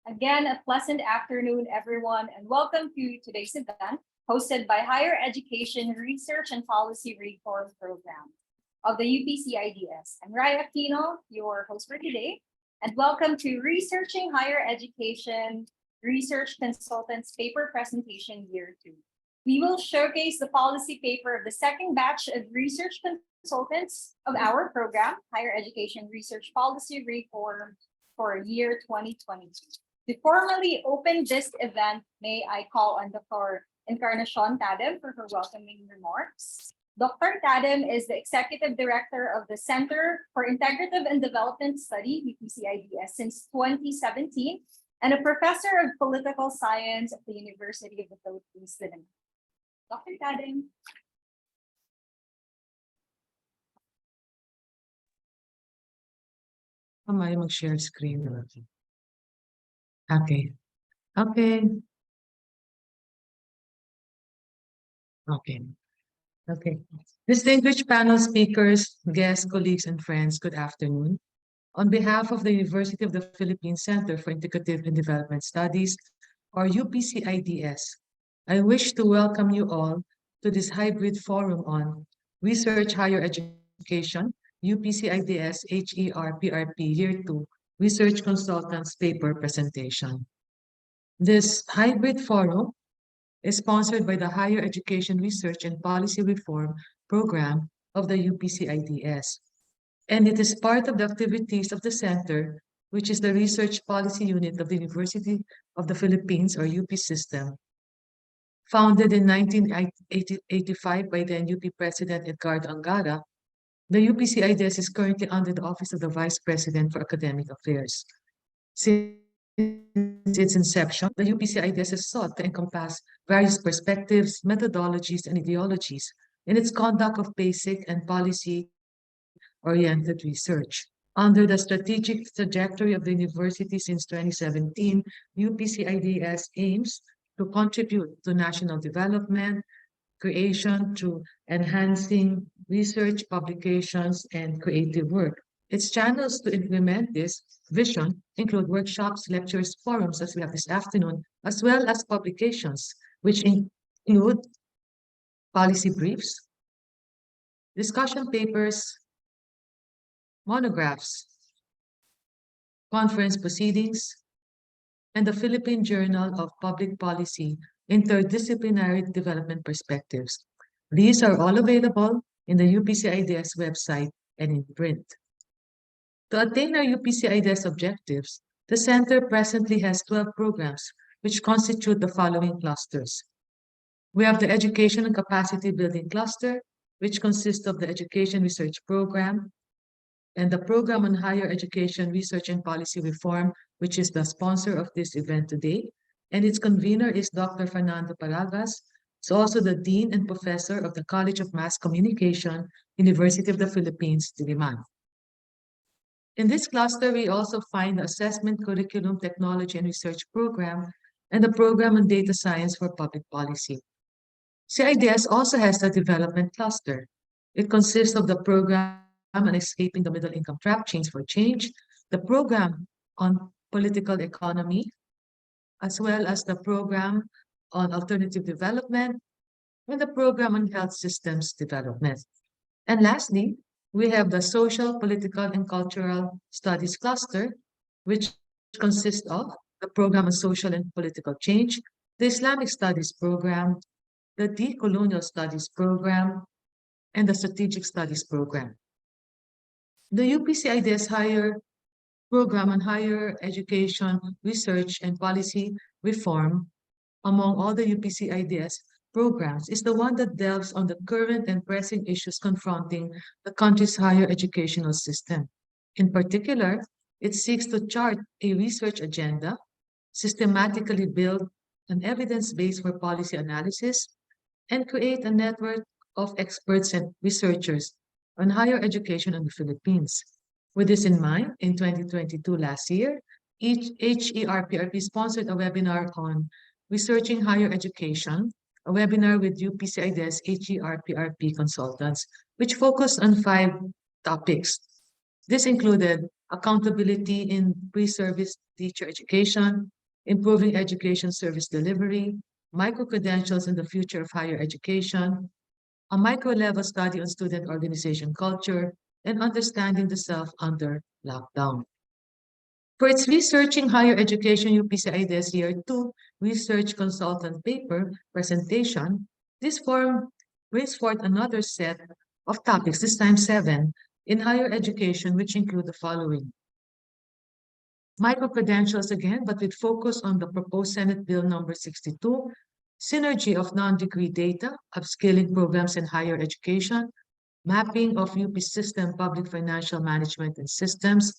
Again, a pleasant afternoon, everyone, and welcome to today's event hosted by Higher Education Research and Policy Reform Program of the UPCIDS. I'm Raya Aquino, your host for today, and welcome to Researching Higher Education Research Consultants Paper Presentation Year 2. We will showcase the policy paper of the second batch of research consultants of our program, Higher Education Research Policy Reform for year 2022. To formally open this event, may I call on Dr. Encarnacion Tadem for her welcoming remarks. Dr. Tadem is the Executive Director of the Center for Integrative and Development Study, UPCIDS, since 2017, and a Professor of Political Science at the University of the Philippines. Dr. Tadem. May mag-share screen. Okay. Okay. Distinguished panel speakers, guests, colleagues, and friends, good afternoon. On behalf of the University of the Philippines Center for Integrative and Development Studies, or UPCIDS, I wish to welcome you all to this hybrid forum on Research Higher Education, UPCIDS HERPRP Year 2 Research Consultants Paper Presentation. This hybrid forum is sponsored by the Higher Education Research and Policy Reform Program of the UPCIDS, and it is part of the activities of the Center, which is the Research Policy Unit of the University of the Philippines, or UP system. Founded in 1985 by then UP President Edgardo Angara, the UPCIDS is currently under the Office of the Vice President for Academic Affairs. Since its inception, the UPCIDS has sought to encompass various perspectives, methodologies, and ideologies in its conduct of basic and policy-oriented research. Under the strategic trajectory of the university since 2017, UPCIDS aims to contribute to national development, creation through enhancing research, publications, and creative work. Its channels to implement this vision include workshops, lectures, forums, as we have this afternoon, as well as publications, which include policy briefs, discussion papers, monographs, conference proceedings, and the Philippine Journal of Public Policy Interdisciplinary Development Perspectives. These are all available in the UPCIDS website and in print. To attain our UPCIDS objectives, the Center presently has 12 programs which constitute the following clusters. We have the Education and Capacity Building Cluster, which consists of the Education Research Program and the Program on Higher Education Research and Policy Reform, which is the sponsor of this event today, and its convener is Dr. Fernando Paragas. He's also the Dean and Professor of the College of Mass Communication, University of the Philippines, Diliman. In this cluster, we also find the Assessment, Curriculum, Technology, and Research Program and the Program on Data Science for Public Policy. CIDS also has the Development Cluster. It consists of the Program on Escaping the Middle Income Trap, Change for Change, the Program on Political Economy, as well as the Program on Alternative Development, and the Program on Health Systems Development. And lastly, we have the Social, Political, and Cultural Studies Cluster, which consists of the Program on Social and Political Change, the Islamic Studies Program, the Decolonial Studies Program, and the Strategic Studies Program. The UPCIDS Higher Program on Higher Education, Research, and Policy Reform, among all the UPCIDS programs, is the one that delves on the current and pressing issues confronting the country's higher educational system. In particular, it seeks to chart a research agenda, systematically build an evidence base for policy analysis, and create a network of experts and researchers on higher education in the Philippines. With this in mind, in 2022 last year, HERPRP sponsored a webinar on Researching Higher Education, a webinar with UPCIDS HERPRP consultants, which focused on 5 topics. This included accountability in pre-service teacher education, improving education service delivery, micro-credentials in the future of higher education, a micro-level study on student organization culture, and understanding the self under lockdown. For its Researching Higher Education UPCI this Year 2 Research Consultant Paper presentation, this forum brings forth another set of topics, this time 7, in higher education, which include the following. Micro-credentials again, but with focus on the proposed Senate Bill number 62, synergy of non-degree data, upskilling programs in higher education, mapping of UP system public financial management and systems,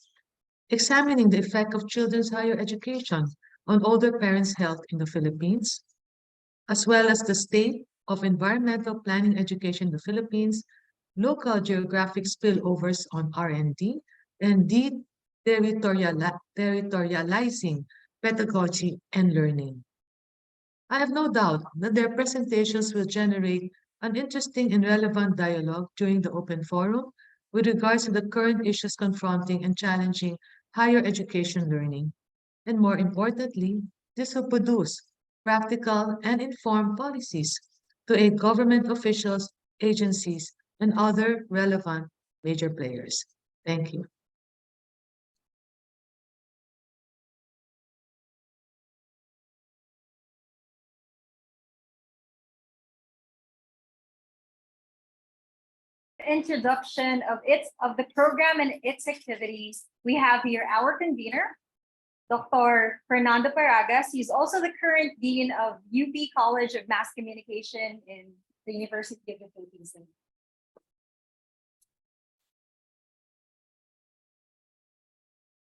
examining the effect of children's higher education on older parents' health in the Philippines, as well as the state of environmental planning education in the Philippines, local geographic spillovers on R&D, and territorializing pedagogy and learning. I have no doubt that their presentations will generate an interesting and relevant dialogue during the open forum with regards to the current issues confronting and challenging higher education learning. And more importantly, this will produce practical and informed policies to aid government officials, agencies, and other relevant major players. Thank you. Introduction of the program and its activities, we have here our convener, Dr. Fernando Paragas. He's also the current dean of UP College of Mass Communication in the University of the Philippines.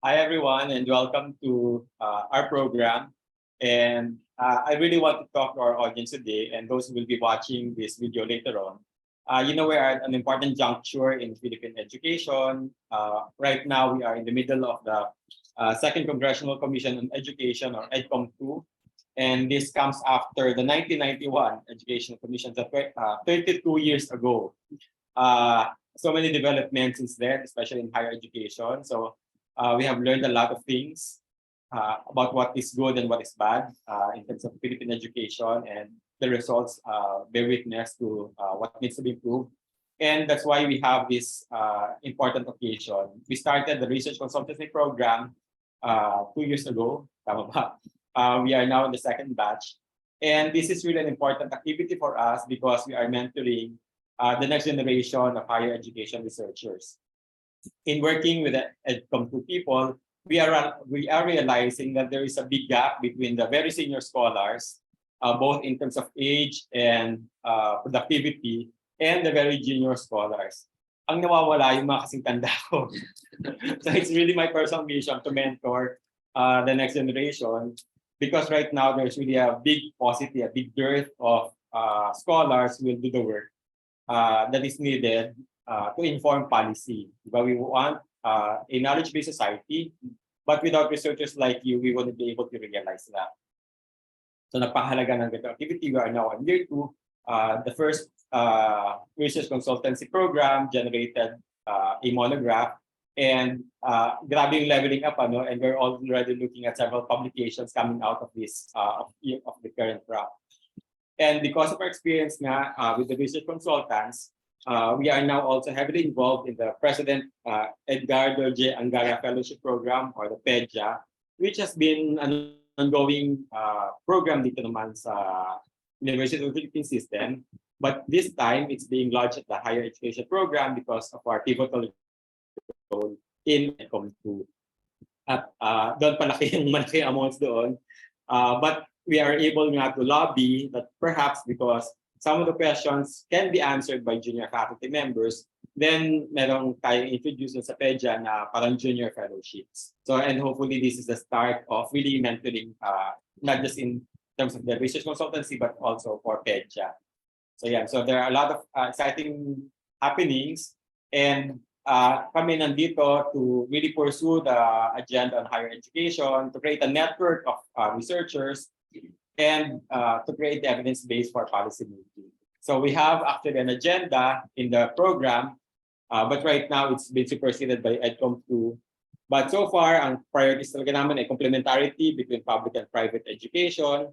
Hi, everyone, and welcome to our program. And I really want to talk to our audience today and those who will be watching this video later on. We're at an important juncture in Philippine education. Right now, we are in the middle of the Second Congressional Commission on Education, or EDCOM2. And this comes after the 1991 Education Commission, 32 years ago. So many developments since then, especially in higher education. So we have learned a lot of things about what is good and what is bad in terms of Philippine education, and the results bear witness to what needs to be improved. And that's why we have this important occasion. We started the research consultancy program 2 years ago. We are now in the second batch. And this is really an important activity for us because we are mentoring the next generation of higher education researchers. In working with the EDCOM2 people, we are realizing that there is a big gap between the very senior scholars, both in terms of age and productivity, and the very junior scholars. Ang nawawala yung mga kasing tanda ko. So it's really my personal mission to mentor the next generation, because right now there's really a big paucity, a big dearth of scholars who will do the work that is needed to inform policy. But we want a knowledge-based society, but without researchers like you, we wouldn't be able to realize that. So napakahalaga ng ganitong activity. We are now on year 2. The first research consultancy program generated a monograph, and grabe yung leveling up, and we're already looking at several publications coming out of this of the current round. And because of our experience with the research consultants, we are now also heavily involved in the President Edgardo J. Angara Fellowship Program, or the PEDJA, which has been an ongoing program dito naman sa University of the Philippines system. But this time, it's being launched at the higher education program because of our pivotal role in EDCOM2. At doon malaki amounts doon. But we are able to lobby that perhaps because some of the questions can be answered by junior faculty members, then merong tayong introduce sa PEDJA na parang junior fellowships. So, and hopefully this is the start of really mentoring, not just in terms of the research consultancy, but also for PEDJA. So yeah, so there are a lot of exciting happenings, and kami nandito to really pursue the agenda on higher education, to create a network of researchers, and to create the evidence base for policy making. So we have actually an agenda in the program, but right now it's been superseded by EDCOM2. But so far, ang priorities talaga namin ay complementarity between public and private education,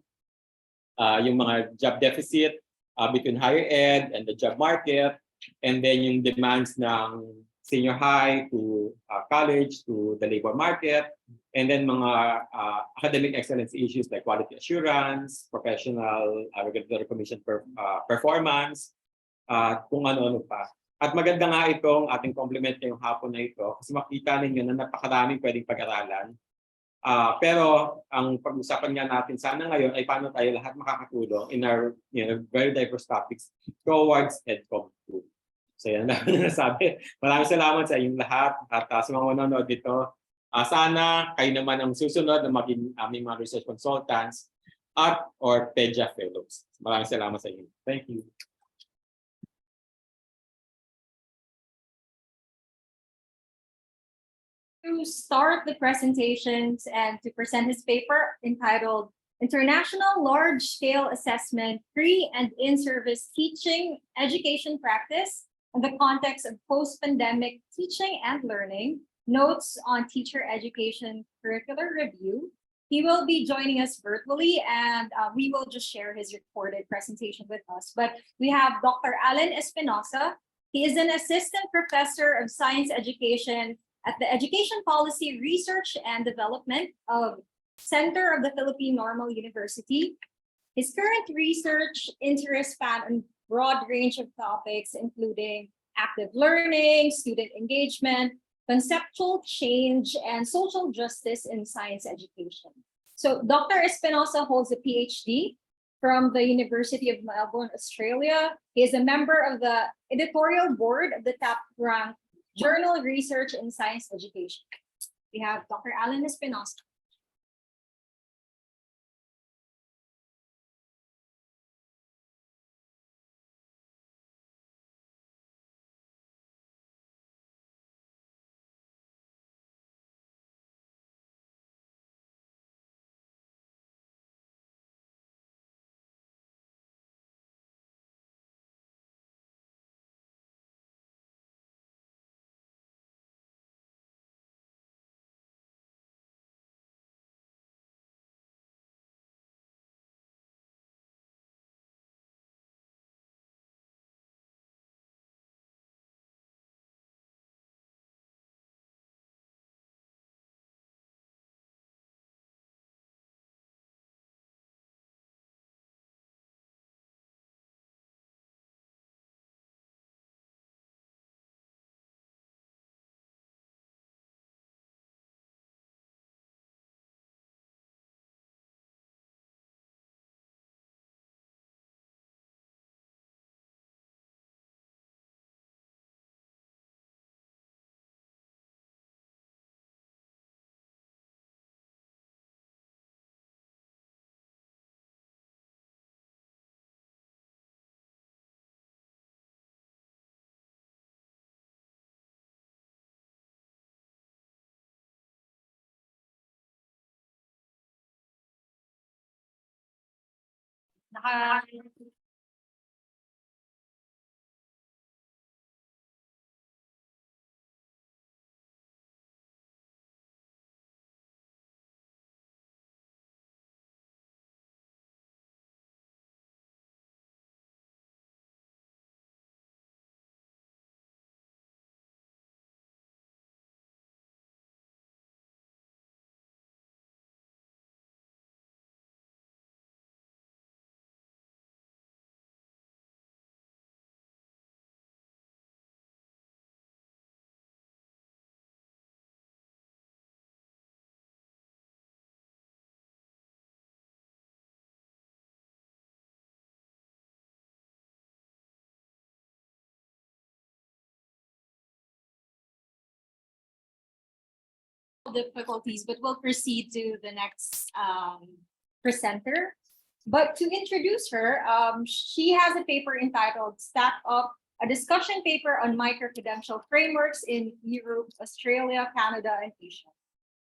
yung mga job deficit between higher ed and the job market, and then yung demands ng senior high to college to the labor market, and then mga academic excellence issues like quality assurance, professional regulatory commission performance, kung ano-ano pa. At maganda nga itong ating complement ngayong hapon na ito kasi makita ninyo na napakaraming pwedeng pag-aralan. Pero ang pag-usapan nga natin sana ngayon ay paano tayo lahat makakatulong in our very diverse topics towards EdCom 2. So yan lang na nasabi. Maraming salamat sa inyong lahat at sa mga manonood dito. Sana kayo naman ang susunod na maging aming mga research consultants at or PEDIA fellows. Maraming salamat sa inyo. Thank you. To start the presentations and to present his paper entitled International Large-Scale Assessment, Pre- and In-Service Teaching Education Practice in the Context of Post-Pandemic Teaching and Learning, Notes on Teacher Education Curricular Review. He will be joining us virtually and we will just share his recorded presentation with us. But we have Dr. Alan Espinosa. He is an assistant professor of science education at the Education Policy Research and Development of Center of the Philippine Normal University. His current research interests span a broad range of topics, including active learning, student engagement, conceptual change, and social justice in science education. So Dr. Espinosa holds a PhD from the University of Melbourne, Australia. He is a member of the editorial board of the top-ranked Journal Research in Science Education. We have Dr. Alan Espinosa. Difficulties, but we'll proceed to the next presenter. But to introduce her, she has a paper entitled Stack Up, a discussion paper on micro-credential frameworks in Europe, Australia, Canada, and Asia.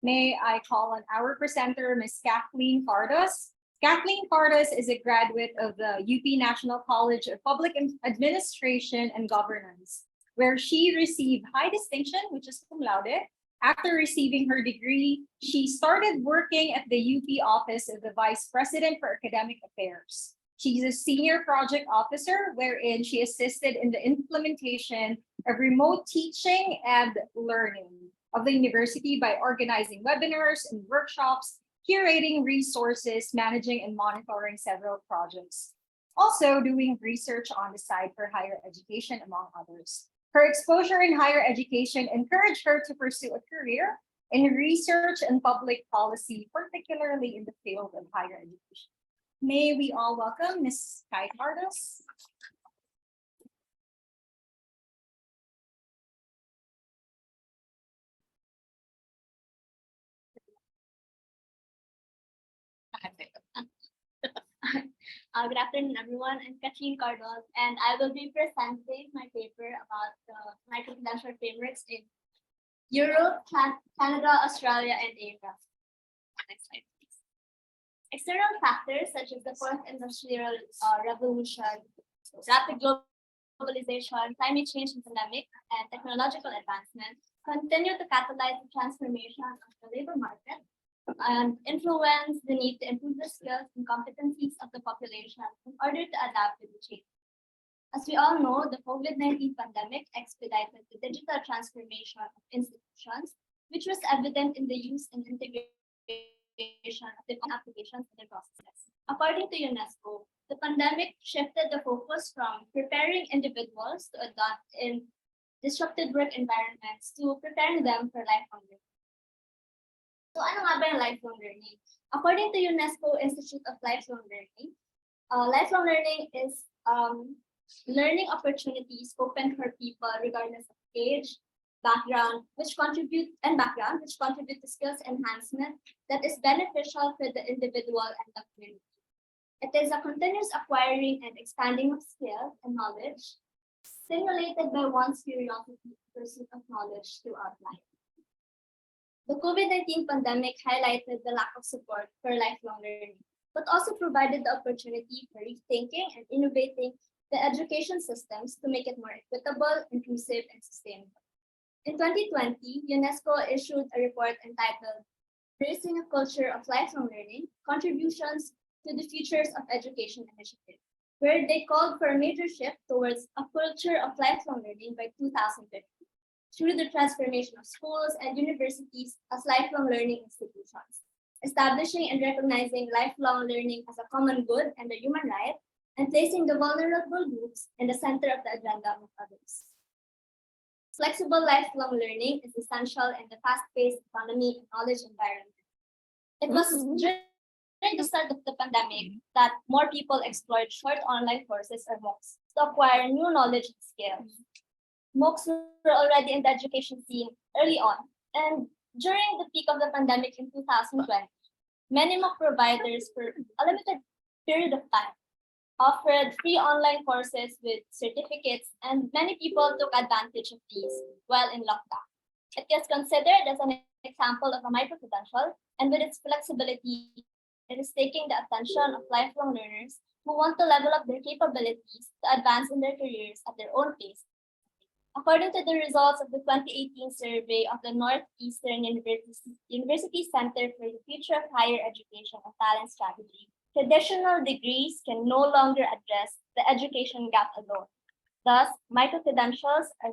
May I call on our presenter, Ms. Kathleen Cardoz. Kathleen Cardoz is a graduate of the UP National College of Public Administration and Governance, where she received high distinction, which is cum laude, After receiving her degree, she started working at the UP office of the Vice President for Academic Affairs. She's a senior project officer, wherein she assisted in the implementation of remote teaching and learning of the university by organizing webinars and workshops, curating resources, managing and monitoring several projects. Also doing research on the side for higher education, among others. Her exposure in higher education encouraged her to pursue a career in research and public policy, particularly in the field of higher education. May we all welcome Ms. Mai Cardoz. Good afternoon, everyone. I'm Kathleen Cardoz, and I will be presenting my paper about the micro-credential frameworks in Europe, Canada, Australia, and Asia. Next slide, please. External factors such as the fourth industrial revolution, rapid globalization, climate change and pandemic, and technological advancement continue to catalyze the transformation of the labor market and influence the need to improve the skills and competencies of the population in order to adapt to the change. As we all know, the COVID-19 pandemic expedited the digital transformation of institutions, which was evident in the use and integration of different applications and their processes. According to UNESCO, the pandemic shifted the focus from preparing individuals to adapt in disrupted work environments to preparing them for lifelong learning. So ano nga ba yung lifelong learning? According to UNESCO Institute of Lifelong Learning is learning opportunities open for people regardless of age, background, which contribute to skills enhancement that is beneficial for the individual and the community. It is a continuous acquiring and expanding of skills and knowledge, stimulated by one's curiosity and pursuit of knowledge throughout life. The COVID-19 pandemic highlighted the lack of support for lifelong learning, but also provided the opportunity for rethinking and innovating the education systems to make it more equitable, inclusive, and sustainable. In 2020, UNESCO issued a report entitled Raising a Culture of Lifelong Learning, Contributions to the Futures of Education Initiative, where they called for a major shift towards a culture of lifelong learning by 2050. Through the transformation of schools and universities as lifelong learning institutions, establishing and recognizing lifelong learning as a common good and a human right, and placing the vulnerable groups in the center of the agenda of others. Flexible lifelong learning is essential in the fast-paced economy and knowledge environment. It was during the start of the pandemic that more people explored short online courses or MOOCs to acquire new knowledge and skills. MOOCs were already in the education scene early on, and during the peak of the pandemic in 2020, many MOOC providers for a limited period of time offered free online courses with certificates, and many people took advantage of these while in lockdown. It is considered as an example of a micro-credential, and with its flexibility, it is taking the attention of lifelong learners who want to level up their capabilities to advance in their careers at their own pace. According to the results of the 2018 survey of the Northeastern University Center for the Future of Higher Education and Talent Strategy, traditional degrees can no longer address the education gap alone. Thus, micro-credentials are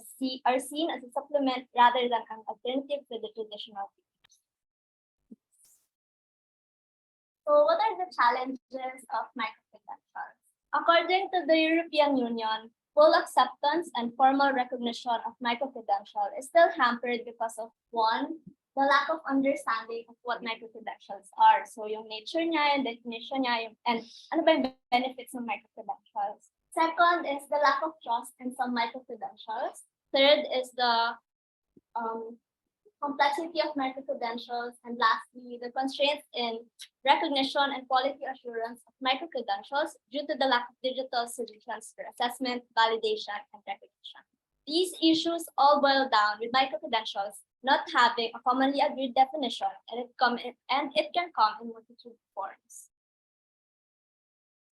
seen as a supplement rather than an alternative to the traditional degrees. So what are the challenges of micro-credentials? According to the European Union, full acceptance and formal recognition of micro-credential is still hampered because of, one, the lack of understanding of what micro-credentials are. So yung nature niya, yung definition niya, and ano ba yung benefits ng micro-credentials. Second is the lack of trust in some micro-credentials. Third is the complexity of micro-credentials. And lastly, the constraints in recognition and quality assurance of micro-credentials due to the lack of digital solutions for assessment, validation, and recognition. These issues all boil down with micro-credentials not having a commonly agreed definition, and it can come in multitude forms.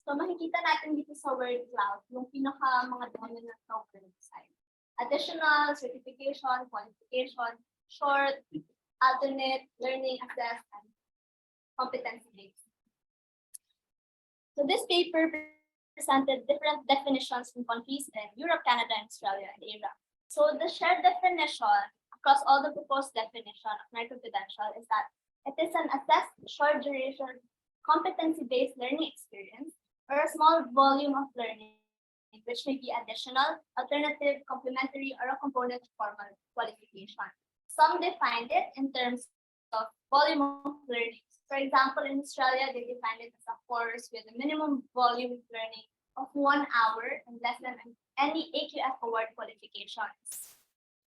So makikita natin dito sa word cloud yung pinaka mga dominant na word side. Additional, certification, qualification, short, alternate, learning, assess, and competency-based. So this paper presented different definitions in countries in Europe, Canada, and Australia, and Asia. So the shared definition across all the proposed definition of micro-credential is that it is an assessed short duration competency-based learning experience or a small volume of learning which may be additional, alternative, complementary, or a component of formal qualification. Some defined it in terms of volume of learning. For example, in Australia, they defined it as a course with a minimum volume of learning of 1 hour and less than any AQF award qualifications.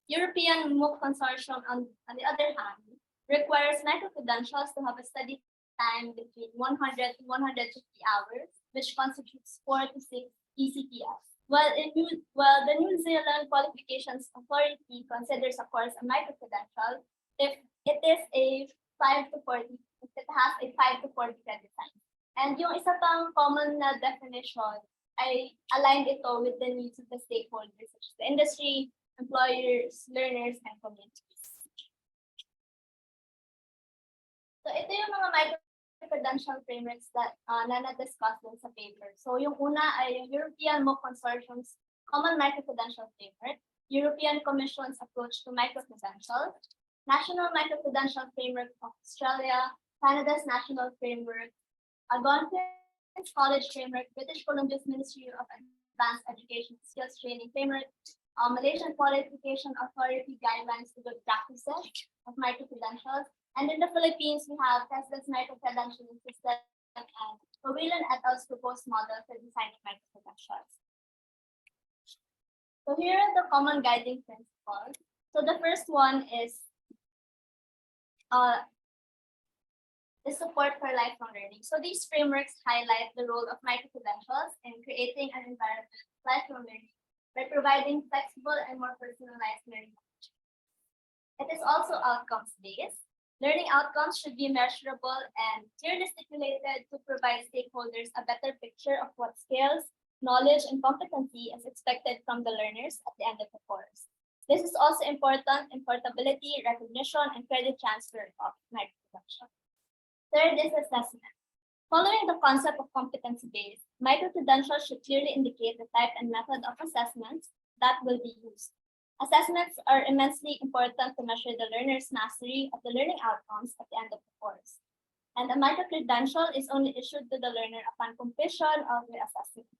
European MOOC Consortium, on the other hand, requires micro-credentials to have a study time between 100 to 150 hours, which constitutes 4 to 6 ECTS. While the New Zealand Qualifications Authority considers a course a micro-credential if it is a 5 to 40, if it has a 5 to 40 credit time. And yung isa pang common na definition ay aligned ito with the needs of the stakeholders such as the industry, employers, learners, and communities. So ito yung mga micro-credential frameworks that na-discuss din sa paper. So yung una ay yung European MOOC Consortium's Common Micro-Credential Framework, European Commission's Approach to Micro-Credential, National Micro-Credential Framework of Australia, Canada's National Framework, Algonquin's College Framework, British Columbia's Ministry of Advanced Education Skills Training Framework, Malaysian Qualification Authority Guidelines to Good Practices of Micro-Credentials, and in the Philippines, we have Tesla's micro-credentialing system and Whelan et al.'s proposed model for designing micro-credentials. So here are the common guiding principles. So the first one is support for lifelong learning. So these frameworks highlight the role of micro-credentials in creating an environment of lifelong learning by providing flexible and more personalized learning opportunities. It is also outcomes-based. Learning outcomes should be measurable and clearly stipulated to provide stakeholders a better picture of what skills, knowledge, and competency is expected from the learners at the end of the course. This is also important in portability, recognition, and credit transfer of micro-credential. Third is assessment. Following the concept of competency-based, micro-credentials should clearly indicate the type and method of assessments that will be used. Assessments are immensely important to measure the learner's mastery of the learning outcomes at the end of the course. And a micro-credential is only issued to the learner upon completion of the assessment.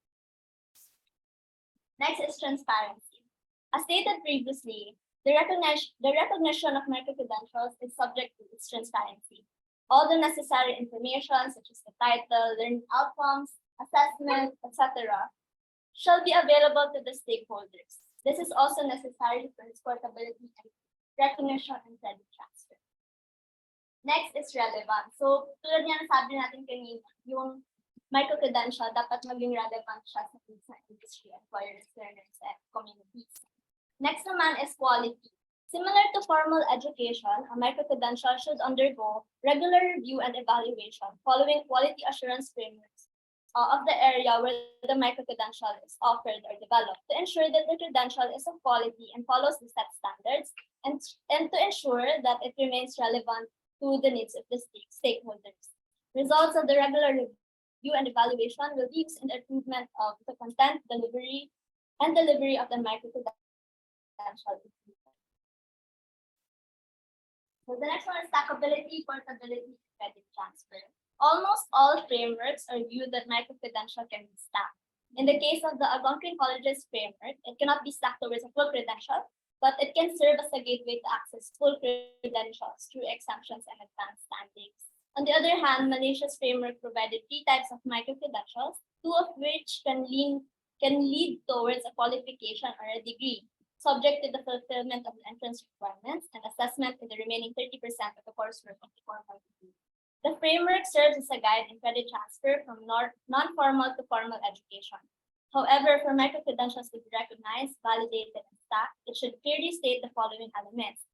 Next is transparency. As stated previously, the recognition of micro-credentials is subject to its transparency. All the necessary information, such as the title, learning outcomes, assessment, etc., shall be available to the stakeholders. This is also necessary for its portability and recognition and credit transfer. Next is relevant. So, tulad nga nasabi natin kanina, yung micro-credential dapat maging relevant siya sa industry, employers, learners, and communities. Next naman is quality. Similar to formal education, a micro-credential should undergo regular review and evaluation following quality assurance frameworks of the area where the micro-credential is offered or developed to ensure that the credential is of quality and follows the set standards and to ensure that it remains relevant to the needs of the stakeholders. Results of the regular review and evaluation will be used in the improvement of the content, delivery of the micro-credential. So the next one is stackability, portability, and credit transfer. Almost all frameworks argue that micro-credential can be stacked. In the case of the Algonquin College's framework, it cannot be stacked towards a full credential, but it can serve as a gateway to access full credentials through exemptions and advanced standings. On the other hand, Malaysia's framework provided 3 types of micro-credentials, 2 of which can lead towards a qualification or a degree, subject to the fulfillment of the entrance requirements and assessment in the remaining 30% of the coursework of the formal degree. The framework serves as a guide in credit transfer from non-formal to formal education. However, for micro-credentials to be recognized, validated, and stacked, it should clearly state the following elements,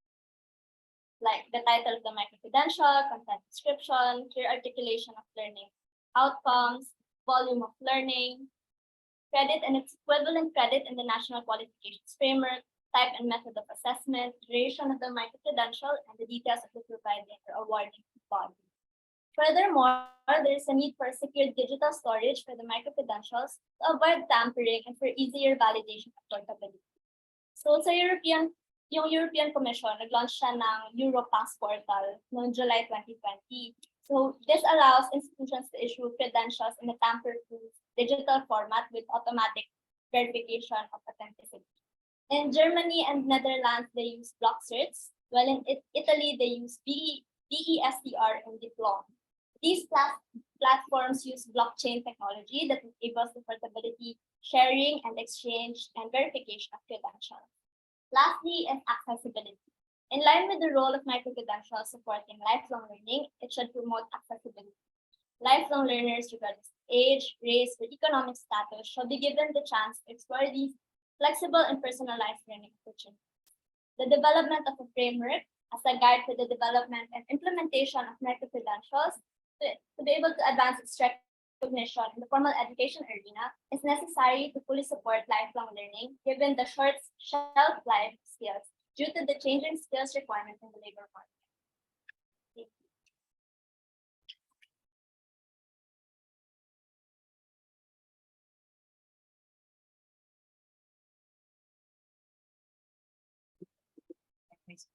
like the title of the micro-credential, content description, clear articulation of learning outcomes, volume of learning, credit and its equivalent credit in the National Qualifications Framework, type and method of assessment, duration of the micro-credential, and the details of the providing or awarding body. Furthermore, there is a need for a secure digital storage for the micro-credentials to avoid tampering and for easier validation of portability. So sa yung European Commission, nag-launch siya ng Europass portal noong July 2020. So this allows institutions to issue credentials in a tamper-proof digital format with automatic verification of authenticity. In Germany and Netherlands, they use block certs, while in Italy, they use BESTR and Diploma. These platforms use blockchain technology that enables the portability, sharing, and exchange and verification of credentials. Lastly is accessibility. In line with the role of micro-credentials supporting lifelong learning, it should promote accessibility. Lifelong learners, regardless of age, race, or economic status, shall be given the chance to explore these flexible and personalized learning opportunities. The development of a framework as a guide for the development and implementation of micro-credentials to be able to advance its recognition in the formal education arena is necessary to fully support lifelong learning, given the short shelf life skills due to the changing skills requirements in the labor market. Thank you.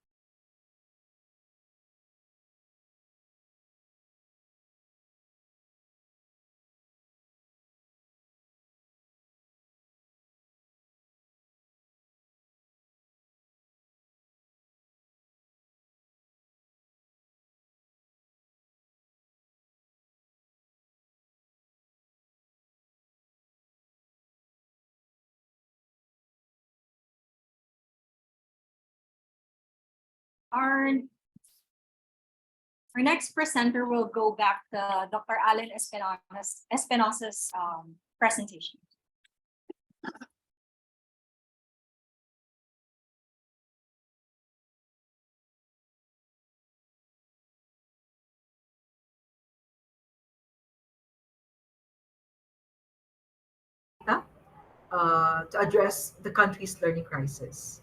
Our next presenter will go back to Dr. Alan Espinosa's presentation. To address the country's learning crisis.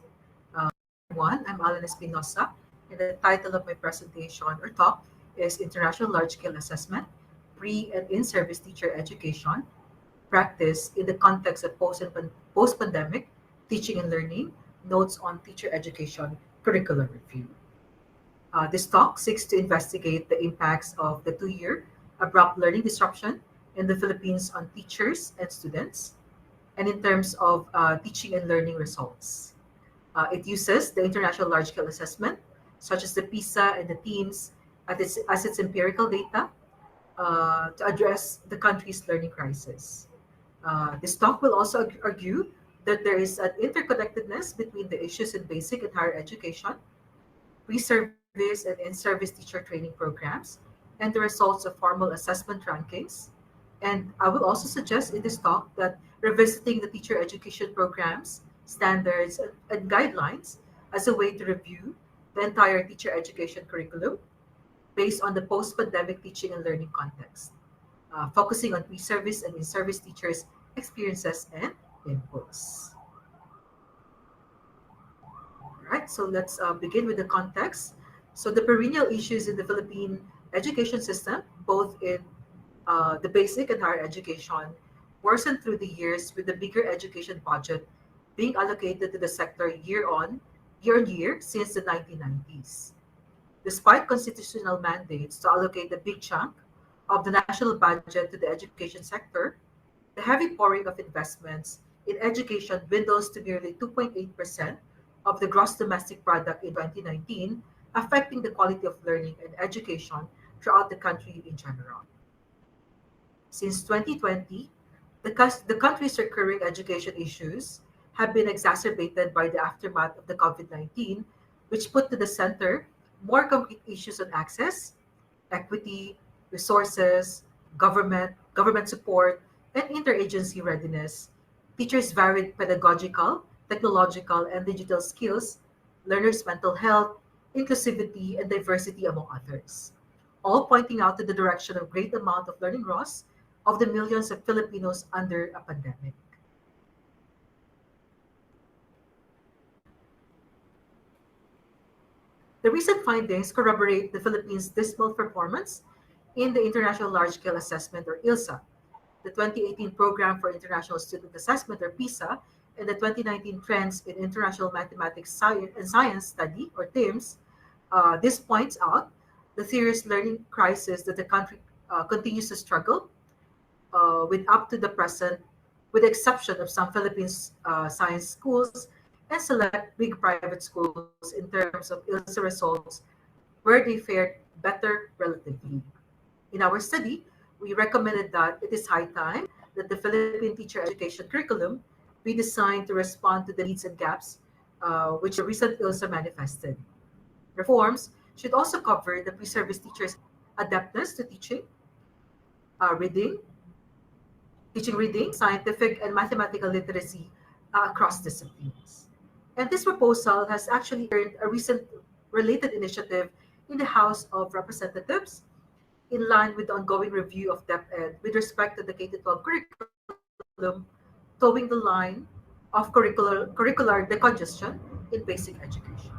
One, I'm Alan Espinosa, and the title of my presentation or talk is International Large-Scale Assessment, Pre- and In-Service Teacher Education, Practice in the Context of Post-Pandemic Teaching and Learning, Notes on Teacher Education Curricular Review. This talk seeks to investigate the impacts of the 2-year abrupt learning disruption in the Philippines on teachers and students, and in terms of teaching and learning results. It uses the international large-scale assessment, such as the PISA and the TEAMS, as its empirical data to address the country's learning crisis. This talk will also argue that there is an interconnectedness between the issues in basic and higher education, pre-service and in-service teacher training programs, and the results of formal assessment rankings. And I will also suggest in this talk that revisiting the teacher education programs, standards, and guidelines as a way to review the entire teacher education curriculum based on the post-pandemic teaching and learning context, focusing on pre-service and in-service teachers' experiences and inputs. All right, so let's begin with the context. So the perennial issues in the Philippine education system, both in the basic and higher education, worsened through the years with the bigger education budget being allocated to the sector year on year since the 1990s. Despite constitutional mandates to allocate a big chunk of the national budget to the education sector, the heavy pouring of investments in education dwindles to nearly 2.8% of the gross domestic product in 2019, affecting the quality of learning and education throughout the country in general. Since 2020, the country's recurring education issues have been exacerbated by the aftermath of the COVID-19, which put to the center more concrete issues on access, equity, resources, government support, and interagency readiness, teachers' varied pedagogical, technological, and digital skills, learners' mental health, inclusivity, and diversity, among others, all pointing out to the direction of great amount of learning loss of the millions of Filipinos under a pandemic. The recent findings corroborate the Philippines' dismal performance in the International Large-Scale Assessment, or ILSA, the 2018 Program for International Student Assessment, or PISA, and the 2019 Trends in International Mathematics and Science Study, or TIMSS. This points out the serious learning crisis that the country continues to struggle with up to the present, with the exception of some Philippines science schools and select big private schools in terms of ILSA results, where they fared better relatively. In our study, we recommended that it is high time that the Philippine teacher education curriculum be designed to respond to the needs and gaps which the recent ILSA manifested. Reforms should also cover the pre-service teachers' adaptness to reading, teaching reading, scientific and mathematical literacy across disciplines. And this proposal has actually earned a recent related initiative in the House of Representatives, in line with the ongoing review of DepEd with respect to the K-12 curriculum, towing the line of curricular decongestion in basic education.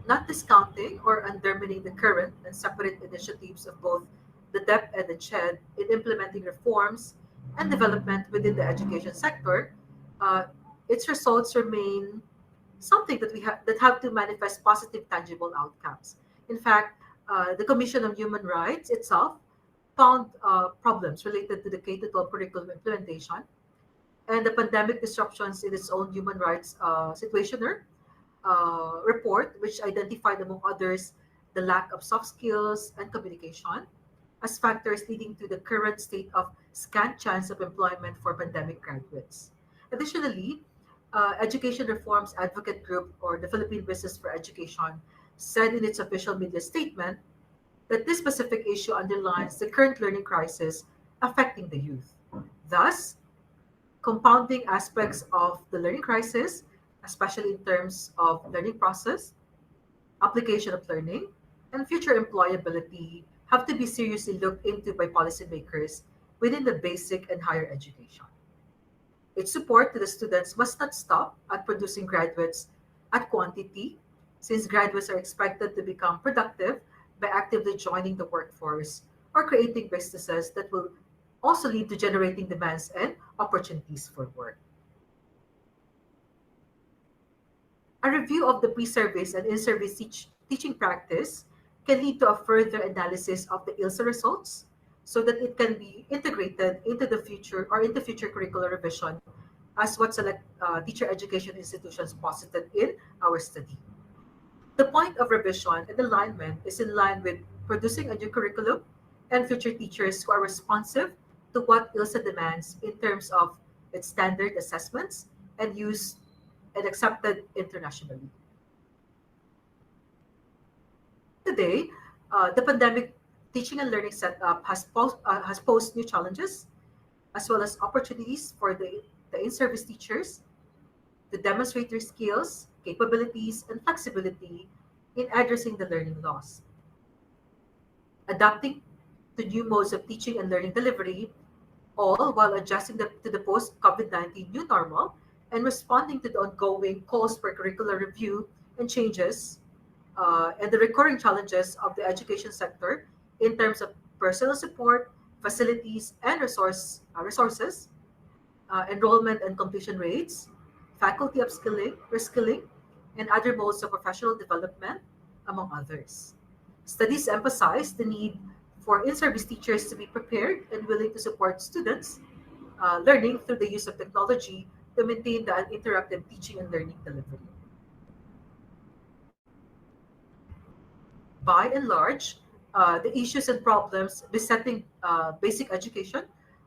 Not discounting or undermining the current and separate initiatives of both the DepEd and CHED in implementing reforms and development within the education sector, uh, its results remain something that have to manifest positive, tangible outcomes. In fact, the Commission on Human Rights itself found problems related to the K-12 curriculum implementation and the pandemic disruptions in its own human rights situationer report, which identified, among others, the lack of soft skills and communication as factors leading to the current state of scant chance of employment for pandemic graduates. Additionally, Education Reforms Advocate Group, or the Philippine Business for Education, said in its official media statement that this specific issue underlines the current learning crisis affecting the youth. Thus, compounding aspects of the learning crisis, especially in terms of learning process, application of learning, and future employability, have to be seriously looked into by policymakers within the basic and higher education. Its support to the students must not stop at producing graduates at quantity, since graduates are expected to become productive by actively joining the workforce or creating businesses that will also lead to generating demands and opportunities for work. A review of the pre-service and in-service teaching practice can lead to a further analysis of the ILSA results so that it can be integrated into the future or into future curricular revision, as what select teacher education institutions posited in our study. The point of revision and alignment is in line with producing a new curriculum and future teachers who are responsive to what ILSA demands in terms of its standard assessments and used and accepted internationally. Today, the pandemic teaching and learning setup has posed new challenges as well as opportunities for the in-service teachers to demonstrate their skills, capabilities, and flexibility in addressing the learning loss. Adapting to new modes of teaching and learning delivery, all while adjusting to the post-COVID-19 new normal and responding to the ongoing calls for curricular review and changes, and the recurring challenges of the education sector in terms of personal support, facilities, and resources, enrollment and completion rates, faculty upskilling, reskilling, and other modes of professional development, among others. Studies emphasize the need for in-service teachers to be prepared and willing to support students learning through the use of technology to maintain the uninterrupted teaching and learning delivery. By and large, the issues and problems besetting basic education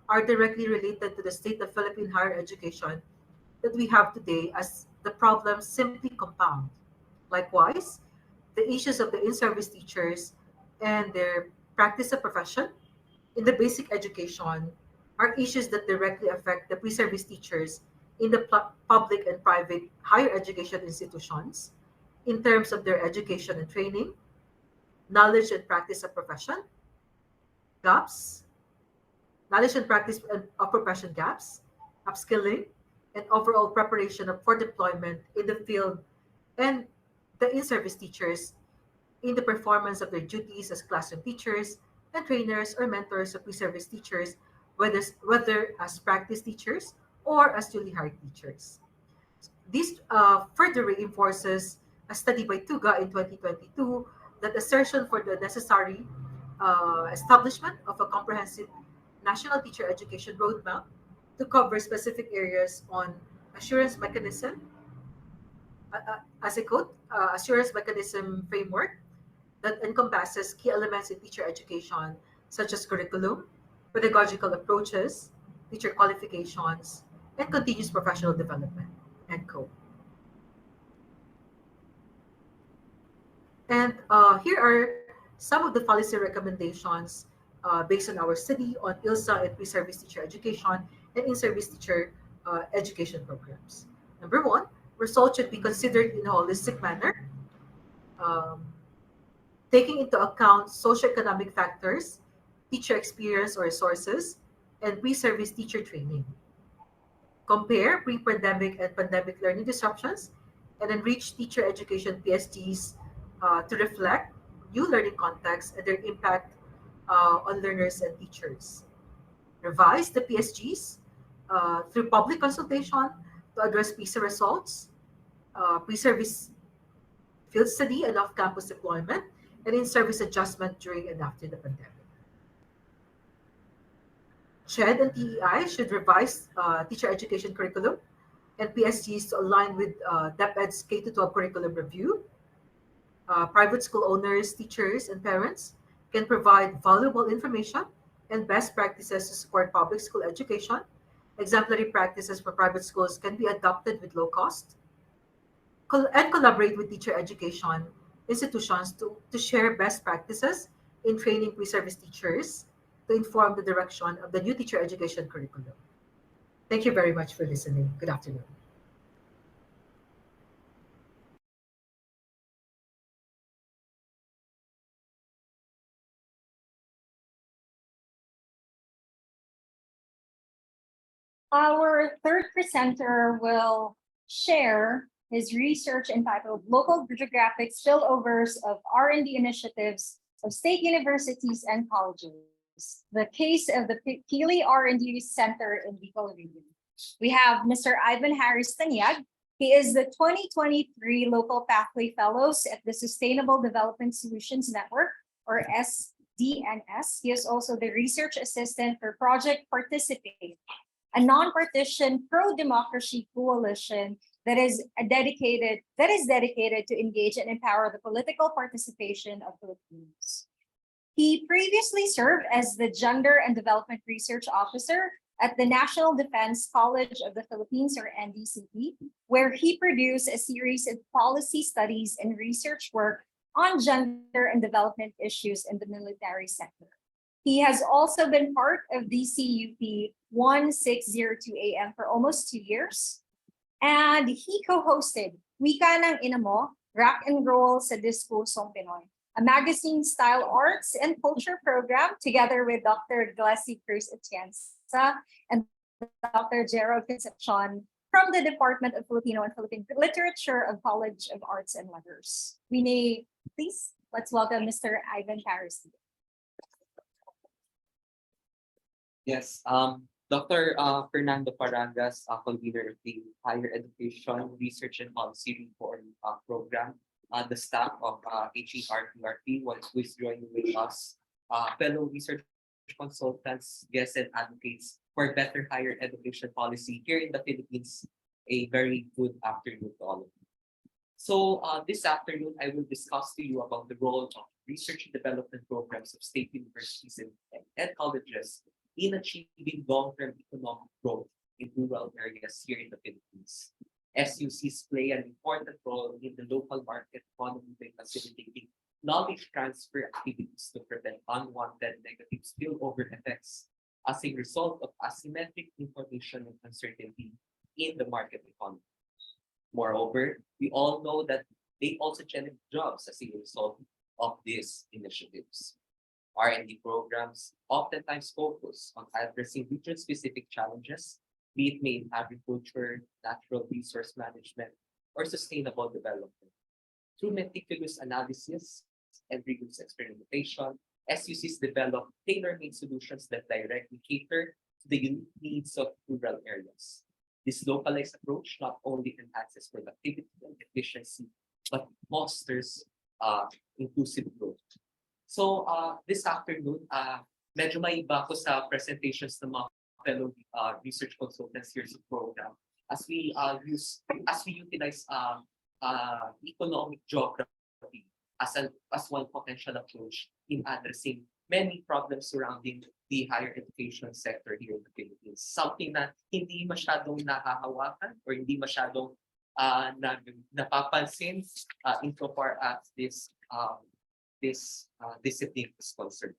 are directly related to the state of Philippine higher education that we have today, as the problems simply compound. Likewise, the issues of the in-service teachers and their practice of profession in the basic education are issues that directly affect the pre-service teachers in the public and private higher education institutions in terms of their education and training, knowledge and practice of profession gaps, knowledge and practice of profession gaps, upskilling, and overall preparation for deployment in the field and the in-service teachers in the performance of their duties as classroom teachers and trainers or mentors of pre-service teachers, whether as practice teachers or as newly hired teachers. This further reinforces a study by Tuga in 2022 that assertion for the necessary establishment of a comprehensive national teacher education roadmap to cover specific areas on assurance mechanism, as a quote, assurance mechanism framework that encompasses key elements in teacher education, such as curriculum, pedagogical approaches, teacher qualifications, and continuous professional development, end quote. And here are some of the policy recommendations based on our study on ILSA and pre-service teacher education and in-service teacher education programs. Number one, results should be considered in a holistic manner, um, taking into account socioeconomic factors, teacher experience or resources, and pre-service teacher training. Compare pre-pandemic and pandemic learning disruptions and enrich teacher education PSGs to reflect new learning contexts and their impact on learners and teachers. Revise the PSGs through public consultation to address PISA results, pre-service field study and off-campus deployment, and in-service adjustment during and after the pandemic. CHED and TEI should revise teacher education curriculum and PSGs to align with DepEd's K-12 curriculum review. Private school owners, teachers, and parents can provide valuable information and best practices to support public school education. Exemplary practices for private schools can be adopted with low cost and collaborate with teacher education institutions to share best practices in training pre-service teachers to inform the direction of the new teacher education curriculum. Thank you very much for listening. Good afternoon. Our third presenter will share his research entitled Local Geographic Spillovers of R&D Initiatives of State Universities and Colleges, the case of the Pili R&D Center in Bicol region. We have Mr. Ivan Harris Tanyag. He is the 2023 Local Pathway Fellows at the Sustainable Development Solutions Network, or SDNS. He is also the Research Assistant for Project Participate, a non-partisan pro-democracy coalition that is dedicated to engage and empower the political participation of Filipinos. He previously served as the Gender and Development Research Officer at the National Defense College of the Philippines, or NDCP, where he produced a series of policy studies and research work on gender and development issues in the military sector. He has also been part of DCUP 1602 AM for almost 2 years. And he co-hosted Wika ng Ina Mo, Rock and Roll sa Diskursong Pinoy, a magazine-style arts and culture program together with Dr. Glessy Cruz Atienza and Dr. Gerald Concepcion from the Department of Filipino and Philippine Literature of College of Arts and Letters. We may, please, let's welcome Mr. Ivan Harris. Yes, Dr. Fernando Parangas, convener of the Higher Education Research and Policy Reform Program, the staff of HERPRP, who is joining with us, fellow research consultants, guests, and advocates for better higher education policy here in the Philippines. A very good afternoon to all of you. So this afternoon, I will discuss to you about the role of research and development programs of state universities and colleges in achieving long-term economic growth in rural areas here in the Philippines. SUCs play an important role in the local market economy by facilitating knowledge transfer activities to prevent unwanted negative spillover effects as a result of asymmetric information and uncertainty in the market economy. Moreover, we all know that they also generate jobs as a result of these initiatives. R&D programs oftentimes focus on addressing region-specific challenges, be it in agriculture, natural resource management, or sustainable development. Through meticulous analysis and rigorous experimentation, SUCs develop tailor-made solutions that directly cater to the unique needs of rural areas. This localized approach not only enhances productivity and efficiency, but fosters inclusive growth. So this afternoon, medyo may iba ko sa presentations ng mga fellow research consultants here sa program as we utilize economic geography as one potential approach in addressing many problems surrounding the higher education sector here in the Philippines. Something na hindi masyadong nahahawakan or hindi masyadong napapansin insofar as this discipline is concerned.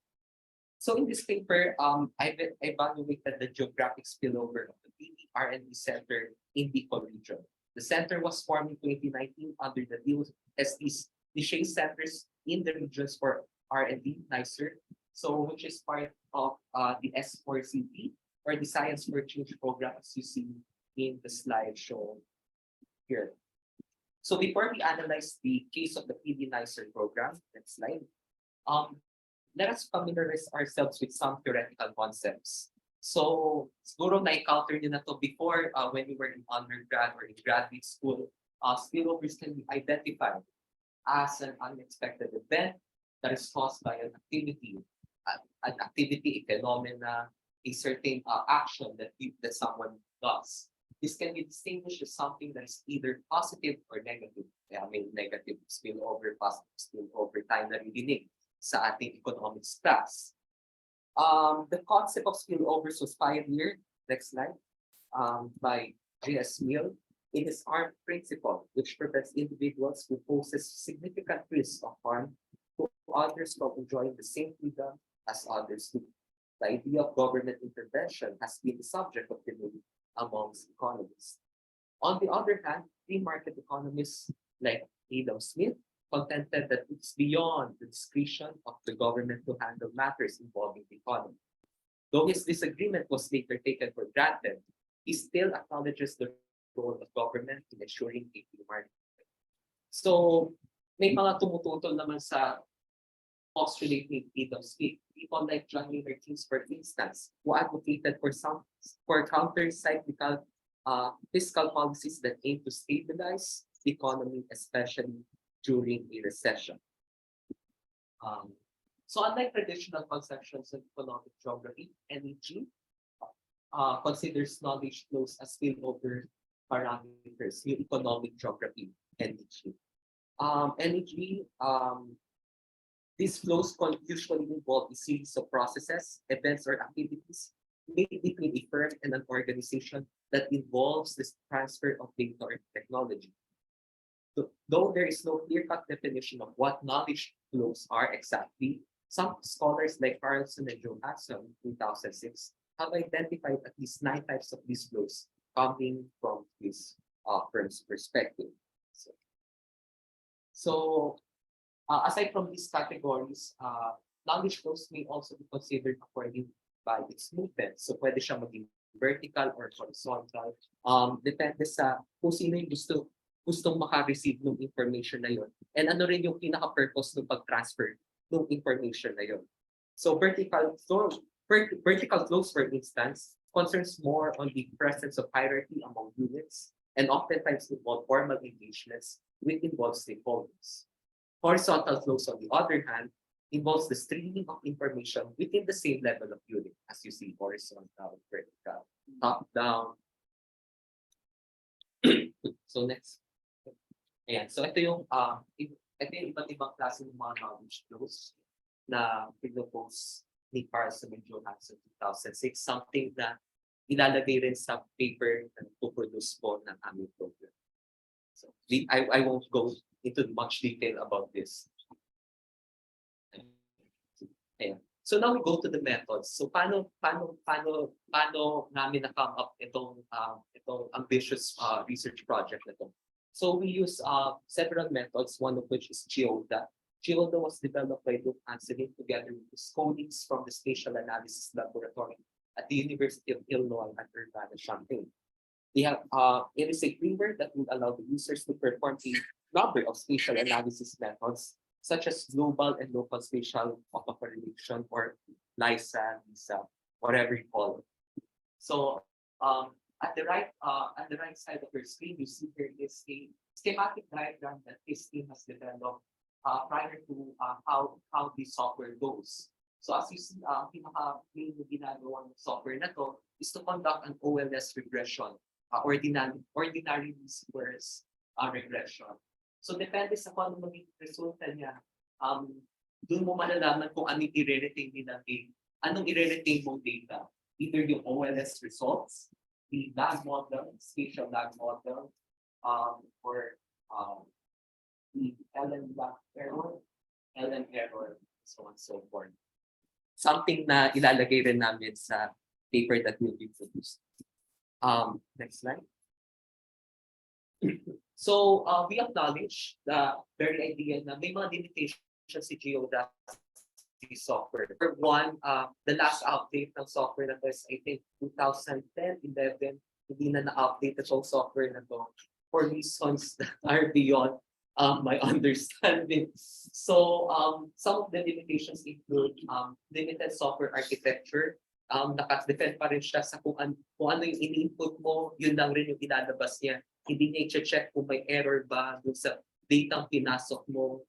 So in this paper, I've evaluated the geographic spillover of the Pili R&D Center in Bicol region. The center was formed in 2019 under the DOST's niche centers in the regions for R&D, NICER, so which is part of the S4CP or the Science for Change program, as you see in the slide shown here. So before we analyze the case of the PD NICER program, next slide. Let us familiarize ourselves with some theoretical concepts. So, siguro na-encounter niyo na to before when you were in undergrad or in graduate school. Spillovers can be identified as an unexpected event that is caused by an activity, a phenomena, a certain action that someone does. This can be distinguished as something that is either positive or negative. I mean, negative spillover, positive spillover, tayo narinig sa ating economics class. The concept of spillovers was pioneered, next slide, by J.S. Mill in his harm principle, which prevents individuals who poses significant risk of harm to others from enjoying the same freedom as others do. The idea of government intervention has been the subject of debate amongst economists. On the other hand, free market economists like Adam Smith contended that it's beyond the discretion of the government to handle matters involving the economy. Though his disagreement was later taken for granted, he still acknowledges the role of government in ensuring a free market. So, may mga tumututol naman sa postulate ni Adam Smith. People like John Maynard Keynes, for instance, who advocated for counter-cyclical fiscal policies that aim to stabilize the economy, especially during a recession. So unlike traditional conceptions of economic geography, NEG considers knowledge flows as spillover parameters in economic geography, NEG. These flows usually involve a series of processes, events, or activities made between a firm and an organization that involves this transfer of data or technology. Though there is no clear-cut definition of what knowledge flows are exactly, some scholars like Carlson and Johansson in 2006 have identified at least 9 types of these flows coming from this firm's perspective. So aside from these categories, knowledge flows may also be considered according by its movement. So pwede siya maging vertical or horizontal. Depende sa kung sino yung gustong maka-receive ng information na yon. And ano rin yung pinaka-purpose ng pag-transfer ng information na yon. So vertical flows, for instance, concerns more on the presence of hierarchy among units and oftentimes involve formal engagements which involve stakeholders. Horizontal flows, on the other hand, involves the streaming of information within the same level of unit, as you see, horizontal, vertical, top-down. So next. Ayan. So ito yung iba't ibang klase ng mga knowledge flows na pinopose ni Carlson and Johansson 2006, something na ilalagay rin sa paper na to-produce po ng aming program. So I won't go into much detail about this. Ayan. So now we go to the methods. So paano namin na-come up itong ambitious research project na ito? So we use several methods, one of which is GEODA. GEODA was developed by Luke Anselin together with his colleagues from the Spatial Analysis Laboratory at the University of Illinois at Urbana-Champaign. They have it is a framework that will allow the users to perform a number of spatial analysis methods, such as global and local spatial autocorrelation, or LISA, LISA, whatever you call it. So at the right side of your screen, you see here is a schematic diagram that this team has developed prior to how the software goes. So as you see, pinaka-main na ginagawa ng software na to is to conduct an OLS regression, ordinary least squares regression. So depende sa kung ano magiging resulta niya, doon mo malalaman kung anong i-retain nila, anong i-retain mong data. Either yung OLS results, the lag model, spatial lag model, or the LN lag error, LN error, so on and so forth. Something na ilalagay rin namin sa paper that will be produced. Next slide. So we acknowledge the very idea na may mga limitations si Geographic software. For one, the last update ng software na to is I think 2010, 11, hindi na na-update itong software na to for reasons that are beyond my understanding. So some of the limitations include limited software architecture. Naka-depend pa rin siya sa kung ano yung in-input mo, yun lang rin yung ilalabas niya. Hindi niya i-check kung may error ba dun sa data pinasok mo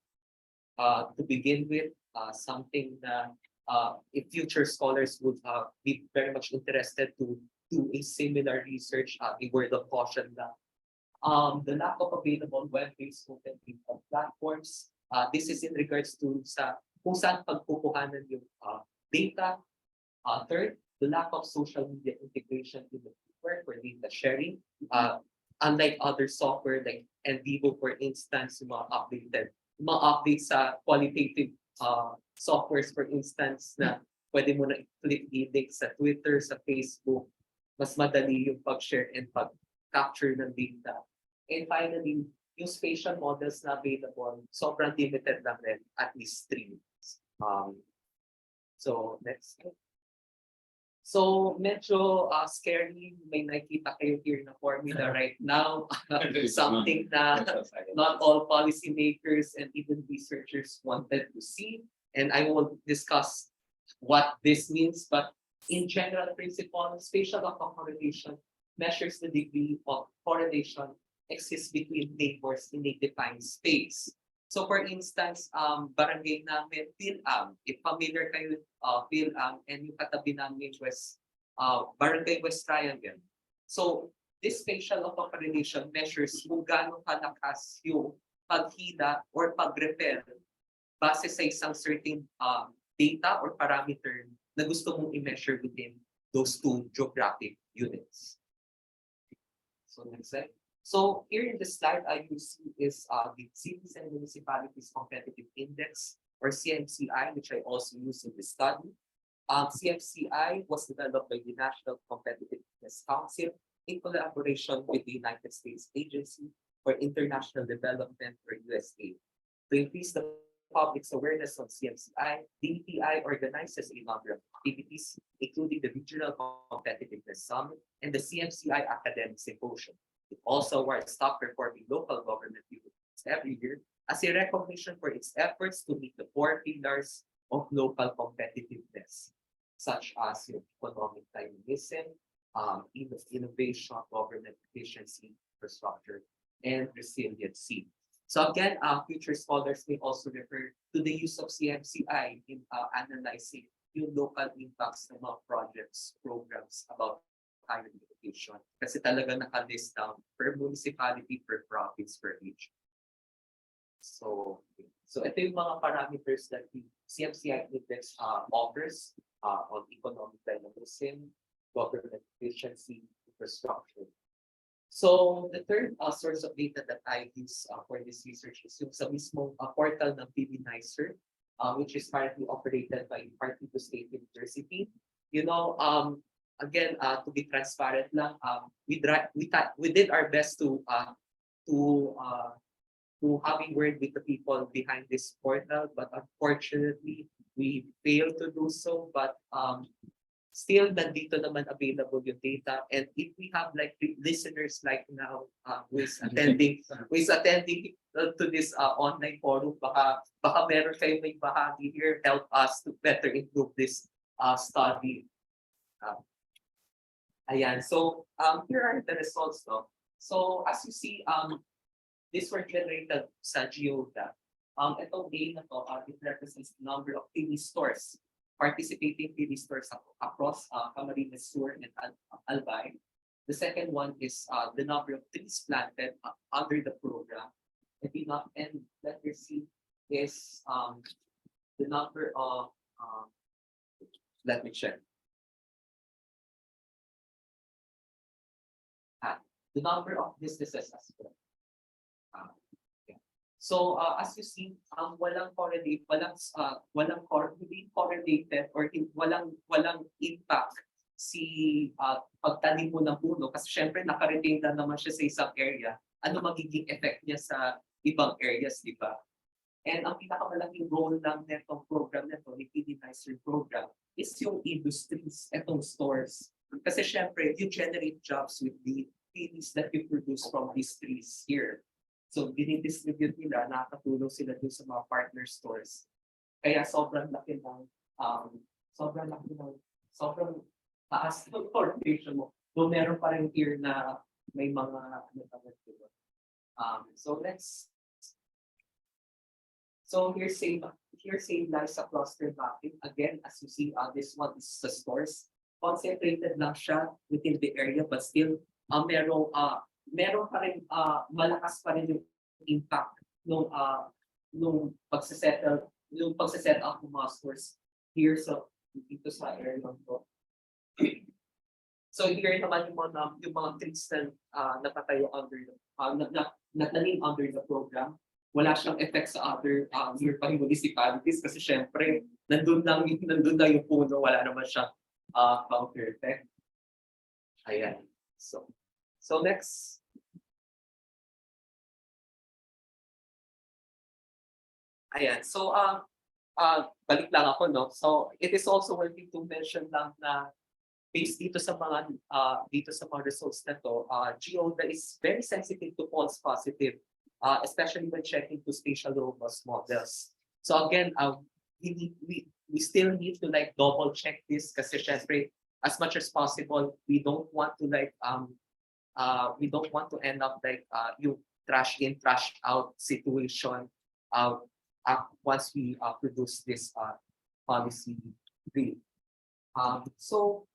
to begin with. Something that if future scholars would be very much interested to do a similar research, a word of caution lang. The lack of available web-based open data platforms. This is in regards to kung saan pagkukuhanan yung data. Third, the lack of social media integration in the software for data sharing. Unlike other software like NVivo, for instance, mga updates sa qualitative softwares, for instance, na pwede mo na i-click i-link sa Twitter, sa Facebook, mas madali yung pag-share and pag-capture ng data. And finally, yung spatial models na available, sobrang limited lang rin, at least 3 months. So, next. So, medyo scary, may nakita kayo here na formula right now. Something na not all policymakers and even researchers wanted to see. And I will discuss what this means, but in general principle, spatial autocorrelation measures the degree of correlation exists between neighbors in a defined space. So for instance, barangay namin, Philam, if familiar kayo with Philam, and yung katabi namin was Barangay West Triangle. So this spatial autocorrelation measures kung gaano kalakas yung paghila or pag-repel base sa isang certain data or parameter na gusto mong i-measure within those two geographic units. So next slide. So here in the slide, you see is the Cities and Municipalities Competitive Index, or CMCI, which I also use in this study. CMCI was developed by the National Competitiveness Council in collaboration with the United States Agency for International Development, or USAID. To increase the public's awareness on CMCI, DPI organizes a number of activities, including the Regional Competitiveness Summit and the CMCI Academic Symposium. It also awards top-performing local government units every year as a recognition for its efforts to meet the 4 pillars of local competitiveness, such as economic dynamism, innovation, government efficiency, infrastructure, and resiliency. So again, future scholars may also refer to the use of CMCI in analyzing yung local impacts ng mga projects, programs about higher education. Kasi talaga naka-list down per municipality, per province, per region. So ito yung mga parameters that the CMCI index offers on economic dynamism, government efficiency, infrastructure. So the third source of data that I use for this research is yung sa mismong portal ng Pili, which is currently operated by Partito State University. You know, again, to be transparent lang, we did our best to having word with the people behind this portal, but unfortunately, we failed to do so. But still nandito naman available yung data. And if we have like listeners like now who is attending to this online forum, baka meron kayo may bahagi here, help us to better improve this study. Ayan, so here are the results. No? So as you see, these were generated sa Geoda. Itong A na to, it represents the number of Pili stores, participating Pili stores across Camarines Sur and Albay. The second one is the number of trees planted under the program. And letter C is the number of, let me check. The number of businesses as well. Yeah. So as you see, walang correlated or walang impact si pagtanim mo ng puno kasi syempre naka-retain na naman siya sa isang area. Ano magiging effect niya sa ibang areas, di ba? And ang pinakamalaking role lang netong program nito, ni Pili program, is yung industries, etong stores. Kasi syempre, you generate jobs with the Pilis that you produce from these trees here. So, dinidistribute nila, nakakatulong sila dun sa mga partner stores. Kaya sobrang taas ng corporation mo. Though meron pa rin here na may mga here same lies sa cluster mapping. Again, as you see, this one is the stores. Concentrated lang siya within the area, but still, meron pa rin, malakas pa rin yung impact nung pagsiset up ng mga stores here dito sa area ng to. So here naman yung mga trees na napatayo under natanim under the program. Wala siyang effect sa other nearby municipalities kasi syempre nandun lang yung puno, wala naman siyang counter effect. Ayan. So next. Ayan. So balik lang ako, no. So it is also worthy to mention lang na based dito sa mga results na to, Geoda is very sensitive to false positive, especially when checking to spatial robust models. So again, we still need to like double check this kasi syempre as much as possible we don't want to end up like yung trash in trash out situation once we produce this policy brief. So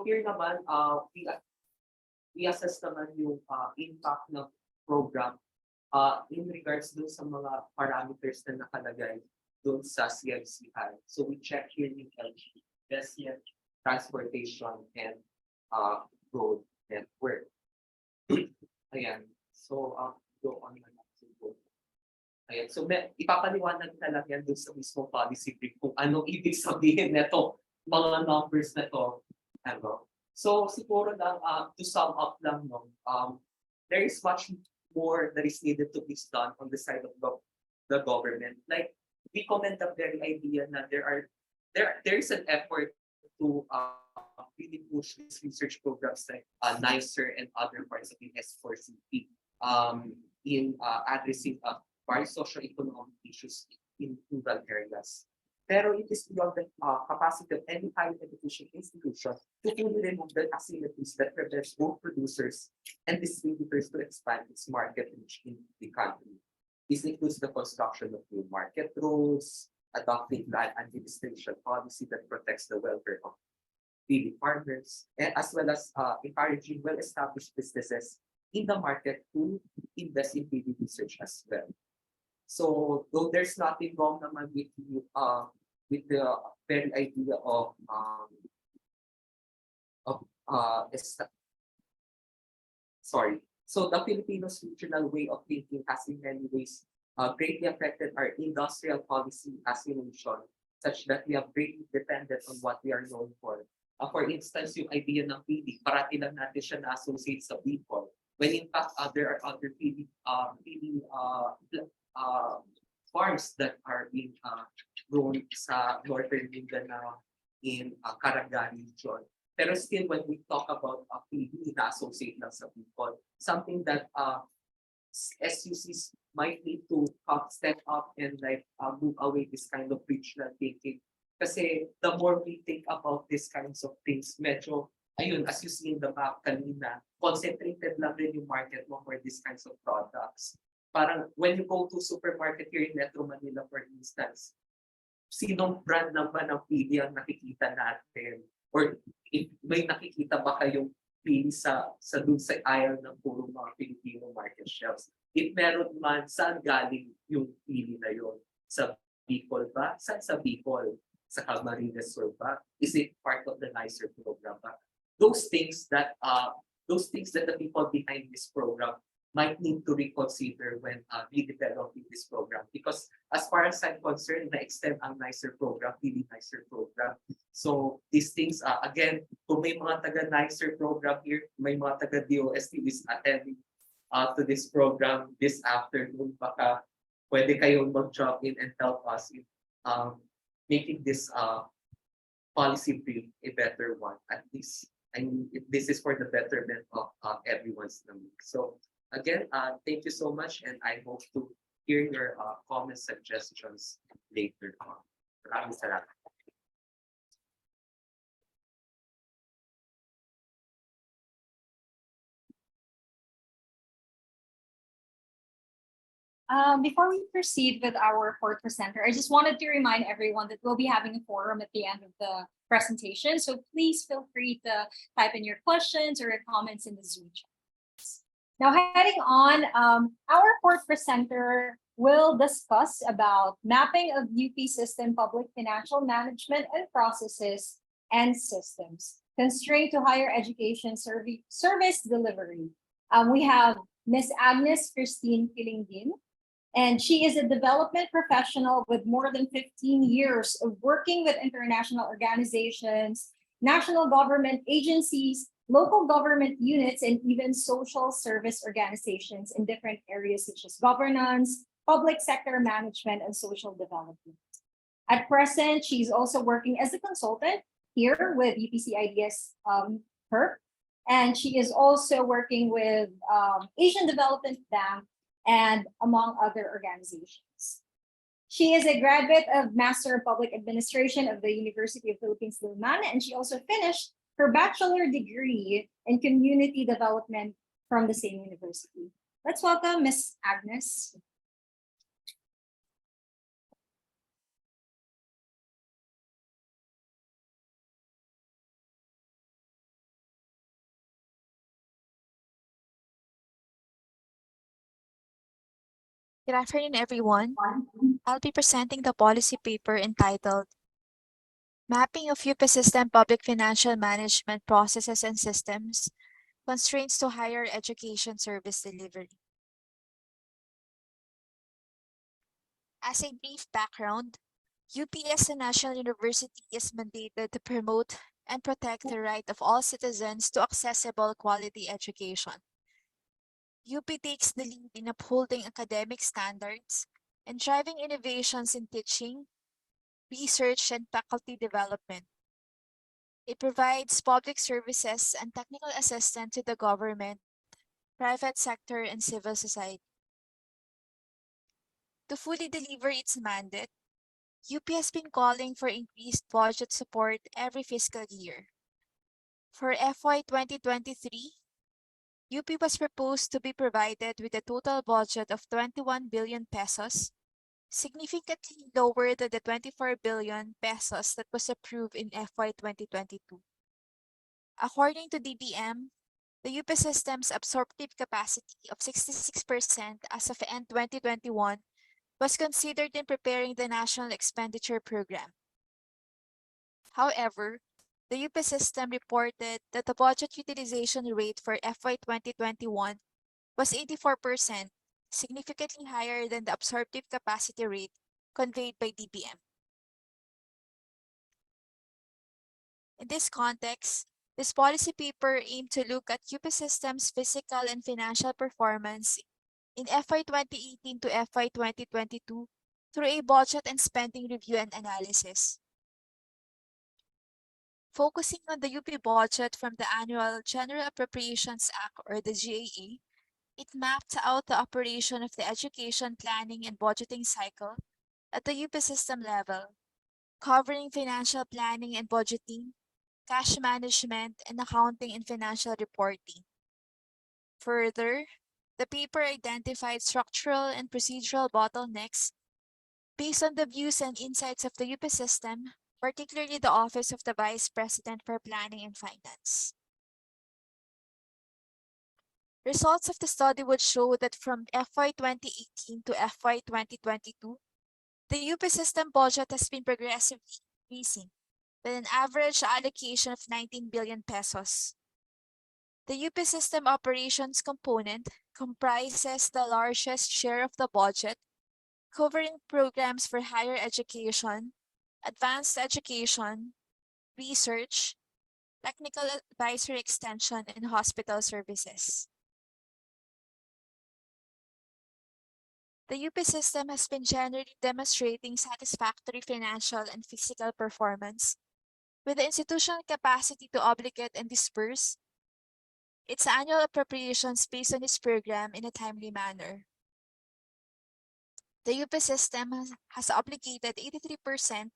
here naman we assess naman yung impact ng program in regards dun sa mga parameters na nakalagay dun sa CFCI. So we check here yung LG, SCM, transportation, and road network. Ayan. So go on na natin po. Ayan. So ipapaliwanag na lang yan dun sa mismo policy brief kung anong ibig sabihin neto mga numbers na to. Ano? So siguro lang to sum up lang, no, there is much more that is needed to be done on the side of the government. Like we comment the very idea that there is an effort to really push these research programs like NICER and other parts of the S4CP in addressing various socio-economic issues in rural areas. Pero it is beyond the capacity of any higher education institution to fully remove the facilities that prevents both producers and distributors to expand its market reach in the country. This includes the construction of new market rules, adopting land administration policy that protects the welfare of Pili farmers, and as well as encouraging well-established businesses in the market to invest in Pili research as well. So though there's nothing wrong naman with the very idea of So the Filipinos' regional way of thinking has in many ways greatly affected our industrial policy as a nation, such that we are greatly dependent on what we are known for. For instance, yung idea ng Pili, parati lang natin siya na-associate sa Bicol. When in fact, there are other farms that are being grown sa Northern Mindanao in Caraga region. Pero still, when we talk about Pili, na-associate lang sa Bicol, something that SUCs might need to step up and like move away this kind of regional thinking. Kasi the more we think about these kinds of things, medyo, ayun, as you see in the map kanina, concentrated lang rin yung market mo for these kinds of products. Parang when you go to supermarket here in Metro Manila, for instance, sinong brand naman ng pili ang nakikita natin? Or if may nakikita ba kayong pili sa dun sa aisle ng puro mga Filipino market shelves? If meron man, saan galing yung pili na yon? Sa Bicol ba? Saan sa Bicol? Sa Camarines Sur ba? Is it part of the nicer program ba? Those things that the people behind this program might need to reconsider when redeveloping this program. Because as far as I'm concerned, na-extend ang nicer program, really nicer program. So these things, again, kung may mga taga-nicer program here, may mga taga-DOST is attending to this program this afternoon, baka pwede kayong mag-drop in and help us in making this policy bill a better one. At least, I mean, this is for the betterment of everyone's needs. So again, thank you so much, and I hope to hear your comments, suggestions later on. Maraming salamat. Before we proceed with our fourth presenter, I just wanted to remind everyone that we'll be having a forum at the end of the presentation. So please feel free to type in your questions or your comments in the Zoom chat. Now, heading on, our fourth presenter will discuss about mapping of UP system public financial management and processes and systems, constraint to higher education service delivery. We have Ms. Agnes Kristine Quilinguing, and she is a development professional with more than 15 years of working with international organizations, national government agencies, local government units, and even social service organizations in different areas such as governance, public sector management, and social development. At present, she's also working as a consultant here with UPC IDS HERP, and she is also working with Asian Development Bank and among other organizations. She is a graduate of Master of Public Administration of the University of Philippines, Diliman, and she also finished her bachelor degree in community development from the same university. Let's welcome Ms. Agnes. Good afternoon, everyone. I'll be presenting the policy paper entitled Mapping of UP System Public Financial Management Processes and Systems, Constraints to Higher Education Service Delivery. As a brief background, UP as a national university is mandated to promote and protect the right of all citizens to accessible quality education. UP takes the lead in upholding academic standards and driving innovations in teaching, research, and faculty development. It provides public services and technical assistance to the government, private sector, and civil society. To fully deliver its mandate, UP has been calling for increased budget support every fiscal year. For FY 2023, UP was proposed to be provided with a total budget of 21 billion pesos, significantly lower than the 24 billion pesos that was approved in FY 2022. According to DBM, the UP system's absorptive capacity of 66% as of end 2021 was considered in preparing the National Expenditure Program. However, the UP system reported that the budget utilization rate for FY 2021 was 84%, significantly higher than the absorptive capacity rate conveyed by DBM. In this context, this policy paper aimed to look at UP system's physical and financial performance in FY 2018 to FY 2022 through a budget and spending review and analysis. Focusing on the UP budget from the Annual General Appropriations Act or the GAA, it mapped out the operation of the education planning and budgeting cycle at the UP system level, covering financial planning and budgeting, cash management, and accounting and financial reporting. Further, the paper identified structural and procedural bottlenecks based on the views and insights of the UP system, particularly the Office of the Vice President for Planning and Finance. Results of the study would show that from FY 2018 to FY 2022, the UP system budget has been progressively increasing, with an average allocation of 19 billion pesos. The UP system operations component comprises the largest share of the budget, covering programs for higher education, advanced education, research, technical advisory extension, and hospital services. The UP system has been generally demonstrating satisfactory financial and physical performance, with the institutional capacity to obligate and disperse its annual appropriations based on its program in a timely manner. The UP system has obligated 83%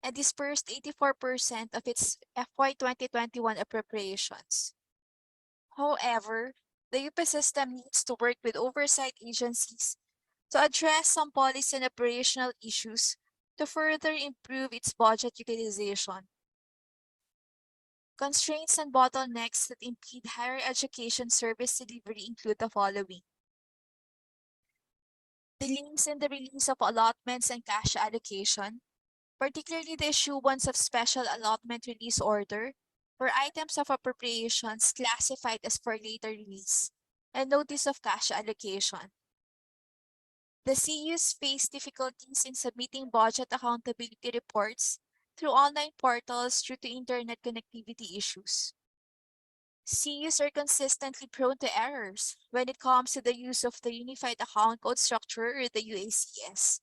and dispersed 84% of its FY 2021 appropriations. However, the UP system needs to work with oversight agencies to address some policy and operational issues to further improve its budget utilization. Constraints and bottlenecks that impede higher education service delivery include the following: delays in the release of allotments and cash allocation, particularly the issuance of special allotment release order for items of appropriations classified as for later release, and notice of cash allocation. The CUs face difficulties in submitting budget accountability reports through online portals due to internet connectivity issues. CUs are consistently prone to errors when it comes to the use of the Unified Account Code Structure or the UACS.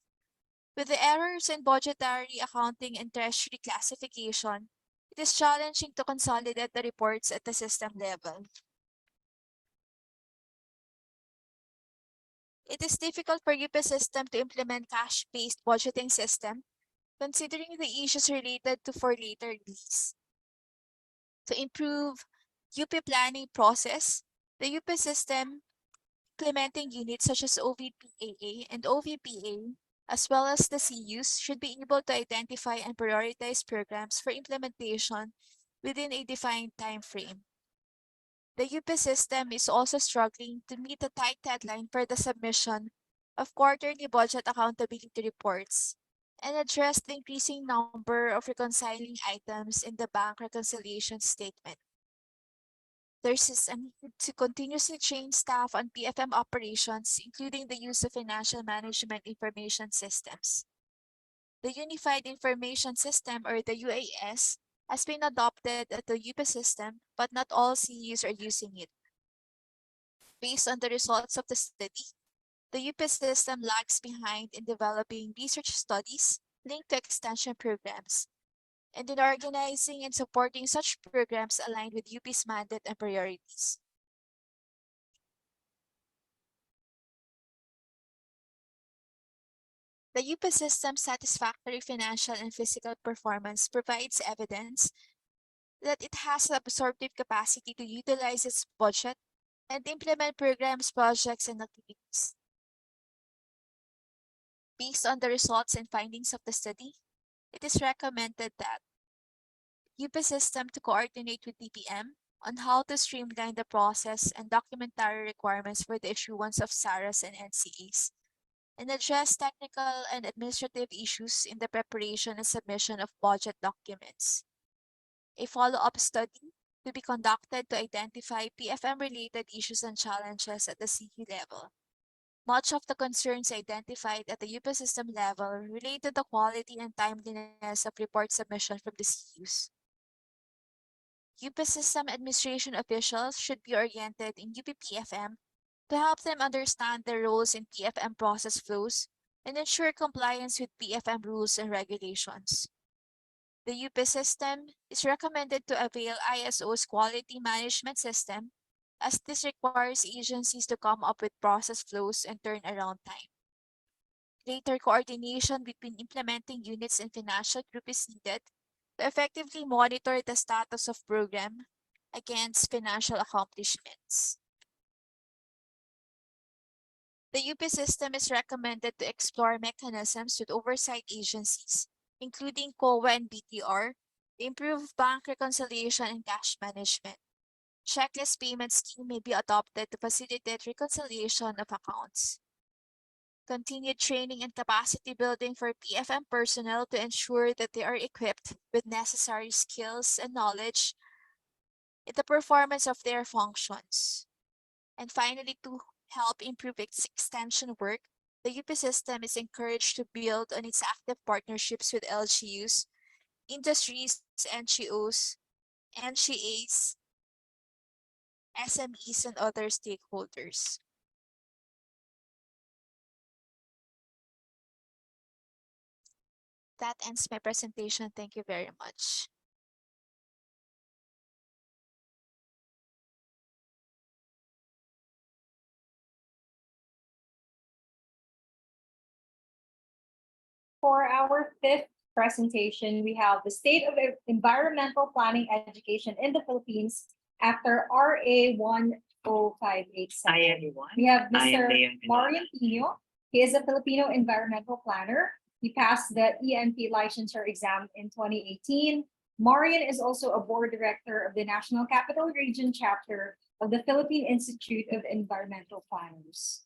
With the errors in budgetary accounting and treasury classification, it is challenging to consolidate the reports at the system level. It is difficult for UP system to implement cash-based budgeting system, considering the issues related to for later release. To improve UP planning process, the UP system implementing units such as OVPAA and OVPA, as well as the CUs, should be able to identify and prioritize programs for implementation within a defined time frame. The UP system is also struggling to meet the tight deadline for the submission of quarterly budget accountability reports and address the increasing number of reconciling items in the bank reconciliation statement. There is a need to continuously train staff on PFM operations, including the use of financial management information systems. The Unified Information System, or the UAS, has been adopted at the UP system, but not all CUs are using it. Based on the results of the study, the UP system lags behind in developing research studies linked to extension programs, and in organizing and supporting such programs aligned with UP's mandate and priorities. The UP system's satisfactory financial and physical performance provides evidence that it has the absorptive capacity to utilize its budget and implement programs, projects, and activities. Based on the results and findings of the study, it is recommended that UP system to coordinate with DPM on how to streamline the process and documentary requirements for the issuance of SARAs and NCAs, and address technical and administrative issues in the preparation and submission of budget documents. A follow-up study to be conducted to identify PFM-related issues and challenges at the CU level. Much of the concerns identified at the UP system level relate to the quality and timeliness of report submission from the CUs. UP system administration officials should be oriented in UP PFM to help them understand their roles in PFM process flows and ensure compliance with PFM rules and regulations. The UP system is recommended to avail ISO's quality management system, as this requires agencies to come up with process flows and turnaround time. Greater coordination between implementing units and financial group is needed to effectively monitor the status of program against financial accomplishments. The UP system is recommended to explore mechanisms with oversight agencies, including COA and BTR, to improve bank reconciliation and cash management. Checklist payment scheme may be adopted to facilitate reconciliation of accounts. Continued training and capacity building for PFM personnel to ensure that they are equipped with necessary skills and knowledge in the performance of their functions. And finally, to help improve its extension work, the UP system is encouraged to build on its active partnerships with LGUs, industries, NGOs, NGAs, SMEs, and other stakeholders. That ends my presentation. Thank you very much. For our fifth presentation, we have the state of environmental planning education in the Philippines after RA 10587. Hi everyone. We have I am Mr. Marion Marion Tinio. He is a Filipino environmental planner. He passed the ENP licensure exam in 2018. Marion is also a board director of the National Capital Region chapter of the Philippine Institute of Environmental Planners.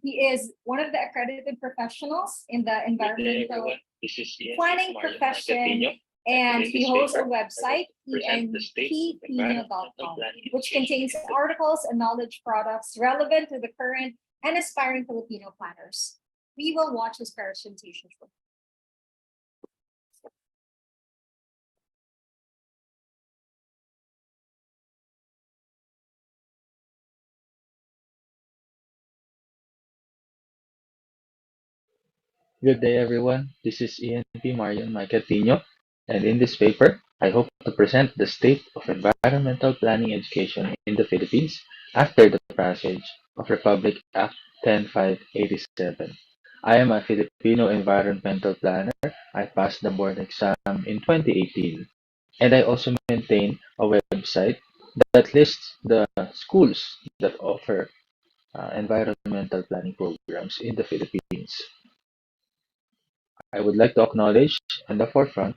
He is one of the accredited professionals in the environmental This is planning Marion profession, Tinio. and In he this hosts a paper, website, present the state's environmental enptinio.com, planning which education. contains articles and knowledge products relevant to the current and aspiring Filipino planners. We will watch his presentation shortly. Good day, everyone. This is ENP Marion Mai Cardoz, and in this paper, I hope to present the state of environmental planning education in the Philippines after the passage of Republic Act 10587. I am a Filipino environmental planner. I passed the board exam in 2018, and I also maintain a website that lists the schools that offer environmental planning programs in the Philippines. I would like to acknowledge on the forefront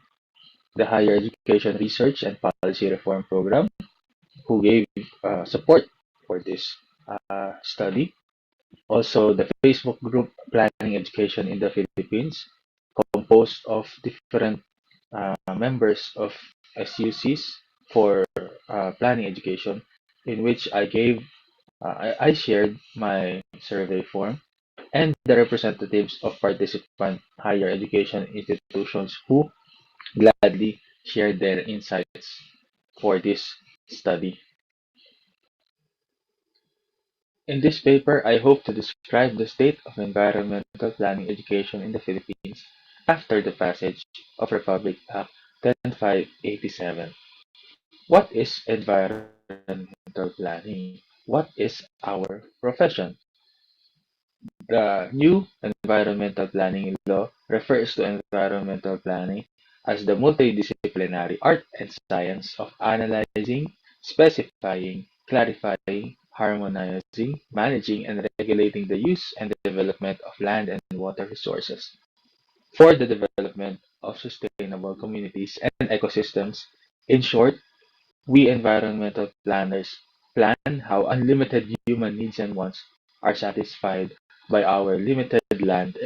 the Higher Education Research and Policy Reform Program, who gave support for this study. Also, the Facebook group Planning Education in the Philippines, composed of different members of SUCs for planning education, in which I shared my survey form, and the representatives of participant higher education institutions who gladly shared their insights for this study. In this paper, I hope to describe the state of environmental planning education in the Philippines after the passage of Republic Act 10587. What is environmental planning? What is our profession? The new environmental planning law refers to environmental planning as the multidisciplinary art and science of analyzing, specifying, clarifying, harmonizing, managing, and regulating the use and development of land and water resources for the development of sustainable communities and ecosystems. In short, we environmental planners plan how unlimited human needs and wants are satisfied by our limited land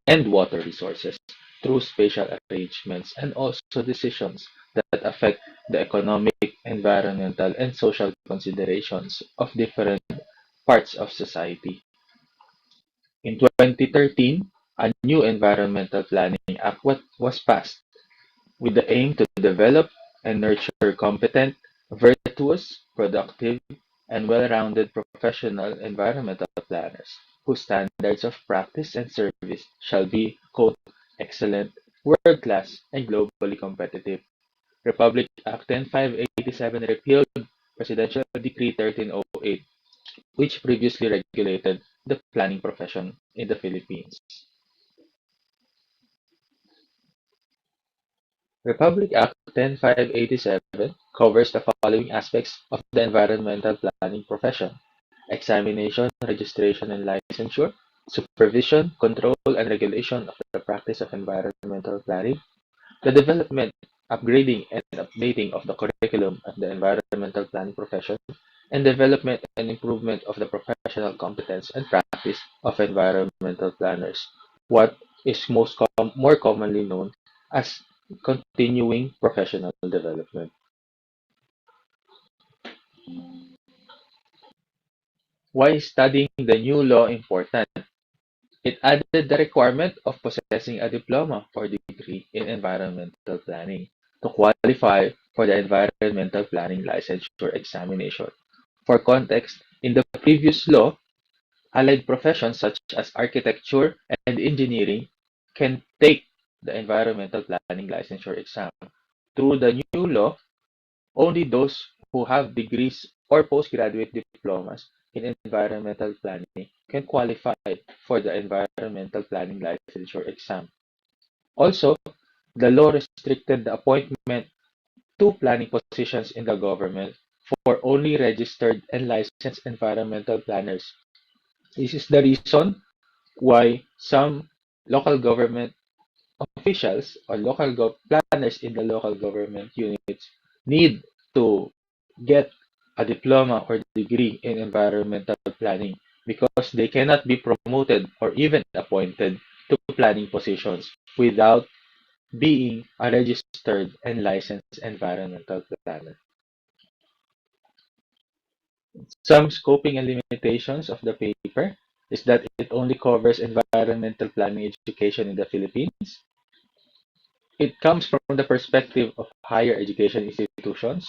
and water resources through spatial arrangements and also decisions that affect the economic, environmental, and social considerations of different parts of society. In 2013, a new Environmental Planning Act was passed with the aim to develop and nurture competent, virtuous, productive, and well-rounded professional environmental planners. whose standards of practice and service shall be, quote, excellent, world-class, and globally competitive. Republic Act 10587 repealed Presidential Decree 1308, which previously regulated the planning profession in the Philippines. Republic Act 10587 covers the following aspects of the environmental planning profession: examination, registration, and licensure, supervision, control, and regulation of the practice of environmental planning, the development, upgrading, and updating of the curriculum of the environmental planning profession, and development and improvement of the professional competence and practice of environmental planners, what is more commonly known as continuing professional development. Why is studying the new law important? It added the requirement of possessing a diploma or degree in environmental planning to qualify for the environmental planning licensure examination. For context, in the previous law, allied professions such as architecture and engineering can take the environmental planning licensure exam. Through the new law, only those who have degrees or postgraduate diplomas in environmental planning can qualify for the environmental planning licensure exam. Also, the law restricted the appointment to planning positions in the government for only registered and licensed environmental planners. This is the reason why some local government officials or planners in the local government units need to get a diploma or degree in environmental planning because they cannot be promoted or even appointed to planning positions without being a registered and licensed environmental planner. Some scoping and limitations of the paper is that it only covers environmental planning education in the Philippines. It comes from the perspective of higher education institutions,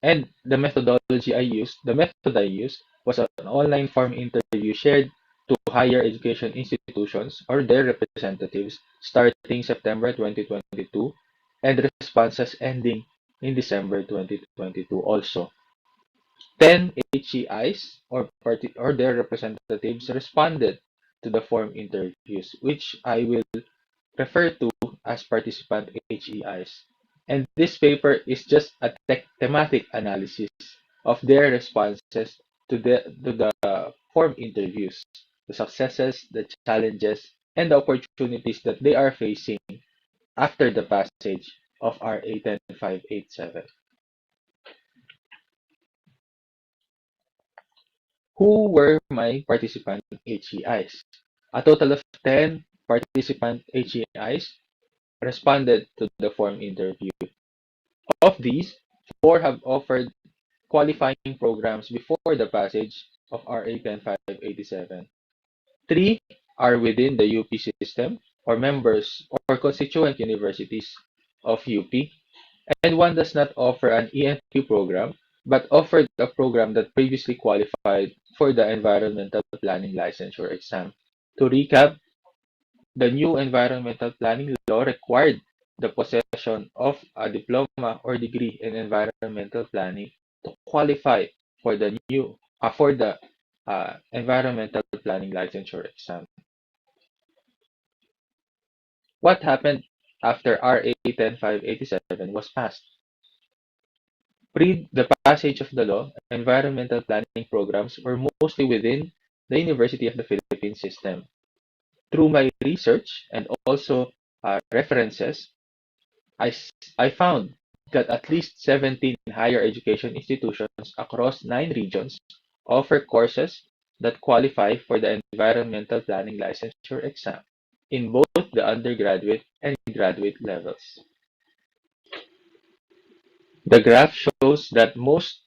and the method I used was an online form interview shared to higher education institutions or their representatives starting September 2022 and responses ending in December 2022 also. 10 HEIs or their representatives responded to the form interviews, which I will refer to as participant HEIs. And this paper is just a thematic analysis of their responses to the form interviews, the successes, the challenges, and the opportunities that they are facing after the passage of RA 10587. Who were my participant HEIs? A total of 10 participant HEIs responded to the form interview. Of these, 4 have offered qualifying programs before the passage of RA 10587. 3 are within the UP system or members or constituent universities of UP, and 1 does not offer an ENQ program but offered a program that previously qualified for the environmental planning licensure exam. To recap, the new environmental planning law required the possession of a diploma or degree in environmental planning to qualify for the environmental planning licensure exam. What happened after RA 10587 was passed? Pre the passage of the law, environmental planning programs were mostly within the University of the Philippines system. Through my research and also references, I found that at least 17 higher education institutions across 9 regions offer courses that qualify for the environmental planning licensure exam in both the undergraduate and graduate levels. The graph shows that most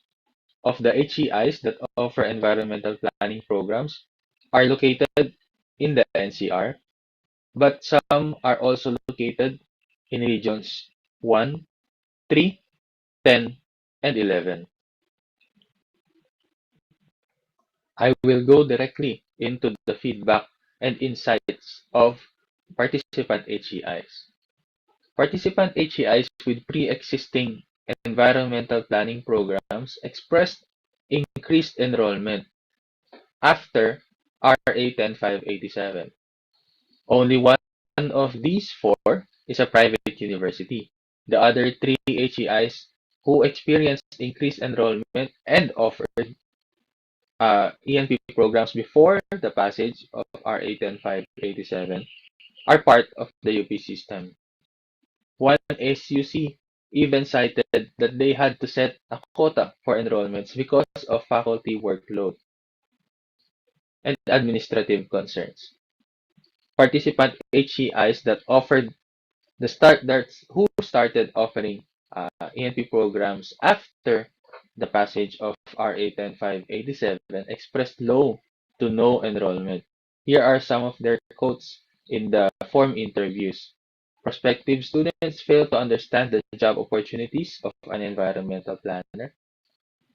of the HEIs that offer environmental planning programs are located in the NCR, but some are also located in regions 1, 3, 10, and 11. I will go directly into the feedback and insights of participant HEIs. Participant HEIs with pre-existing environmental planning programs expressed increased enrollment after RA 10587. Only one of these four is a private university. The other three HEIs who experienced increased enrollment and offered ENP programs before the passage of RA 10587 are part of the UP system. One SUC even cited that they had to set a quota for enrollments because of faculty workload and administrative concerns. Participant HEIs that offered who started offering ENP programs after the passage of RA 10587 expressed low to no enrollment. Here are some of their quotes in the form interviews. Prospective students fail to understand the job opportunities of an environmental planner,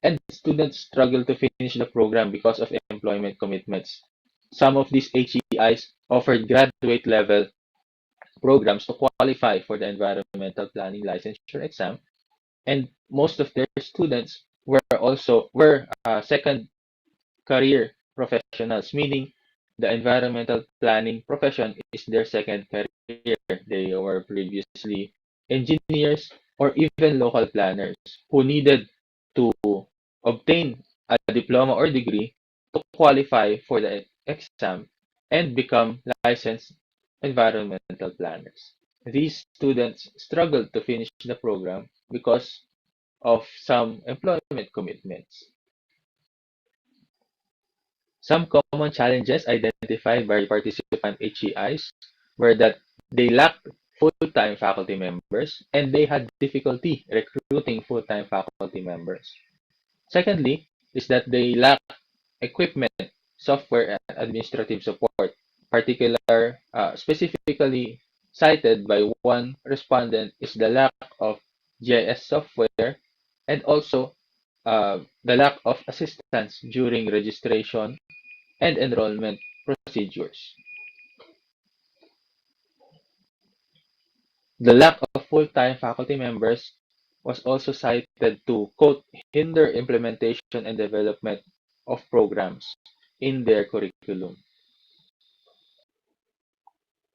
and students struggle to finish the program because of employment commitments. Some of these HEIs offered graduate level programs to qualify for the environmental planning licensure exam, and most of their students were second career professionals, meaning the environmental planning profession is their second career. They were previously engineers or even local planners who needed to obtain a diploma or degree to qualify for the exam and become licensed environmental planners. These students struggled to finish the program because of some employment commitments. Some common challenges identified by participant HEIs were that they lacked full-time faculty members and they had difficulty recruiting full-time faculty members. Secondly, is that they lack equipment, software, and administrative support. Specifically cited by one respondent is the lack of GIS software and also the lack of assistance during registration and enrollment procedures. The lack of full-time faculty members was also cited to, quote, hinder implementation and development of programs in their curriculum.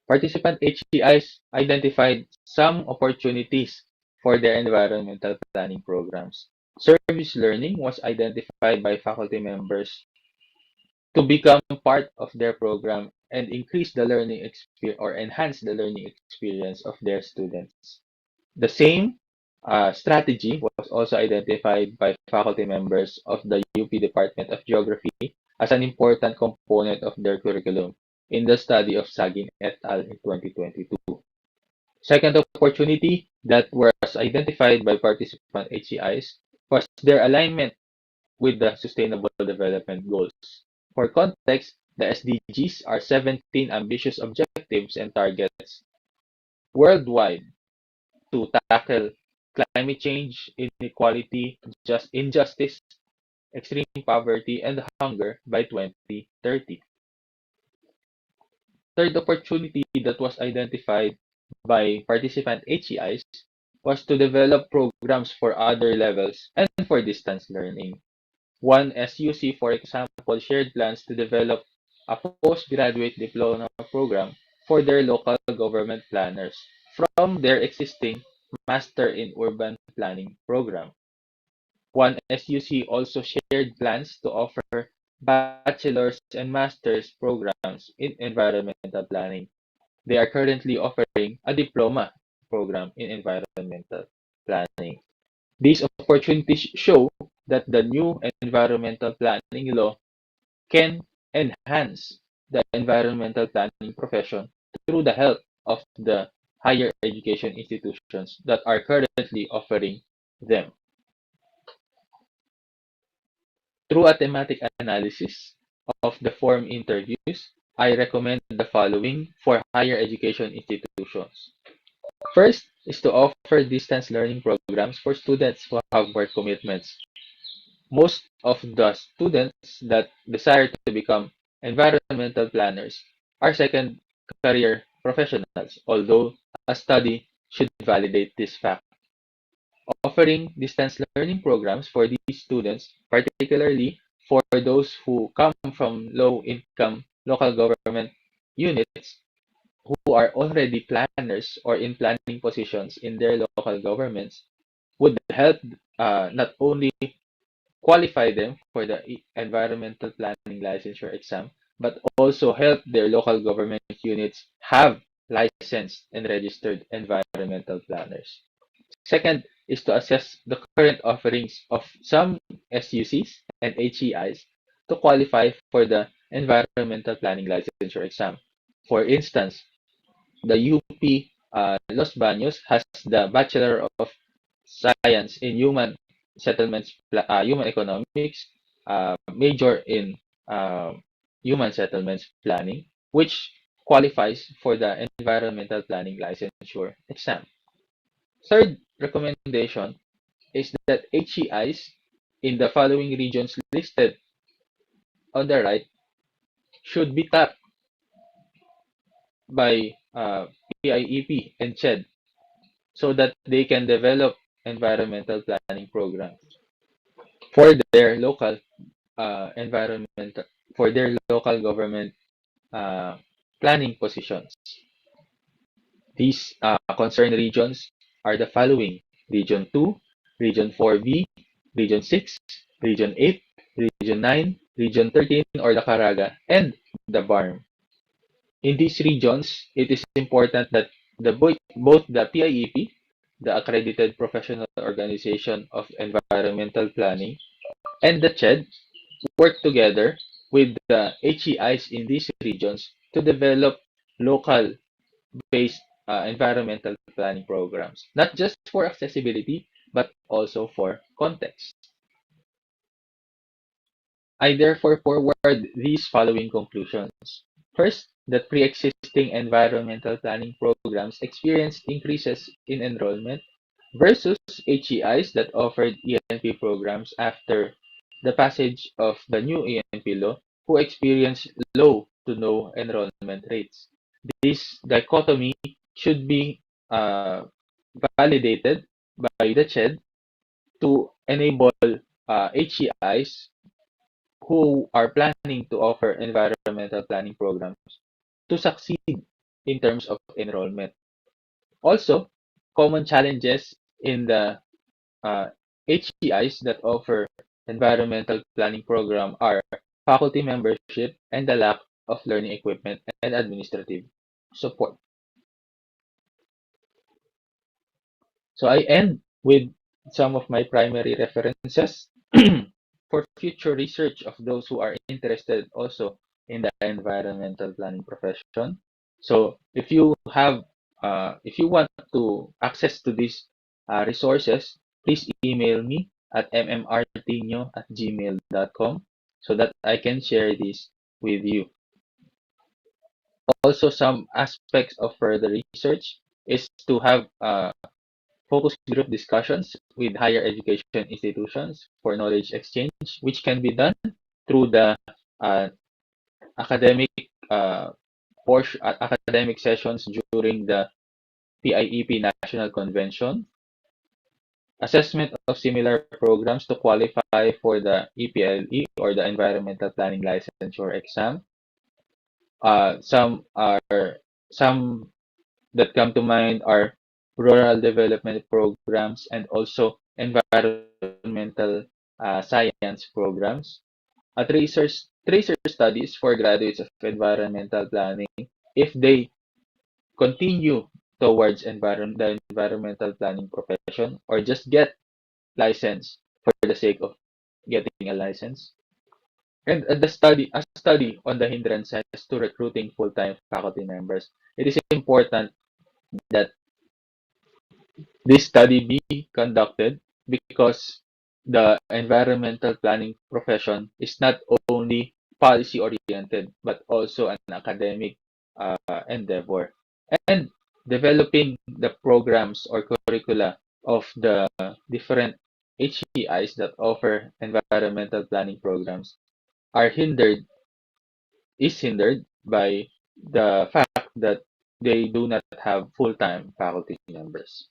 Participant HEIs identified some opportunities for their environmental planning programs. Service learning was identified by faculty members to become part of their program and increase the learning experience or enhance the learning experience of their students. The same strategy was also identified by faculty members of the UP Department of Geography as an important component of their curriculum in the study of Sagin et al. In 2022. Second opportunity that was identified by participant HEIs was their alignment with the Sustainable Development Goals. For context, the SDGs are 17 ambitious objectives and targets worldwide to tackle climate change, inequality, injustice, extreme poverty, and hunger by 2030. Third opportunity that was identified by participant HEIs was to develop programs for other levels and for distance learning. One SUC, for example, shared plans to develop a postgraduate diploma program for their local government planners from their existing Master in Urban Planning program. One SUC also shared plans to offer bachelor's and master's programs in environmental planning. They are currently offering a diploma program in environmental planning. These opportunities show that the new environmental planning law can enhance the environmental planning profession through the help of the higher education institutions that are currently offering them. Through a thematic analysis of the form interviews, I recommend the following for higher education institutions. First is to offer distance learning programs for students who have work commitments. Most of the students that desire to become environmental planners are second career professionals, although a study should validate this fact. Offering distance learning programs for these students, particularly for those who come from low-income local government units who are already planners or in planning positions in their local governments, would help not only qualify them for the environmental planning licensure exam, but also help their local government units have licensed and registered environmental planners. Second is to assess the current offerings of some SUCs and HEIs to qualify for the environmental planning licensure exam. For instance, the UP Los Baños has the Bachelor of Science in Human Economics, major in uh, Human Settlements Planning, which qualifies for the Environmental Planning Licensure exam. Third recommendation is that HEIs in the following regions listed on the right should be tapped by PIEP and CHED so that they can develop environmental planning programs for their local environmental for their local government uh, planning positions. These concerned regions are the following: Region 2, Region 4B, Region 6, Region 8, Region 9, Region 13 or the Caraga, and the BARM. In these regions, it is important that both the PIEP, the Accredited Professional Organization of Environmental Planning, and the CHED work together with the HEIs in these regions to develop local based environmental planning programs, not just for accessibility, but also for context. I therefore forward these following conclusions. First, that pre-existing environmental planning programs experienced increases in enrollment versus HEIs that offered ENP programs after the passage of the new ENP law who experienced low to no enrollment rates. This dichotomy should be validated by the CHED to enable HEIs who are planning to offer environmental planning programs to succeed in terms of enrollment. Also, common challenges in the HEIs that offer environmental planning program are faculty membership and the lack of learning equipment and administrative support. So I end with some of my primary references for future research of those who are interested also in the environmental planning profession. So if you want to access to these resources, please email me at mmrtinio@gmail.com so that I can share this with you. Also, some aspects of further research is to have focus group discussions with higher education institutions for knowledge exchange, which can be done through the uh, academic academic sessions during the PIEP National Convention, assessment of similar programs to qualify for the EPLE or the Environmental Planning Licensure exam. Some that come to mind are rural development programs and also environmental science programs. Tracer studies for graduates of environmental planning, if they continue towards the environmental planning profession or just get license for the sake of getting a license. And a study on the hindrances to recruiting full-time faculty members. It is important that this study be conducted because the environmental planning profession is not only policy oriented but also an academic endeavor. And developing the programs or curricula of the different HEIs that offer environmental planning programs are hindered is hindered by the fact that they do not have full-time faculty members.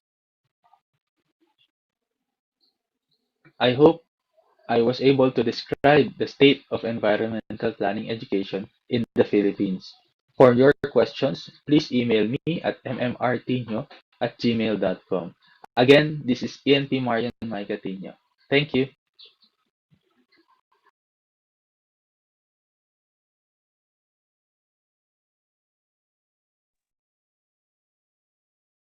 I hope I was able to describe the state of environmental planning education in the Philippines. For your questions, please email me at mmrtinio@gmail.com. Again, this is ENT Marion Tinio. Thank you.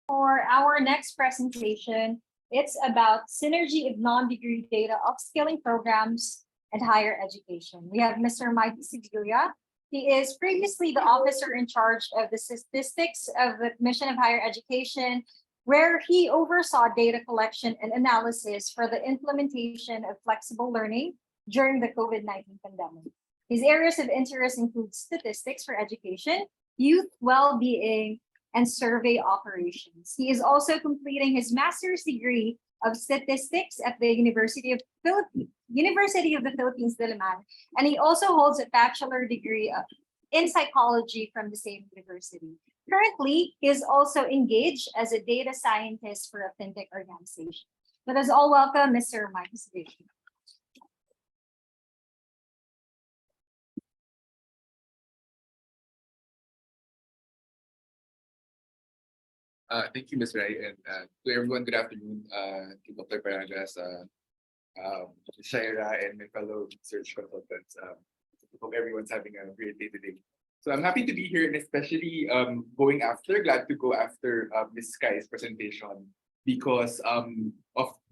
For our next presentation, it's about synergy of non-degree data upskilling programs and higher education. We have Mr. Mikee Sevilla. He is previously the officer in charge of the statistics of the Commission of Higher Education, where he oversaw data collection and analysis for the implementation of flexible learning during the COVID-19 pandemic. His areas of interest include statistics for education, youth well-being, and survey operations. He is also completing his master's degree of statistics at the University of the Philippines, Diliman, and he also holds a bachelor degree in psychology from the same university. Currently, he is also engaged as a data scientist for a fintech organization. Let us all welcome Mr. Mikee Sevilla. Thank you, Ms. Rai, and to everyone, good afternoon. To Dr. Parangas, Shaira, and my fellow research consultants. Hope everyone's having a great day today. So I'm happy to be here, and especially glad to go after Ms. Sky's presentation because of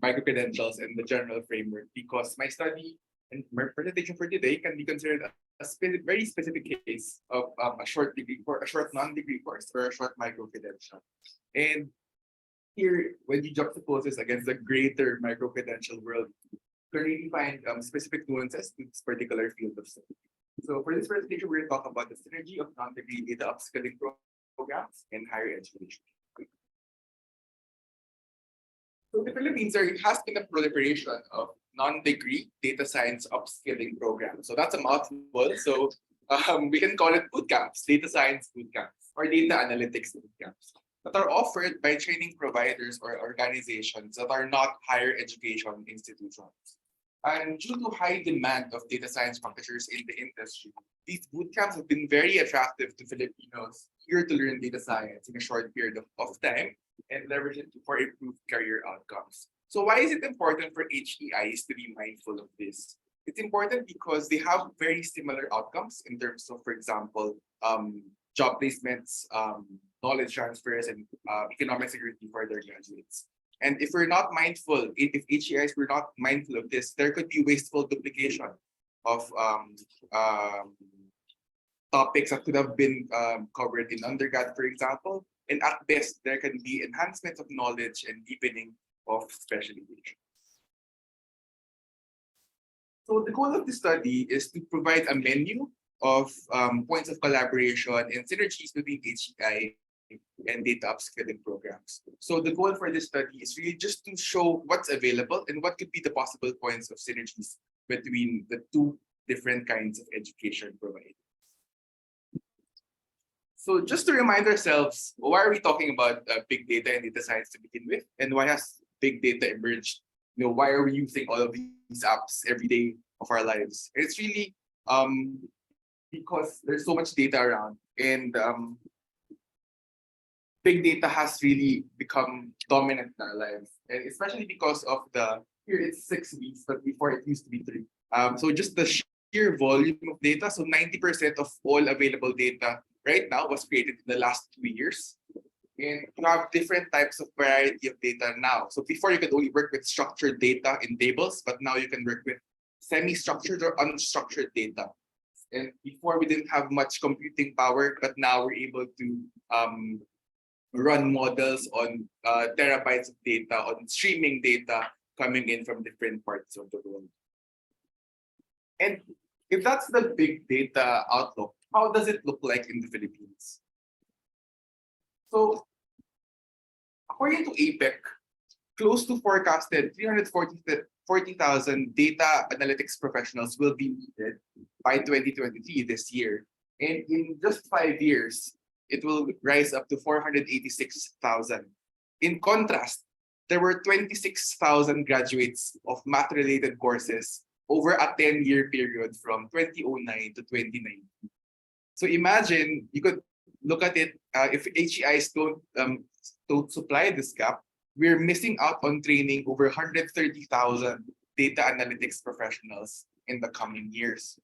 micro-credentials and the general framework, because my study and my presentation for today can be considered a very specific case of a short non-degree course or a short micro-credential. And here, when you juxtapose this against the greater micro-credential world, you can really find specific nuances to this particular field of study. So for this presentation, we're going to talk about the synergy of non-degree data upskilling programs in higher education. So the Philippines, there has been a proliferation of non-degree data science upskilling programs. So that's a mouthful. So we can call it boot camps, data science boot camps, or data analytics boot camps that are offered by training providers or organizations that are not higher education institutions. And due to high demand of data science practitioners in the industry, these boot camps have been very attractive to Filipinos here to learn data science in a short period of time and leverage it for improved career outcomes. So why is it important for HEIs to be mindful of this? It's important because they have very similar outcomes in terms of, for example, job placements, knowledge transfers, and economic security for their graduates. And if we're not mindful, if HEIs were not mindful of this, there could be wasteful duplication of topics that could have been covered in undergrad, for example. And at best, there can be enhancement of knowledge and deepening of specialization. So the goal of the study is to provide a menu of points of collaboration and synergies between HEI and data upskilling programs. So the goal for this study is really just to show what's available and what could be the possible points of synergies between the two different kinds of education provided. So just to remind ourselves, why are we talking about big data and data science to begin with? And why has big data emerged? Why are we using all of these apps every day of our lives? It's really because there's so much data around, and big data has really become dominant in our lives, and especially because of here it's 6 weeks, but before it used to be 3. So just the sheer volume of data. So 90% of all available data right now was created in the last 2 years. And you have different types of variety of data now. So before you could only work with structured data in tables, but now you can work with semi-structured or unstructured data. And before we didn't have much computing power, but now we're able to run models on terabytes of data, on streaming data coming in from different parts of the world. And if that's the big data outlook, how does it look like in the Philippines? So according to APEC, close to forecasted 340,000 data analytics professionals will be needed by 2023 this year. And in just 5 years, it will rise up to 486,000. In contrast, there were 26,000 graduates of math-related courses over a 10-year period from 2009 to 2019. So imagine, you could look at it, if HEIs don't supply this gap, we're missing out on training over 130,000 data analytics professionals in the coming years.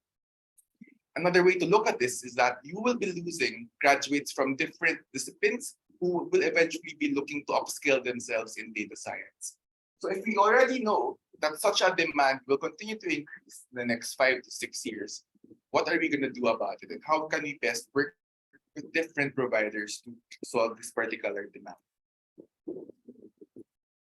Another way to look at this is that you will be losing graduates from different disciplines who will eventually be looking to upskill themselves in data science. So if we already know that such a demand will continue to increase in the next 5 to 6 years, what are we going to do about it? And how can we best work with different providers to solve this particular demand?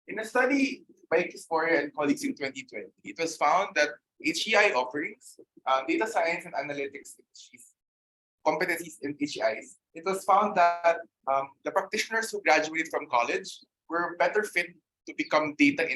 In a study by Kisporia and colleagues in 2020, it was found that HEI offerings, data science and analytics competencies in HEIs, it was found that the practitioners who graduated from college were better fit to become data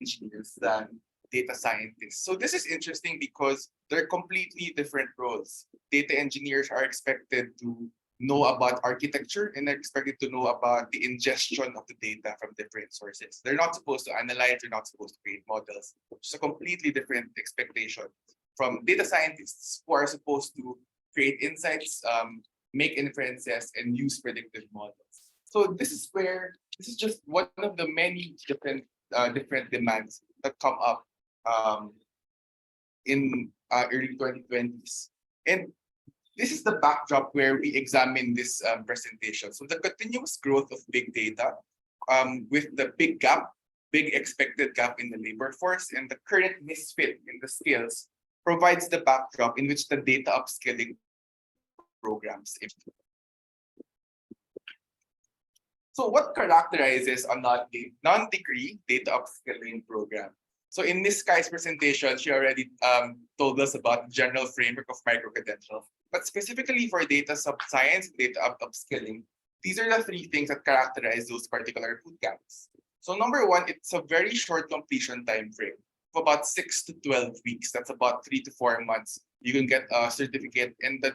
engineers than data scientists. So this is interesting because they're completely different roles. Data engineers are expected to know about architecture and they're expected to know about the ingestion of the data from different sources. They're not supposed to analyze, they're not supposed to create models. It's a completely different expectation from data scientists who are supposed to create insights, make inferences, and use predictive models. So this is just one of the many different demands that come up in early 2020s. And this is the backdrop where we examine this presentation. So the continuous growth of big data with the big expected gap in the labor force and the current misfit in the skills provides the backdrop in which the data upskilling programs. So what characterizes a non-degree data upskilling program? So in Ms. Kai's presentation, she already told us about the general framework of micro-credential. But specifically for data science, data upskilling, these are the 3 things that characterize those particular boot camps. So number 1, it's a very short completion time frame of about 6 to 12 weeks. That's about 3 to 4 months. You can get a certificate and get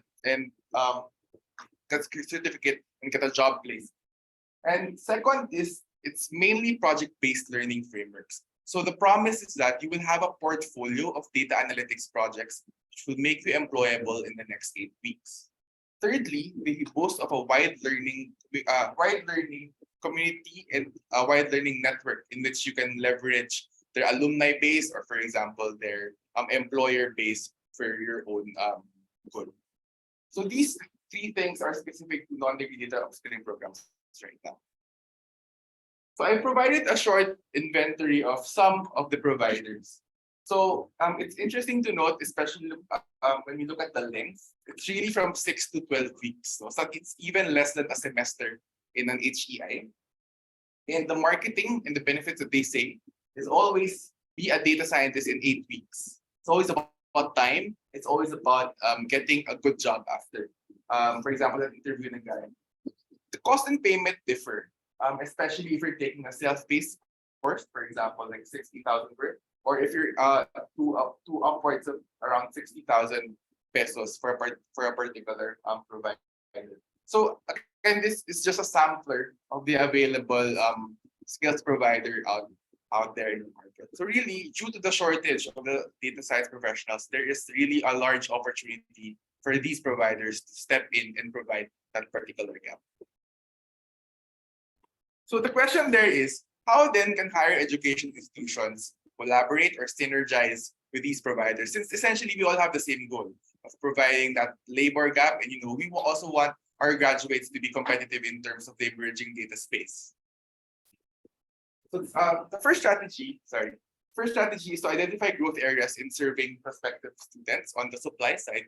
a job place. And second is it's mainly project-based learning frameworks. So the promise is that you will have a portfolio of data analytics projects which will make you employable in the next 8 weeks. Thirdly, they boast of a wide learning community and a wide learning network in which you can leverage their alumni base or, for example, their employer base for your own good. So these 3 things are specific to non-degree data upskilling programs right now. So I provided a short inventory of some of the providers. So it's interesting to note, especially when we look at the length, it's really from 6 to 12 weeks. So it's even less than a semester in an HEI. And the marketing and the benefits that they say is always be a data scientist in 8 weeks. It's always about time. It's always about getting a good job after. For example, an interview in a guy. The cost and payment differ, especially if you're taking a self-paced course, for example, like 60,000 per, or if you're to upwards of around 60,000 pesos for a particular provider. So again, this is just a sampler of the available skills provider out there in the market. So really, due to the shortage of the data science professionals, there is really a large opportunity for these providers to step in and provide that particular gap. So the question there is, how then can higher education institutions collaborate or synergize with these providers? Since essentially we all have the same goal of providing that labor gap, and we will also want our graduates to be competitive in terms of the emerging data space. So the first strategy is to identify growth areas in serving prospective students on the supply side.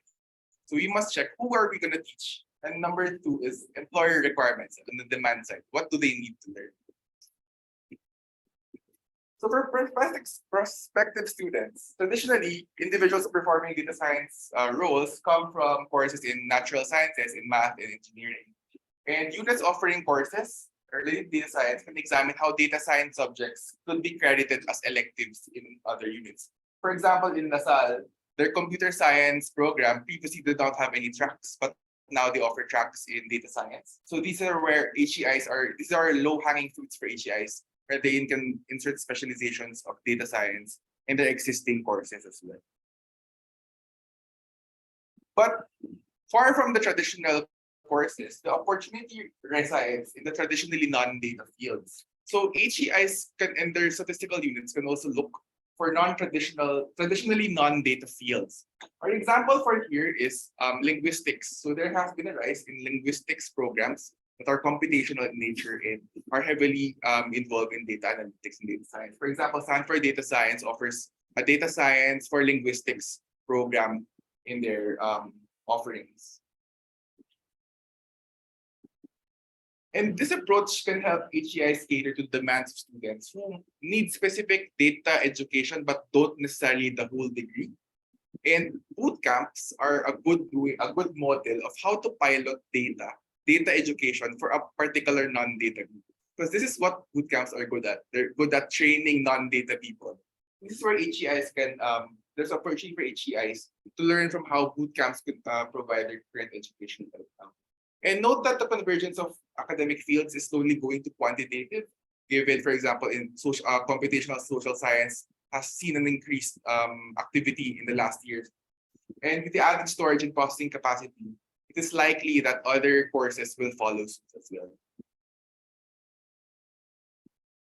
So we must check who are we going to teach. And number 2 is employer requirements on the demand side. What do they need to learn? So for prospective students, traditionally, individuals performing data science roles come from courses in natural sciences, in math, and engineering. And units offering courses related to data science can examine how data science subjects could be credited as electives in other units. For example, in LaSalle, their computer science program previously did not have any tracks, but now they offer tracks in data science. So these are where HEIs are, these are low-hanging fruits for HEIs, where they can insert specializations of data science in their existing courses as well. But far from the traditional courses, the opportunity resides in the traditionally non-data fields. So HEIs and their statistical units can also look for traditionally non-data fields. Our example for here is linguistics. So there has been a rise in linguistics programs that are computational in nature and are heavily involved in data analytics and data science. For example, Stanford Data Science offers a data science for linguistics program in their offerings. And this approach can help HEIs cater to the demands of students who need specific data education but don't necessarily the whole degree. And boot camps are a good model of how to pilot data education for a particular non-data group. Because this is what boot camps are good at. They're good at training non-data people. This is where HEIs can, there's opportunity for HEIs to learn from how boot camps could provide their current education. And note that the convergence of academic fields is slowly going to quantitative, given, for example, in computational social science has seen an increased activity in the last years. And with the added storage and processing capacity, it is likely that other courses will follow suit as well.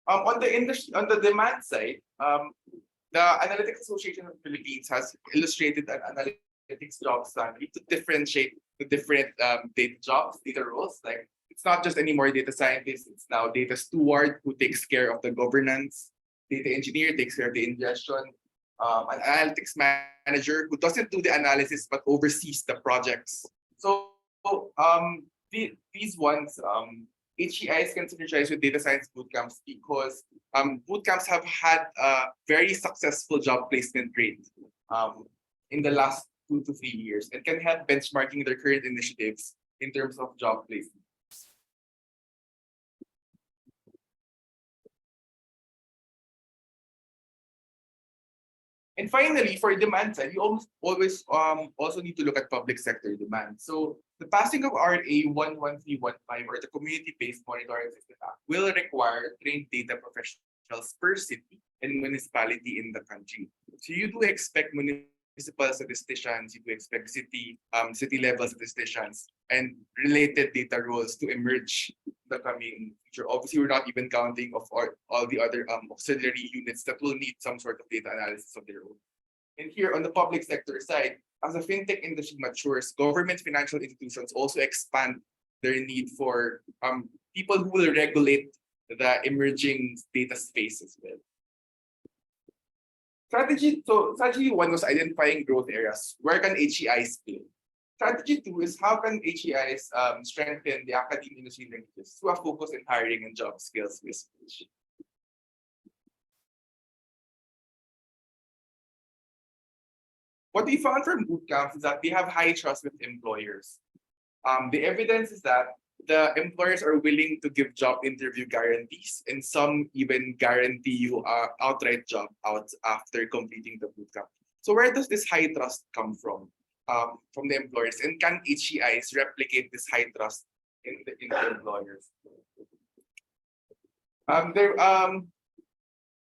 On the demand side, the Analytics Association of the Philippines has illustrated an analytics job study to differentiate the different data jobs, data roles. Like it's not just anymore data scientist, it's now data steward who takes care of the governance, data engineer takes care of the ingestion, an analytics manager who doesn't do the analysis but oversees the projects. So these ones, HEIs can synergize with data science bootcamps because bootcamps have had a very successful job placement rate in the last 2 to 3 years and can help benchmarking their current initiatives in terms of job placement. And finally, for demand side, you always also need to look at public sector demand. So the passing of RA 11315 or the Community-Based Monitoring System Act will require trained data professionals per city and municipality in the country. So you do expect municipal statisticians, you do expect city level statisticians and related data roles to emerge in the coming future. Obviously, we're not even counting of all the other auxiliary units that will need some sort of data analysis of their own. And here on the public sector side, as the fintech industry matures, government financial institutions also expand their need for people who will regulate the emerging data space as well. Strategy 1 was identifying growth areas. Where can HEIs play? Strategy 2 is how can HEIs strengthen the academic industry linkages through a focus in hiring and job skills research. What we found from bootcamps is that they have high trust with employers. The evidence is that the employers are willing to give job interview guarantees, and some even guarantee you an outright job out after completing the bootcamp. So where does this high trust come from? From the employers, and can HEIs replicate this high trust in the employers?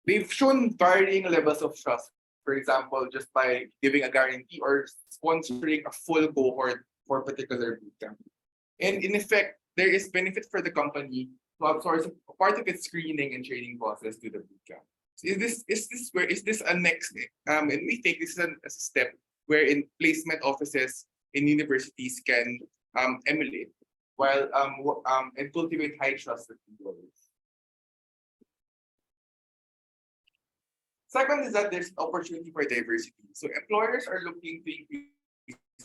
They've shown varying levels of trust. For example, just by giving a guarantee or sponsoring a full cohort for a particular bootcamp. And in effect, there is benefit for the company to outsource a part of its screening and training process to the bootcamp. So is this a next and we think this is a step wherein placement offices in universities can emulate while and cultivate high trust with employers. Second is that there's opportunity for diversity. So employers are looking to increase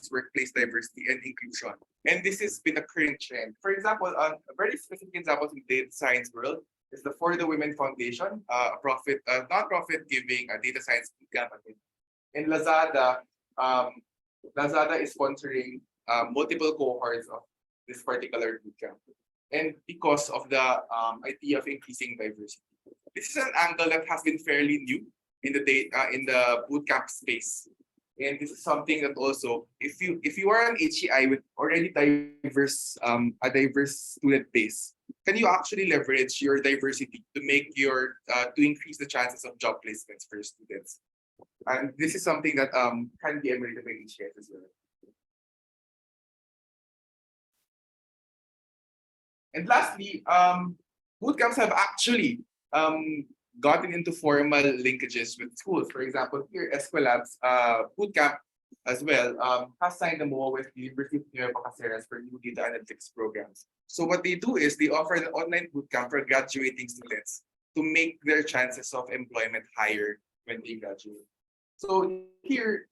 workplace diversity and inclusion. And this has been a current trend. For example, a very specific example in the data science world is the For the Women Foundation, a nonprofit giving a data science bootcamp. In Lazada, Lazada is sponsoring multiple cohorts of this particular bootcamp. And because of the idea of increasing diversity. This is an angle that has been fairly new in the bootcamp space. And this is something that also, if you are an HEI with already diverse a diverse student base, can you actually leverage your diversity to make your to increase the chances of job placements for your students? And this is something that can be emulated by HEIs as well. And lastly, boot camps have actually gotten into formal linkages with schools. For example, here Esquelabs boot camp as well has signed a MOA with the University of Nueva Cáceres for new data analytics programs. So what they do is they offer an online boot camp for graduating students to make their chances of employment higher when they graduate. So here,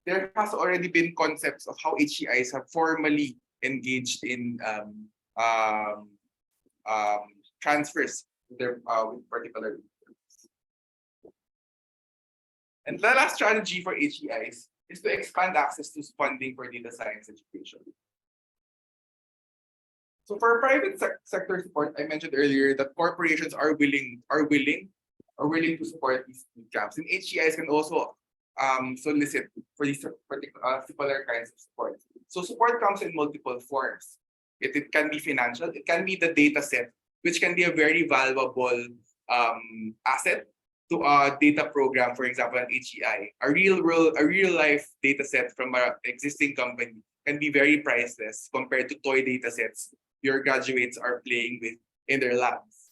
there has already been concepts of how HEIs have formally engaged in transfers their with particular. And the last strategy for HEIs is to expand access to funding for data science education. So for private sector support, I mentioned earlier that corporations are willing to support these boot camps, and HEIs can also solicit for these particular kinds of support. So support comes in multiple forms. It can be financial, it can be the data set, which can be a very valuable asset to a data program, for example, an HEI. A real life data set from an existing company can be very priceless compared to toy data sets your graduates are playing with in their labs.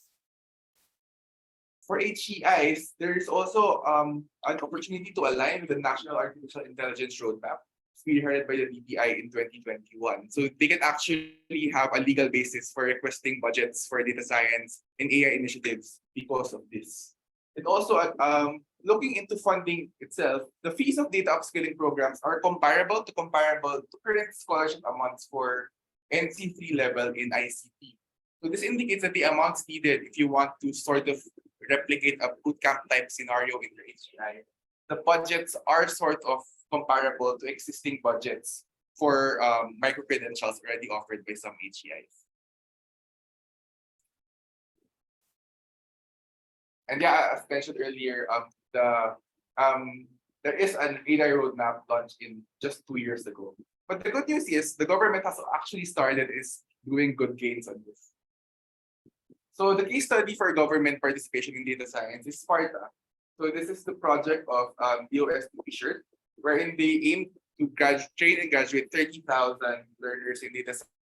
For HEIs, there is also an opportunity to align with the National Artificial Intelligence Roadmap, spearheaded by the DTI in 2021. So they can actually have a legal basis for requesting budgets for data science and AI initiatives because of this. And also, looking into funding itself, the fees of data upskilling programs are comparable to current scholarship amounts for NC3 level in ICT. So this indicates that the amounts needed if you want to sort of replicate a bootcamp type scenario in your HEI, the budgets are sort of comparable to existing budgets for micro-credentials already offered by some HEIs. And yeah, as mentioned earlier, there is an AI roadmap launched in just 2 years ago. But the good news is the government has actually started doing good gains on this. So the case study for government participation in data science is Sparta. So this is the project of DOS T-shirt, wherein they aim to train and graduate 30,000 learners in data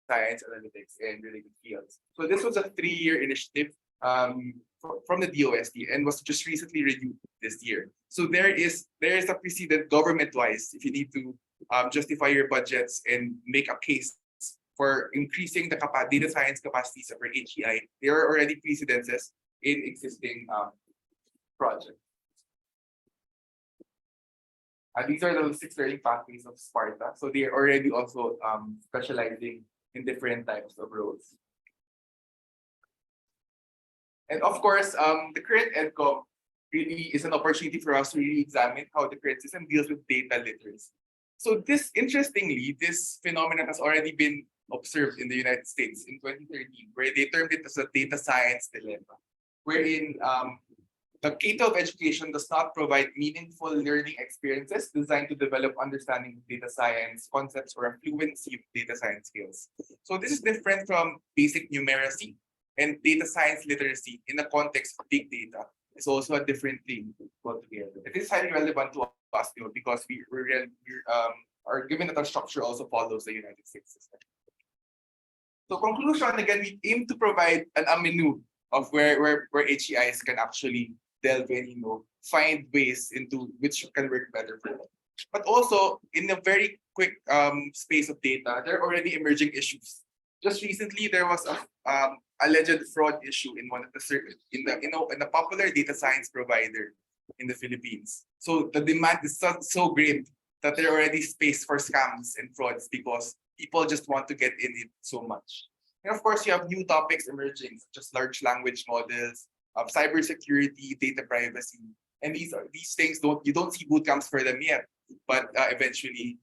science, analytics, and related fields. So this was a 3-year initiative from the DOST and was just recently reviewed this year. So there is a precedent government-wise if you need to justify your budgets and make a case for increasing the data science capacities of your HEI. There are already precedences in existing projects. These are the 6 learning pathways of Sparta. So they are already also specializing in different types of roles. And of course, the current EdCom really is an opportunity for us to really examine how the current system deals with data literacy. So interestingly, this phenomenon has already been observed in the United States in 2013, where they termed it as a data science dilemma, wherein the K-12 education does not provide meaningful learning experiences designed to develop understanding of data science concepts or a fluency of data science skills. So this is different from basic numeracy, and data science literacy in the context of big data is also a different thing altogether. It is highly relevant to us because we are given that our structure also follows the United States system. So conclusion, again, we aim to provide a menu of where HEIs can actually delve in, find ways into which can work better for them. But also, in a very quick space of data, there are already emerging issues. Just recently, there was a alleged fraud issue in one of the in a popular data science provider in the Philippines. So the demand is so great that there are already space for scams and frauds because people just want to get in it so much. And of course, you have new topics emerging, such as large language models, cybersecurity, data privacy, and these things you don't see bootcamps for them yet, but eventually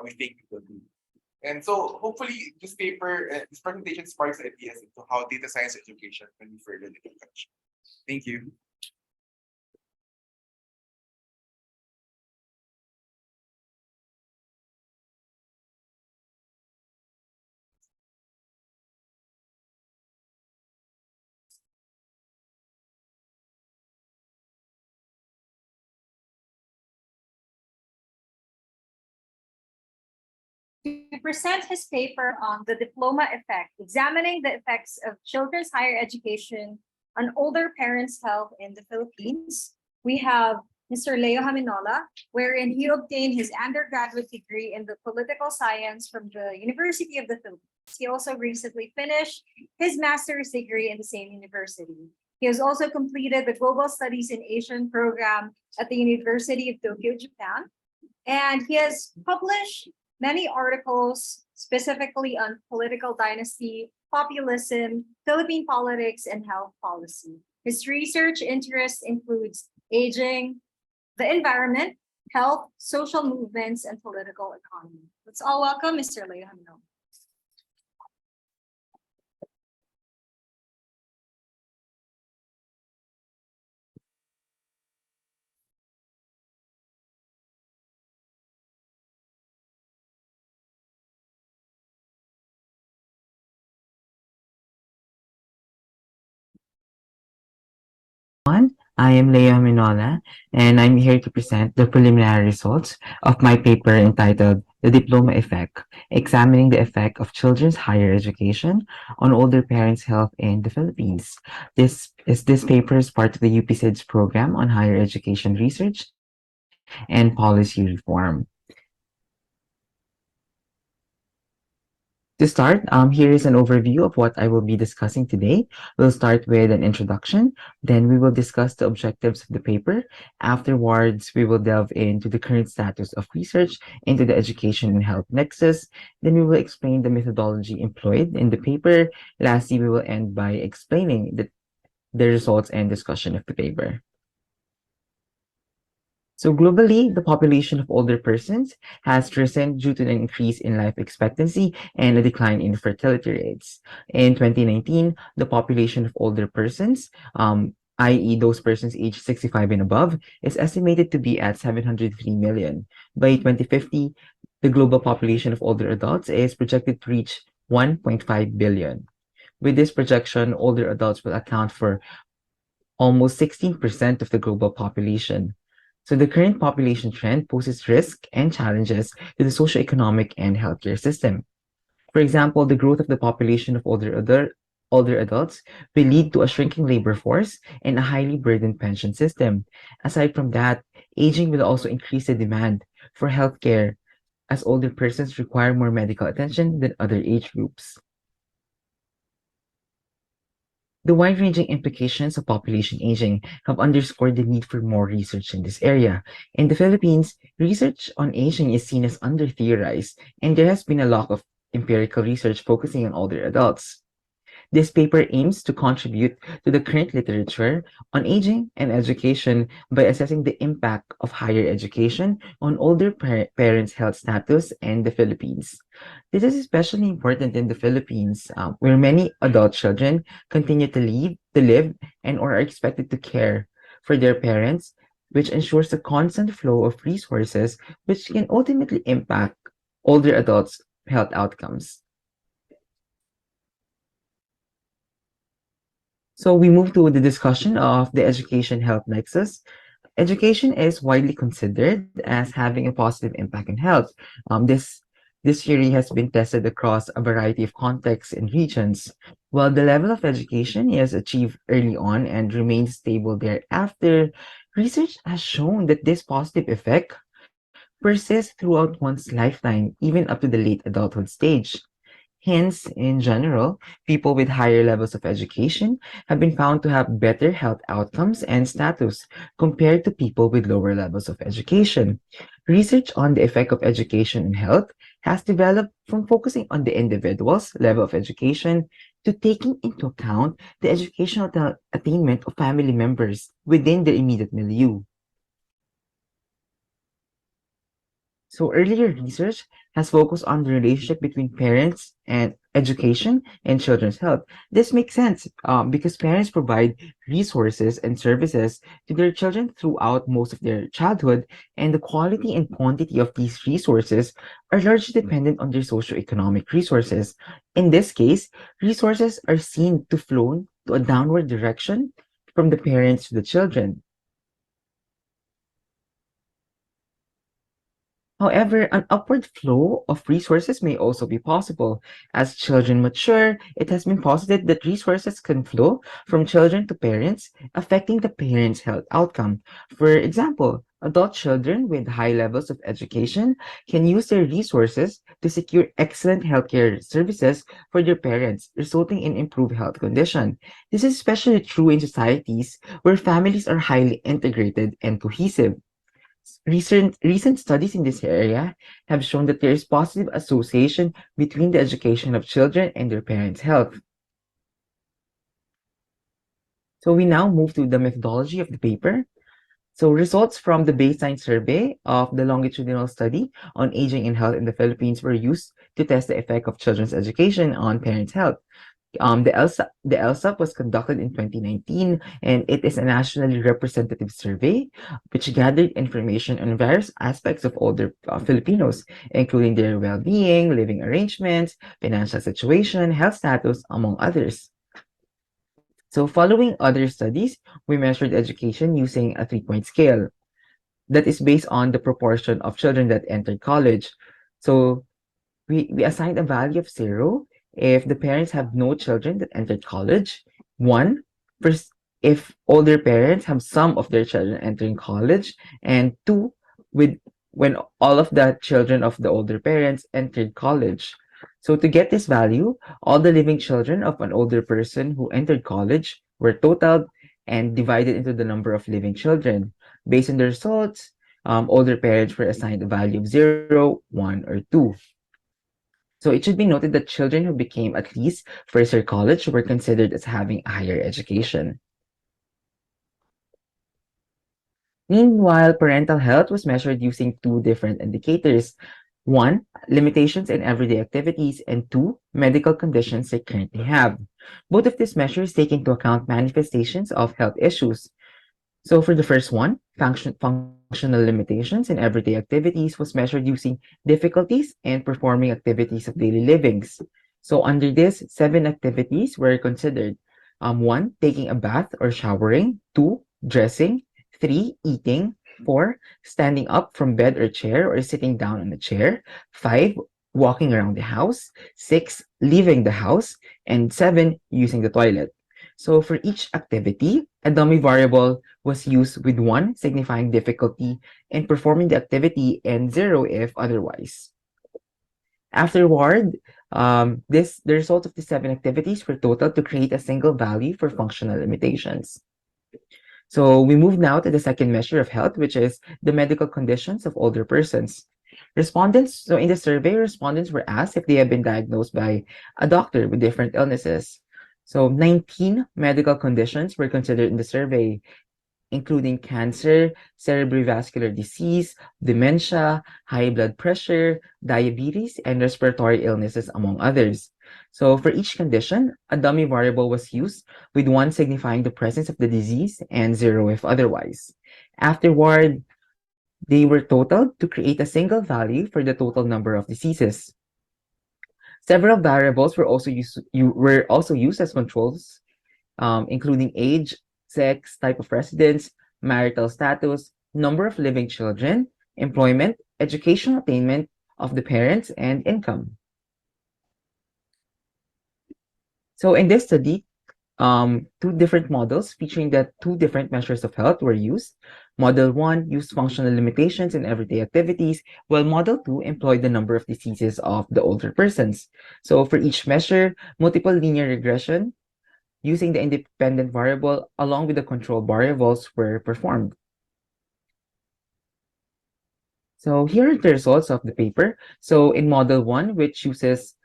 we think it will do. And so hopefully this presentation sparks ideas into how data science education can be further developed. Thank you. to present his paper on the diploma effect, examining the effects of children's higher education on older parents' health in the Philippines. We have Mr. Leo Jaminola, wherein he obtained his undergraduate degree in the political science from the University of the Philippines. He also recently finished his master's degree in the same university. He has also completed the Global Studies in Asian program at the University of Tokyo, Japan. And he has published many articles specifically on political dynasty, populism, Philippine politics, and health policy. His research interest includes aging, the environment, health, social movements, and political economy. Let's all welcome Mr. Leo Jaminola. I am Leo Minola, and I'm here to present the preliminary results of my paper entitled The Diploma Effect, Examining the Effect of Children's Higher Education on Older Parents' Health in the Philippines. This paper is part of the UPSID's program on higher education research and policy reform. To start, here is an overview of what I will be discussing today. We'll start with an introduction, then we will discuss the objectives of the paper. Afterwards, we will delve into the current status of research into the education and health nexus. Then we will explain the methodology employed in the paper. Lastly, we will end by explaining the results and discussion of the paper. So globally, the population of older persons has risen due to an increase in life expectancy and a decline in fertility rates. In 2019, the population of older persons, i.e. those persons aged 65 and above, is estimated to be at 703 million. By 2050, the global population of older adults is projected to reach 1.5 billion. With this projection, older adults will account for almost 16% of the global population. So the current population trend poses risk and challenges to the socioeconomic and healthcare system. For example, the growth of the population of older adults will lead to a shrinking labor force and a highly burdened pension system. Aside from that, aging will also increase the demand for healthcare as older persons require more medical attention than other age groups. The wide-ranging implications of population aging have underscored the need for more research in this area. In the Philippines, research on aging is seen as under-theorized, and there has been a lack of empirical research focusing on older adults. This paper aims to contribute to the current literature on aging and education by assessing the impact of higher education on older parents' health status in the Philippines. This is especially important in the Philippines, where many adult children continue to live and or are expected to care for their parents, which ensures a constant flow of resources which can ultimately impact older adults' health outcomes. So we move to the discussion of the education health nexus. Education is widely considered as having a positive impact on health. This theory has been tested across a variety of contexts and regions. While the level of education is achieved early on and remains stable thereafter, research has shown that this positive effect persists throughout one's lifetime, even up to the late adulthood stage. Hence, in general, people with higher levels of education have been found to have better health outcomes and status compared to people with lower levels of education. Research on the effect of education and health has developed from focusing on the individual's level of education to taking into account the educational attainment of family members within their immediate milieu. So earlier research has focused on the relationship between parents and education and children's health. This makes sense because parents provide resources and services to their children throughout most of their childhood, and the quality and quantity of these resources are largely dependent on their socioeconomic resources. In this case, resources are seen to flow to a downward direction from the parents to the children. However, an upward flow of resources may also be possible. As children mature, it has been posited that resources can flow from children to parents, affecting the parents' health outcome. For example, adult children with high levels of education can use their resources to secure excellent healthcare services for their parents, resulting in improved health condition. This is especially true in societies where families are highly integrated and cohesive. Recent studies in this area have shown that there is positive association between the education of children and their parents' health. So we now move to the methodology of the paper. So results from the baseline survey of the longitudinal study on aging and health in the Philippines were used to test the effect of children's education on parents' health. The LSAP was conducted in 2019, and it is a nationally representative survey which gathered information on various aspects of older Filipinos, including their well-being, living arrangements, financial situation, health status, among others. So following other studies, we measured education using a 3-point scale that is based on the proportion of children that entered college. So we assigned a value of 0 if the parents have no children that entered college, 1 for if older parents have some of their children entering college, and 2 with when all of the children of the older parents entered college. So to get this value, all the living children of an older person who entered college were totaled and divided into the number of living children. Based on the results, older parents were assigned a value of 0, 1, or 2. So it should be noted that children who became at least first year college were considered as having a higher education. Meanwhile, parental health was measured using 2 different indicators. 1, limitations in everyday activities, and 2, medical conditions they currently have. Both of these measures take into account manifestations of health issues. So for the first one, functional limitations in everyday activities was measured using difficulties in performing activities of daily livings. So under this, 7 activities were considered. 1, taking a bath or showering. 2, dressing. 3, eating. 4, standing up from bed or chair or sitting down on a chair. 5, walking around the house. 6, leaving the house. And 7, using the toilet. So for each activity, a dummy variable was used with 1 signifying difficulty in performing the activity and 0 if otherwise. Afterward, the result of the 7 activities were totaled to create a single value for functional limitations. So we move now to the second measure of health, which is the medical conditions of older persons. So in the survey, respondents were asked if they have been diagnosed by a doctor with different illnesses. So 19 medical conditions were considered in the survey, including cancer, cerebrovascular disease, dementia, high blood pressure, diabetes, and respiratory illnesses, among others. So for each condition, a dummy variable was used, with 1 signifying the presence of the disease and 0 if otherwise. Afterward, they were totaled to create a single value for the total number of diseases. Several variables were also used as controls, including age, sex, type of residence, marital status, number of living children, employment, educational attainment of the parents, and income. So in this study, 2 different models featuring the 2 different measures of health were used. Model 1 used functional limitations in everyday activities, while Model 2 employed the number of diseases of the older persons. So for each measure, multiple linear regression using the independent variable along with the control variables were performed. So here are the results of the paper. So in Model 1, which uses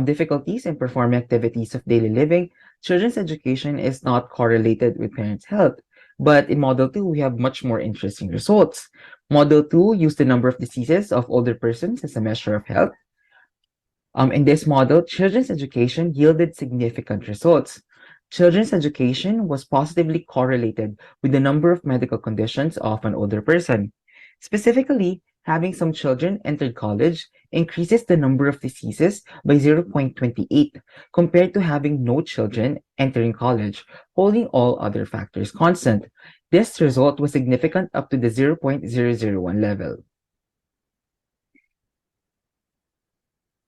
difficulties in performing activities of daily living, children's education is not correlated with parents' health. But in Model 2, we have much more interesting results. Model 2 used the number of diseases of older persons as a measure of health. In this model, children's education yielded significant results. Children's education was positively correlated with the number of medical conditions of an older person. Specifically, having some children enter college increases the number of diseases by 0.28 compared to having no children entering college, holding all other factors constant. This result was significant up to the 0.001 level.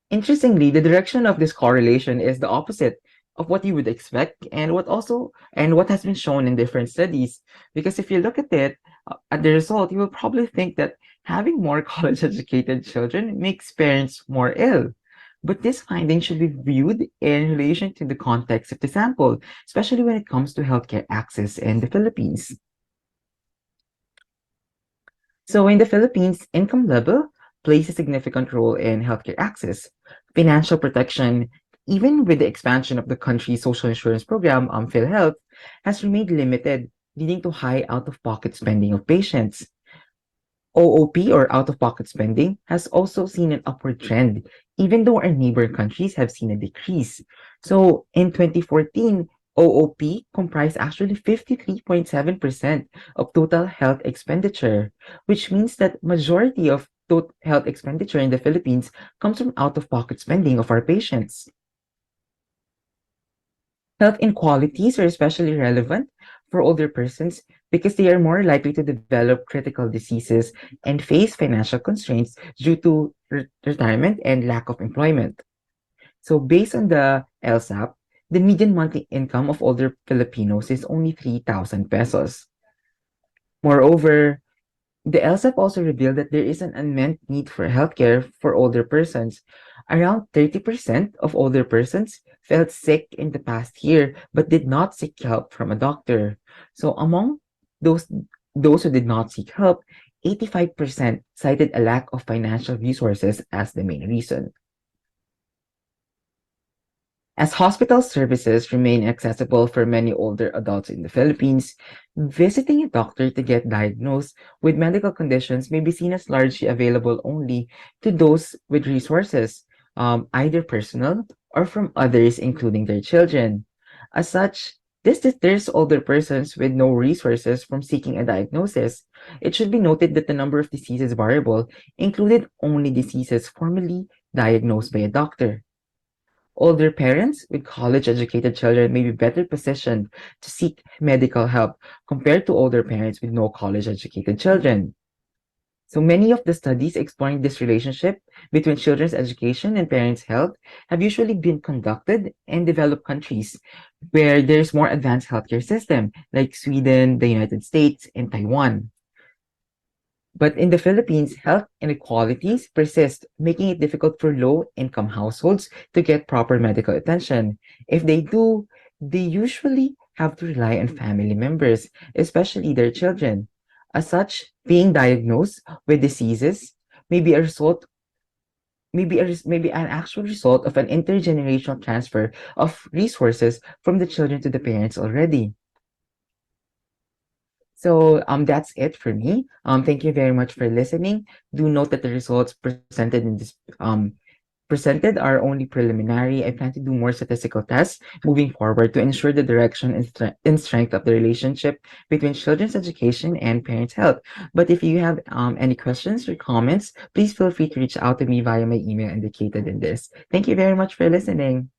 Interestingly, the direction of this correlation is the opposite of what you would expect and what has been shown in different studies. Because if you look at it, at the result, you will probably think that having more college educated children makes parents more ill. But this finding should be viewed in relation to the context of the sample, especially when it comes to healthcare access in the Philippines. So in the Philippines, income level plays a significant role in healthcare access. Financial protection, even with the expansion of the country's social insurance program, PhilHealth, has remained limited, leading to high out-of-pocket spending of patients. OOP, or out-of-pocket spending, has also seen an upward trend, even though our neighbor countries have seen a decrease. So in 2014, OOP comprised actually 53.7% of total health expenditure, which means that majority of total health expenditure in the Philippines comes from out-of-pocket spending of our patients. Health inequalities are especially relevant for older persons because they are more likely to develop critical diseases and face financial constraints due to retirement and lack of employment. So based on the LSAP, the median monthly income of older Filipinos is only 3,000 pesos. Moreover, the LSAP also revealed that there is an unmet need for healthcare for older persons. Around 30% of older persons felt sick in the past year but did not seek help from a doctor. So among those those who did not seek help, 85% cited a lack of financial resources as the main reason. As hospital services remain accessible for many older adults in the Philippines, visiting a doctor to get diagnosed with medical conditions may be seen as largely available only to those with resources, either personal or from others, including their children. As such, this deters older persons with no resources from seeking a diagnosis. It should be noted that the number of diseases variable included only diseases formerly diagnosed by a doctor. Older parents with college-educated children may be better positioned to seek medical help compared to older parents with no college-educated children. So many of the studies exploring this relationship between children's education and parents' health have usually been conducted in developed countries where there's more advanced healthcare system, like Sweden, the United States, and Taiwan. But in the Philippines, health inequalities persist, making it difficult for low-income households to get proper medical attention. If they do, they usually have to rely on family members, especially their children. As such, being diagnosed with diseases may be a result, maybe an actual result of an intergenerational transfer of resources from the children to the parents already. So that's it for me. Thank you very much for listening. Do note that the results presented are only preliminary. I plan to do more statistical tests moving forward to ensure the direction and strength of the relationship between children's education and parents' health. But if you have any questions or comments, please feel free to reach out to me via my email indicated in this. Thank you very much for listening.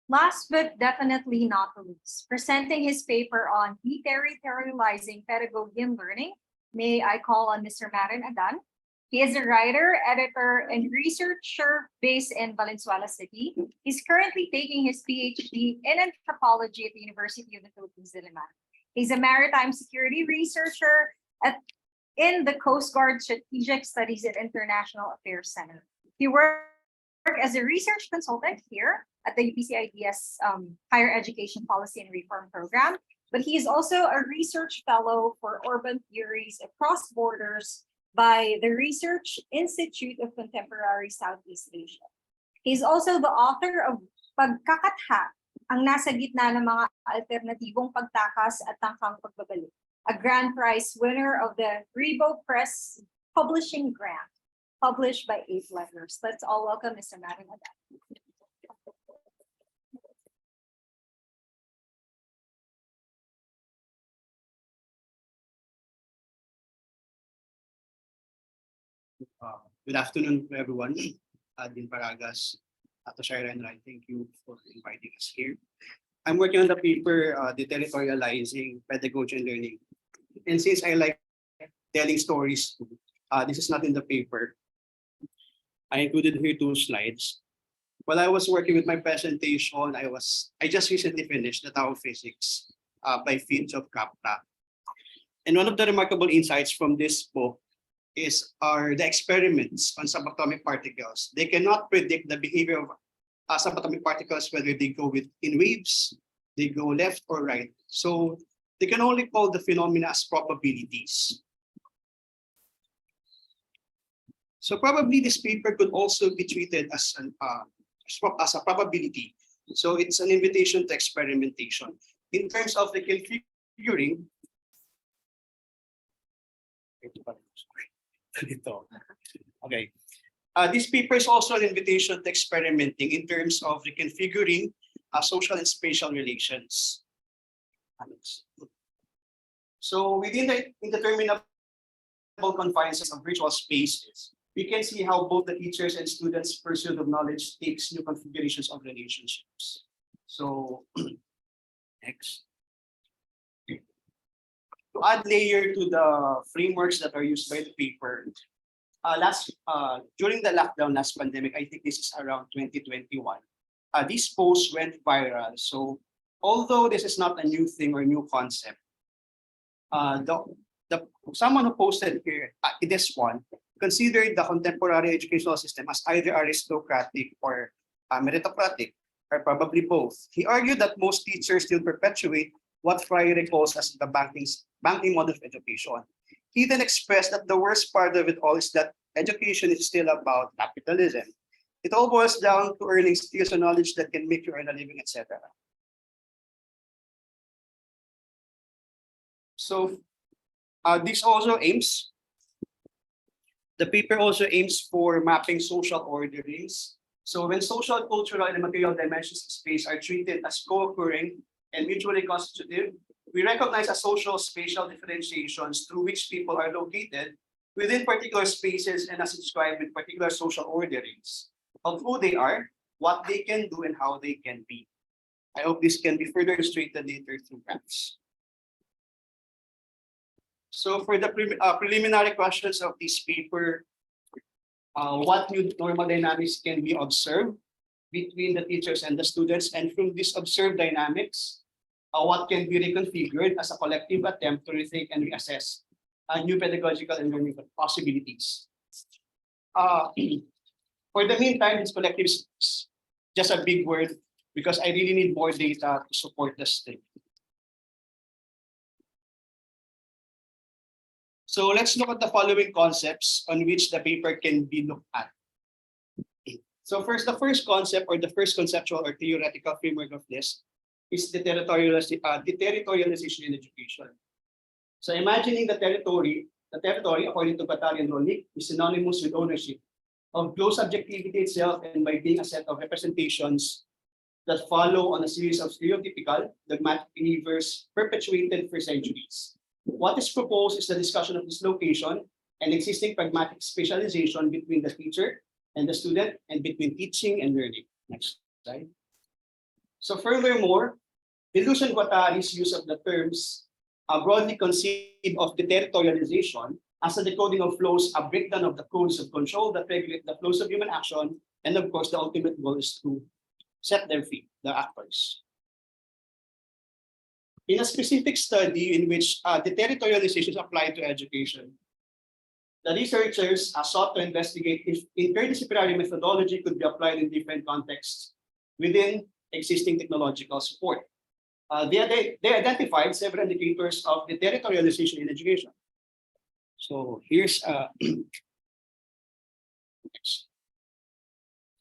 Last but definitely not the least, presenting his paper on deterritorializing pedagogy and learning, may I call on Mr. Marion Adan. He is a writer, editor, and researcher based in Valenzuela City. He's currently taking his PhD in anthropology at the University of the Philippines, Diliman. He's a maritime security researcher in the Coast Guard Strategic Studies at International Affairs Center. He worked as a research consultant here at the UPCIDS Higher Education Policy and Reform Program, but he is also a research fellow for urban theories across borders by the Research Institute of Contemporary Southeast Asia. He's also the author of Pagkakatha, ang nasa gitna ng mga alternatibong pagtakas at tangkang pagbabalik, a grand prize winner of the Rebo Press Publishing Grant, published by 8 Letters. Let's all welcome Mr. Marion Adan. Good afternoon to everyone. Adin Paragas, Ato Shaira and I thank you for inviting us here. I'm working on the paper, Deterritorializing Pedagogy and Learning. And since I like telling stories, this is not in the paper. I included here 2 slides. While I was working with my presentation, I just recently finished the Tao of Physics by Fins of Capta. And one of the remarkable insights from this book are the experiments on subatomic particles. They cannot predict the behavior of subatomic particles, whether they go in waves, they go left or right. So they can only call the phenomena as probabilities. So probably this paper could also be treated as a probability. So it's an invitation to experimentation. In terms of the configuring, okay. This paper is also an invitation to experimenting in terms of reconfiguring social and spatial relations. So within the indeterminable confines of virtual spaces, we can see how both the teachers and students' pursuit of knowledge takes new configurations of relationships. So next. To add layer to the frameworks that are used by the paper, during the lockdown last pandemic, I think this is around 2021, these posts went viral. So although this is not a new thing or new concept, someone who posted here, this one, considered the contemporary educational system as either aristocratic or meritocratic, or probably both. He argued that most teachers still perpetuate what Freire calls as the banking model of education. He then expressed that the worst part of it all is that education is still about capitalism. It all boils down to earning skills and knowledge that can make you earn a living, etc. So the paper also aims for mapping social orderings. So when social, cultural, and material dimensions of space are treated as co-occurring and mutually constitutive, we recognize a social spatial differentiations through which people are located within particular spaces and as described with particular social orderings of who they are, what they can do, and how they can be. I hope this can be further illustrated later through graphs. So for the preliminary questions of this paper, what new normal dynamics can be observed between the teachers and the students, and from these observed dynamics, what can be reconfigured as a collective attempt to rethink and reassess new pedagogical and learning possibilities. For the meantime, this collective is just a big word because I really need more data to support this thing. So let's look at the following concepts on which the paper can be looked at. So first, the first concept or the first conceptual or theoretical framework of this is the deterritorialization in education. So imagining the territory, according to Battalion Ronick, is synonymous with ownership of close subjectivity itself and by being a set of representations that follow on a series of stereotypical, dogmatic behaviors perpetuated for centuries. What is proposed is the discussion of dislocation and existing pragmatic specialization between the teacher and the student and between teaching and learning. Next slide. So furthermore, Delusion-Guattari's use of the terms broadly conceive of deterritorialization as a decoding of flows, a breakdown of the codes of control that regulate the flows of human action, and of course, the ultimate goal is to set them free, the actors. In a specific study in which deterritorialization is applied to education, the researchers sought to investigate if interdisciplinary methodology could be applied in different contexts within existing technological support. They identified several indicators of deterritorialization in education. So here's so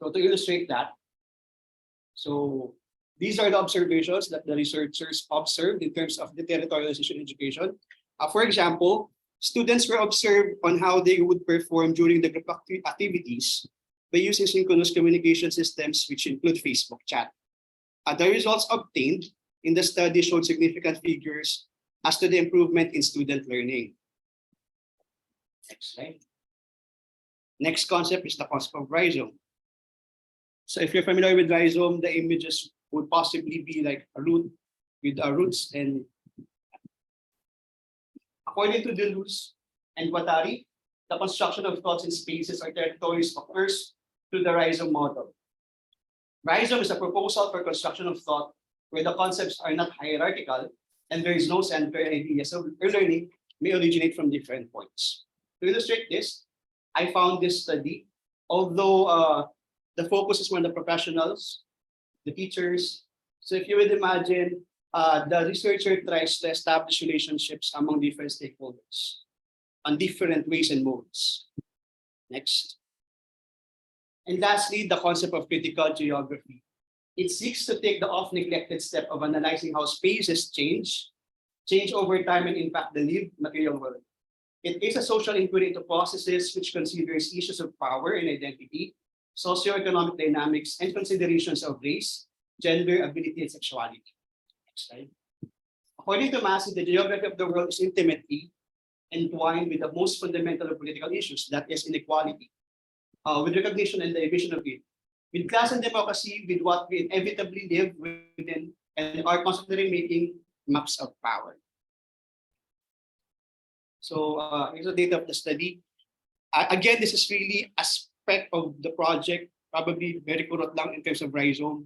to illustrate that. So these are the observations that the researchers observed in terms of deterritorialization in education. For example, students were observed on how they would perform during the group activities by using synchronous communication systems, which include Facebook chat. The results obtained in the study showed significant figures as to the improvement in student learning. Next slide. Next concept is the concept of rhizome. So if you're familiar with rhizome, the images would possibly be like a root with roots. And according to Deleuze and Guattari, the construction of thoughts in spaces or territories occurs through the rhizome model. Rhizome is a proposal for construction of thought where the concepts are not hierarchical and there is no central idea. So learning may originate from different points. To illustrate this, I found this study, although the focus is on the professionals, the teachers. So if you would imagine, the researcher tries to establish relationships among different stakeholders on different ways and modes. Next. And lastly, the concept of critical geography. It seeks to take the oft-neglected step of analyzing how spaces change over time and impact the lived material world. It is a social inquiry into processes which considers issues of power and identity, socioeconomic dynamics, and considerations of race, gender, ability, and sexuality. Next slide. According to Massey, the geography of the world is intimately entwined with the most fundamental of political issues, that is inequality, with recognition and the vision of it, with class and democracy, with what we inevitably live within, and are constantly making maps of power. So here's the data of the study. Again, this is really aspect of the project, probably very kurot lang in terms of rhizome,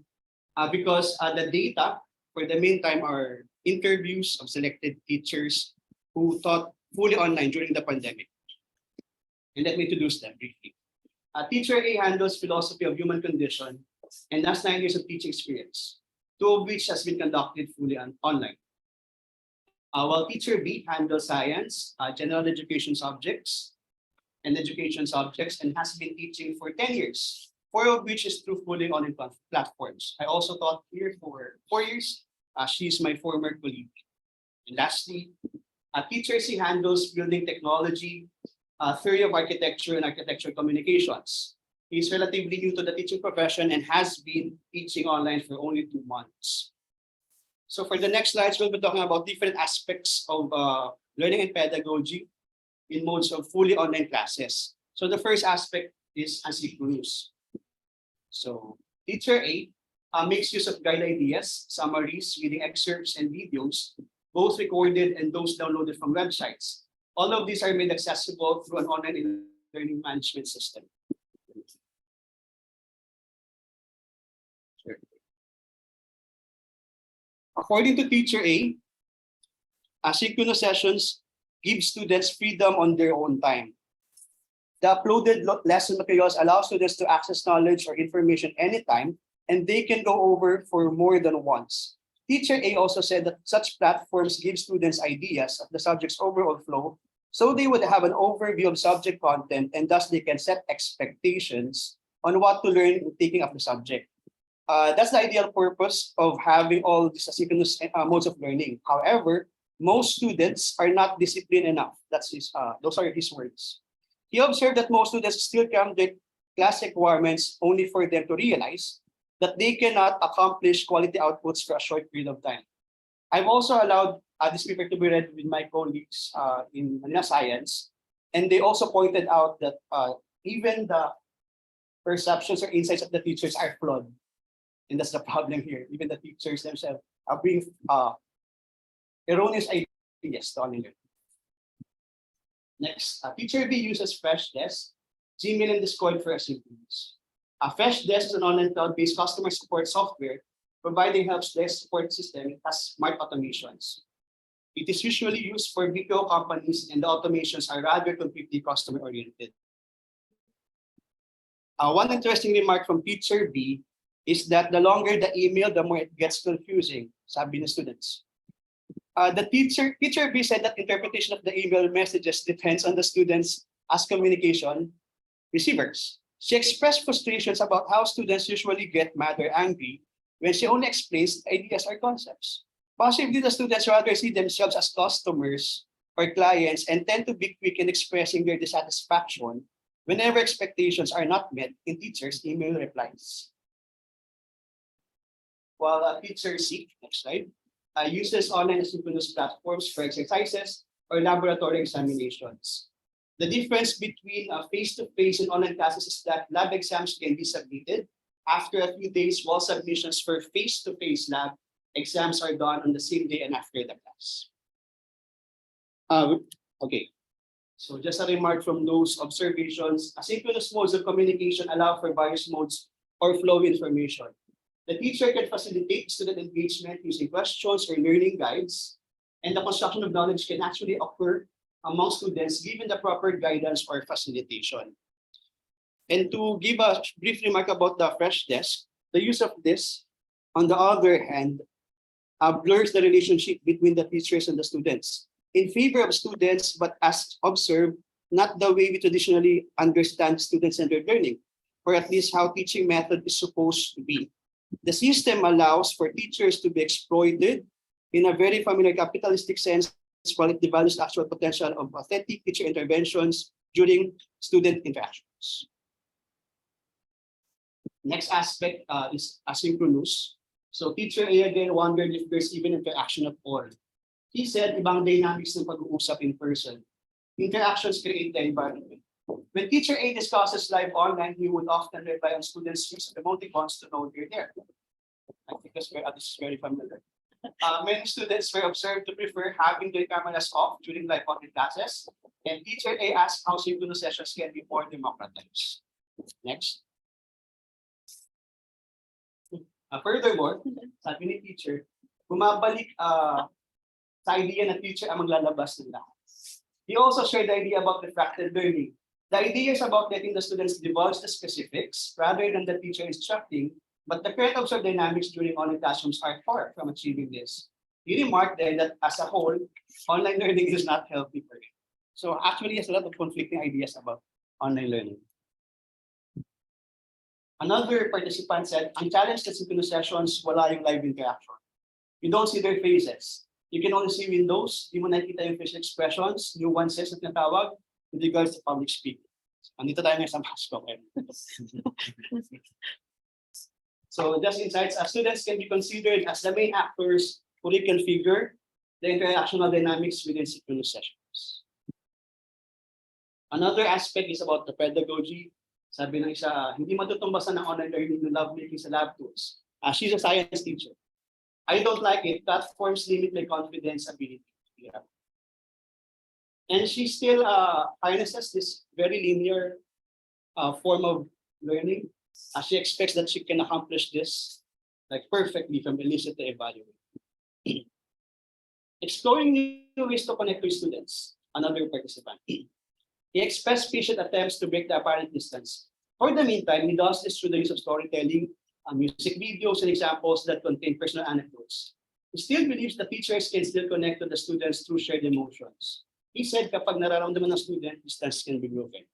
because the data for the meantime are interviews of selected teachers who taught fully online during the pandemic. And let me introduce them briefly. Teacher A handles philosophy of human condition and has 9 years of teaching experience, 2 of which has been conducted fully online. While teacher B handles science, general education subjects, and has been teaching for 10 years, 4 of which is through fully online platforms. I also taught here for 4 years. She's my former colleague. And lastly, teacher C handles building technology, theory of architecture and architectural communications. He's relatively new to the teaching profession and has been teaching online for only 2 months. So for the next slides, we'll be talking about different aspects of learning and pedagogy in modes of fully online classes. So the first aspect is asynchronous. So teacher A makes use of guide ideas, summaries, reading excerpts, and videos, both recorded and those downloaded from websites. All of these are made accessible through an online learning management system. According to teacher A, asynchronous sessions give students freedom on their own time. The uploaded lesson materials allow students to access knowledge or information anytime, and they can go over for more than once. Teacher A also said that such platforms give students ideas of the subject's overall flow, so they would have an overview of subject content, and thus they can set expectations on what to learn in taking up the subject. That's the ideal purpose of having all these asynchronous modes of learning. However, most students are not disciplined enough. Those are his words. He observed that most students still come to class requirements only for them to realize that they cannot accomplish quality outputs for a short period of time. I've also allowed this paper to be read with my colleagues in Manila Science, and they also pointed out that even the perceptions or insights of the teachers are flawed. And that's the problem here. Even the teachers themselves are being erroneous ideas to online learning. Next, teacher B uses Freshdesk, Gmail, and Discord for asynchronous. Freshdesk is an online cloud-based customer support software providing help desk support system as smart automations. It is usually used for BPO companies, and the automations are rather completely customer-oriented. One interesting remark from teacher B is that the longer the email, the more it gets confusing, sabi ng students. The teacher B said that interpretation of the email messages depends on the students as communication receivers. She expressed frustrations about how students usually get mad or angry when she only explains ideas or concepts. Possibly the students rather see themselves as customers or clients and tend to be quick in expressing their dissatisfaction whenever expectations are not met in teachers' email replies. While teacher C, next slide, uses online asynchronous platforms for exercises or laboratory examinations. The difference between face-to-face and online classes is that lab exams can be submitted after a few days, while submissions for face-to-face lab exams are done on the same day and after the class. Okay, so just a remark from those observations, asynchronous modes of communication allow for various modes or flow information. The teacher can facilitate student engagement using questions or learning guides, and the construction of knowledge can actually occur among students given the proper guidance or facilitation. And to give a brief remark about the fresh desk, the use of this, on the other hand, blurs the relationship between the teachers and the students in favor of students, but as observed, not the way we traditionally understand student-centered learning, or at least how teaching method is supposed to be. The system allows for teachers to be exploited in a very familiar capitalistic sense, while it devalues the actual potential of authentic teacher interventions during student interactions. Next aspect is asynchronous. So teacher A again wondered if there's even interaction at all. He said ibang dynamics ng pag-uusap in person. Interactions create the environment. When teacher A discusses live online, he would often rely on students' use of emoticons to know they're there. I think this is very familiar. Many students were observed to prefer having their cameras off during live online classes, and teacher A asked how synchronous sessions can be more democratized. Next. Furthermore, sabi ni teacher, bumabalik sa idea na teacher ang maglalabas ng lahat. He also shared the idea about refracted learning. The idea is about letting the students divulge the specifics rather than the teacher instructing, but the current observed dynamics during online classrooms are far from achieving this. He remarked then that as a whole, online learning is not healthy for him. So actually, there's a lot of conflicting ideas about online learning. Another participant said, ang challenge sa synchronous sessions, wala yung live interaction. You don't see their faces. You can only see windows, di mo nakikita yung facial expressions, nuances na tinatawag with regards to public speaking. Andito tayo ngayon sa Masco. So just insights, students can be considered as the main actors who reconfigure the interactional dynamics within synchronous sessions. Another aspect is about the pedagogy. Sabi ng isa, hindi matutumbasan ng online learning ng love making sa lab tools. She's a science teacher. I don't like it. Platforms limit my confidence ability. Yeah. And she still harnesses this very linear form of learning. She expects that she can accomplish this like perfectly from elicit to evaluate. Exploring new ways to connect with students. Another participant. He expressed patient attempts to break the apparent distance. For the meantime, he does this through the use of storytelling, music videos, and examples that contain personal anecdotes. He still believes that teachers can still connect to the students through shared emotions. He said kapag nararamdaman ng student, distance can be broken.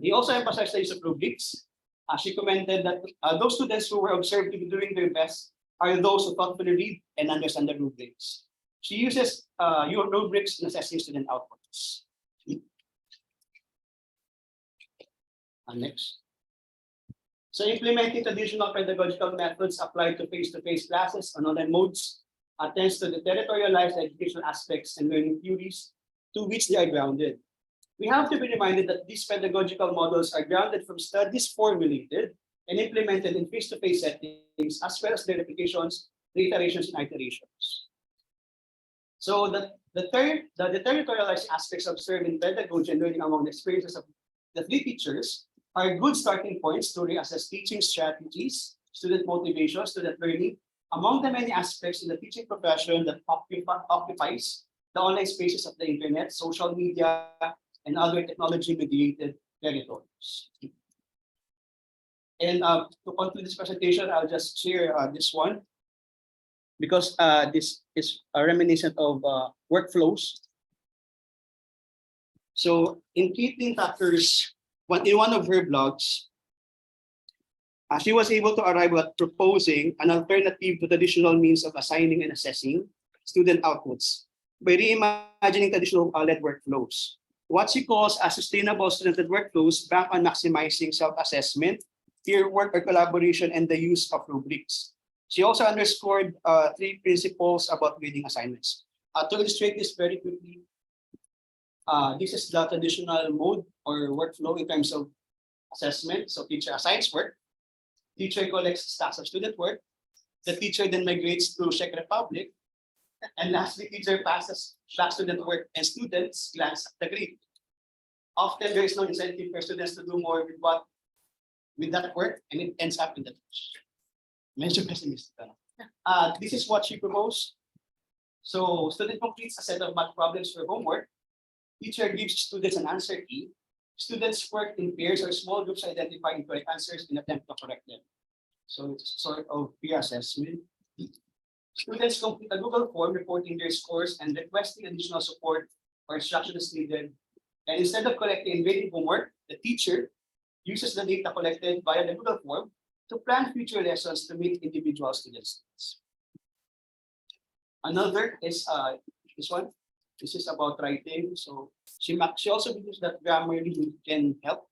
He also emphasized the use of rubrics. She commented that those students who were observed to be doing their best are those who thoughtfully read and understand the rubrics. She uses your rubrics in assessing student outputs. Next. So implementing traditional pedagogical methods applied to face-to-face classes on online modes attends to the territorialized educational aspects and learning theories to which they are grounded. We have to be reminded that these pedagogical models are grounded from studies formulated and implemented in face-to-face settings, as well as their replications, reiterations, and iterations. So the territorialized aspects observed in pedagogy and learning among the experiences of the three teachers are good starting points to reassess teaching strategies, student motivation, student learning, among the many aspects in the teaching profession that occupies the online spaces of the internet, social media, and other technology-mediated territories. And to conclude this presentation, I'll just share this one, because this is reminiscent of workflows. So in Kathleen Tucker's, in one of her blogs, she was able to arrive at proposing an alternative to traditional means of assigning and assessing student outputs by reimagining traditional led workflows. What she calls a sustainable student-led workflows bank on maximizing self-assessment, peer work or collaboration, and the use of rubrics. She also underscored three principles about grading assignments. To illustrate this very quickly, this is the traditional mode or workflow in terms of assessment. So teacher assigns work, Teacher collects stacks of student work. The teacher then migrates to Czech Republic. And lastly, teacher passes back student work and students glance at the grade. Often there is no incentive for students to do more with that work, and it ends up in the trash. Medyo pessimistic. This is what she proposed. So student completes a set of math problems for homework. Teacher gives students an answer key. Students work in pairs or small groups to identify incorrect answers and attempt to correct them. So it's sort of peer assessment. Students complete a Google form reporting their scores and requesting additional support or instructions needed. And instead of collecting and grading homework, the teacher uses the data collected via the Google form to plan future lessons to meet individual students' needs. Another is this one. This is about writing. So she also believes that Grammarly can help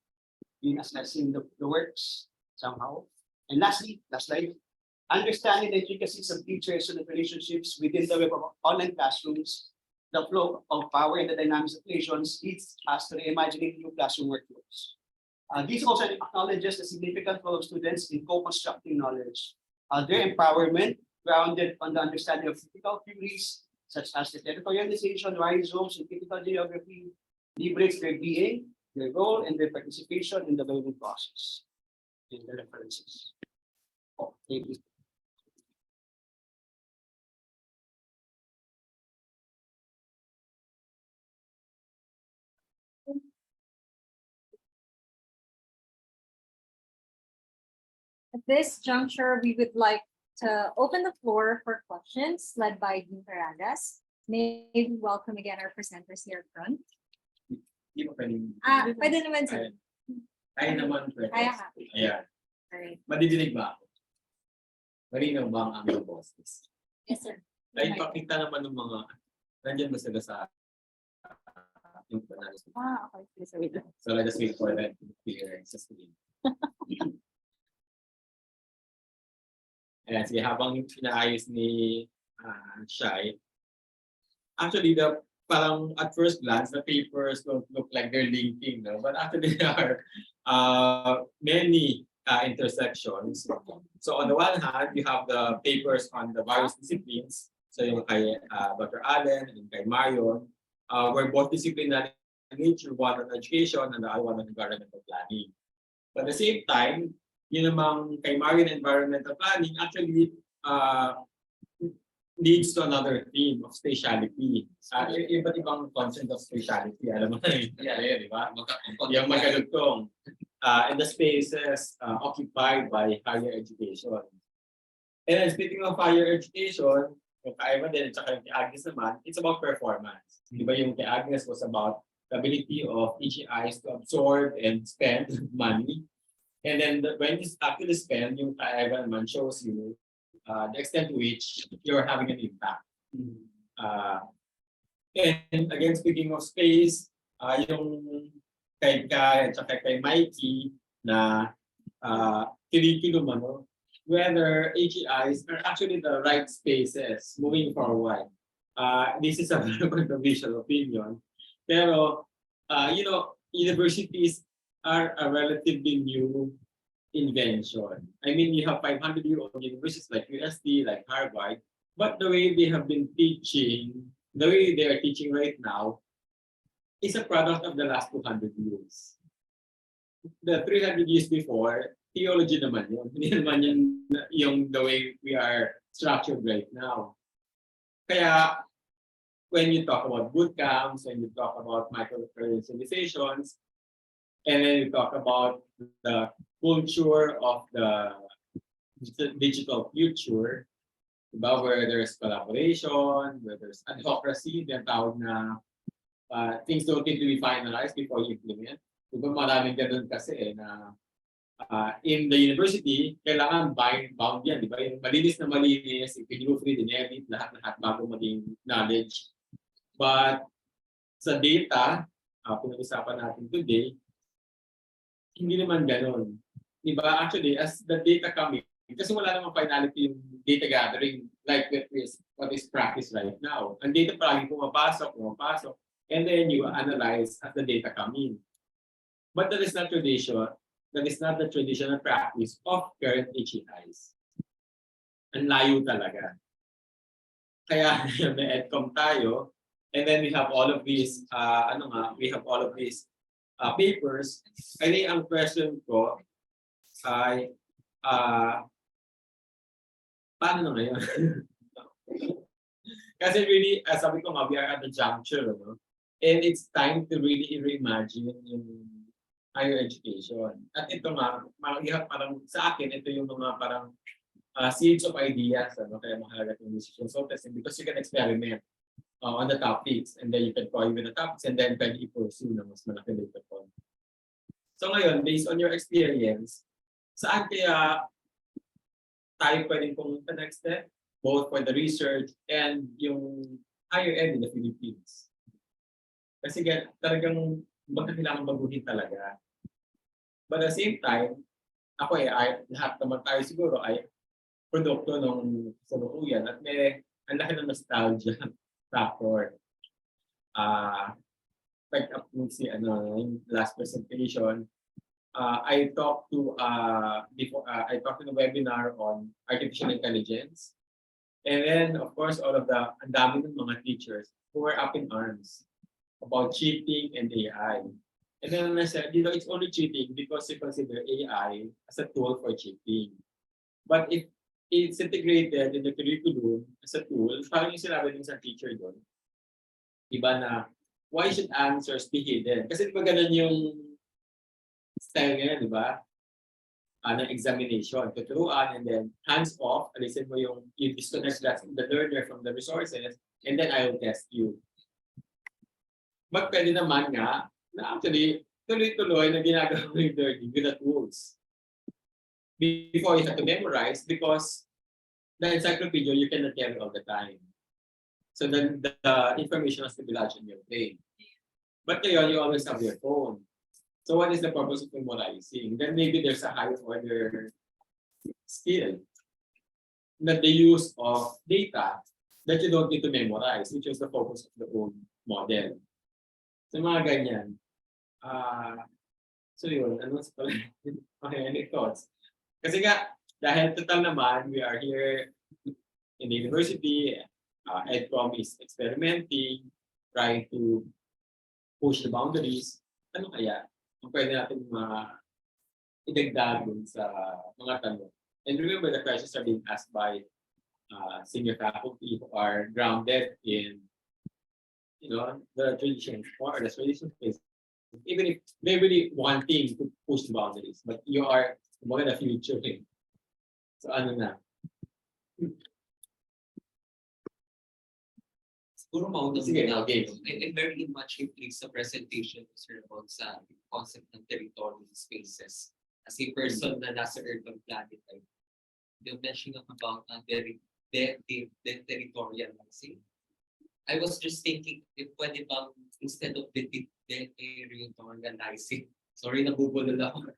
in assessing the works somehow. And lastly, last slide, understanding the intricacies of teachers and the relationships within the web of online classrooms, the flow of power and the dynamics of relations leads us to reimagining new classroom workflows. This also acknowledges the significant role of students in co-constructing knowledge. Their empowerment, grounded on the understanding of critical theories, such as the territorialization, rhizomes, and critical geography, liberates their being, their role, and their participation in the learning process. In the references. Oh, thank you. At this juncture, we would like to open the floor for questions led by Dean Cardoz. May we welcome again our presenters here front. Di ba pwedeng- Pwede naman sir. Kaya naman pwede. Kaya ka. Ayan. Alright. Madidinig ba ako? Marinaw ba ang aming boses? Yes, sir. Ay, pakita naman ng mga, nandyan ba sila sa yung panalo? Okay. Please wait lang. So let us wait for that to appear sa screen. Ayan, sige, habang pinaayos ni Shai, actually, parang at first glance, the papers don't look like they're linking, no? But actually there are many intersections. So on the one hand, you have the papers on the various disciplines. So yung kay Dr. Allen and kay Marion, where both disciplinary in nature, one on education and the other one on environmental planning. But at the same time, yun namang kay Marion environmental planning actually leads to another theme of spatiality. Iba't ibang concept of spatiality. Alam mo na yun, di ba? Yung magkalugtong. And the spaces occupied by higher education. And then speaking of higher education, yung kay Arban din at saka yung kay Agnes naman, it's about performance. Di ba yung kay Agnes was about the ability of HEIs to absorb and spend money. And then when you actually spend, yung kay Arban naman shows you the extent to which you're having an impact. And again, speaking of space, yung kay Kai at saka kay Mikee na curriculum, whether HEIs are actually the right spaces moving forward. This is a very controversial opinion. Pero, universities are a relatively new invention. I mean, you have 500-year-old universities like USD, like Harvard, but the way they have been teaching, the way they are teaching right now, is a product of the last 200 years. The 300 years before, theology naman yun. Hindi naman yung the way we are structured right now. Kaya, when you talk about boot camps, when you talk about micro-credentializations, and then you talk about the culture of the digital future, diba, where there's collaboration, where there's adhocracy, then tawag na things don't need to be finalized before you implement. Diba maraming ganun kasi na in the university, kailangan bound yan. Diba? Yung malinis na malinis, free din edit, lahat bago maging knowledge. But sa data, pinag-usapan natin today, hindi naman ganun. Diba? Actually, as the data coming, kasi wala namang finality yung data gathering like what is practice right now. Ang data palagi pumapasok, and then you analyze as the data come in. But that is not tradition. that is not the traditional practice of current HEIs. Ang layo talaga. Kaya may EdCom tayo, and then we have all of these, papers. I think ang question ko ay, paano na ngayon? Kasi really, sabi ko nga, we are at the juncture, no? And it's time to really reimagine yung higher education. At ito nga, parang sa akin, ito yung mga parang seeds of ideas, ano? Kaya mahalaga itong decision so testing because you can experiment on the topics and then you can toy with the topics and then pwede i-pursue na mas malaki later on. So ngayon, based on your experience, saan kaya tayo pwedeng pumunta next step? Both for the research and yung higher ed in the Philippines. Kasi talagang baka kailangan baguhin talaga. But at the same time, ako lahat naman tayo siguro ay produkto ng salukuyan at may ang laki ng nostalgia factor. Like up si yung last presentation, I talked to I talked in a webinar on artificial intelligence. And then, of course, all of ang dami ng mga teachers who were up in arms about cheating and AI. And then I said, it's only cheating because you consider AI as a tool for cheating. But if it's integrated in the curriculum as a tool, parang yung sinabi din sa teacher doon, diba na, why should answers be hidden? Kasi diba ganun yung style ngayon, diba? Ng examination, tuturuan, and then hands off, alisin mo you disconnect the learner from the resources, and then I will test you. But pwede naman nga, na actually, tuloy-tuloy na ginagawa mo yung learning with the tools. Before you have to memorize, because the encyclopedia you cannot carry all the time. So then the information has to be lodged in your brain. But ngayon, you always have your phone. So what is the purpose of memorizing? Then maybe there's a higher order skill. That the use of data that you don't need to memorize, which is the focus of the old model. So mga ganyan. So yun, ano sa pala? Okay, any thoughts? Kasi nga, dahil total naman, we are here in the university, EdCom is experimenting, trying to push the boundaries. Ano kaya? Kung pwede natin idagdag sa mga tanong. And remember, the questions are being asked by senior faculty who are grounded in, the traditions or the traditional space. Even if they're really wanting to push the boundaries, but you are more the future. So ano na? Siguro mauna Sige, muna okay. ako. I very much intrigued sa presentation ko, sir, about sa concept ng territorial spaces. As a person na nasa urban planning, you're mentioning about the territorializing. I was just thinking, if pwede bang, instead of territorializing, sorry, nabubulol ako.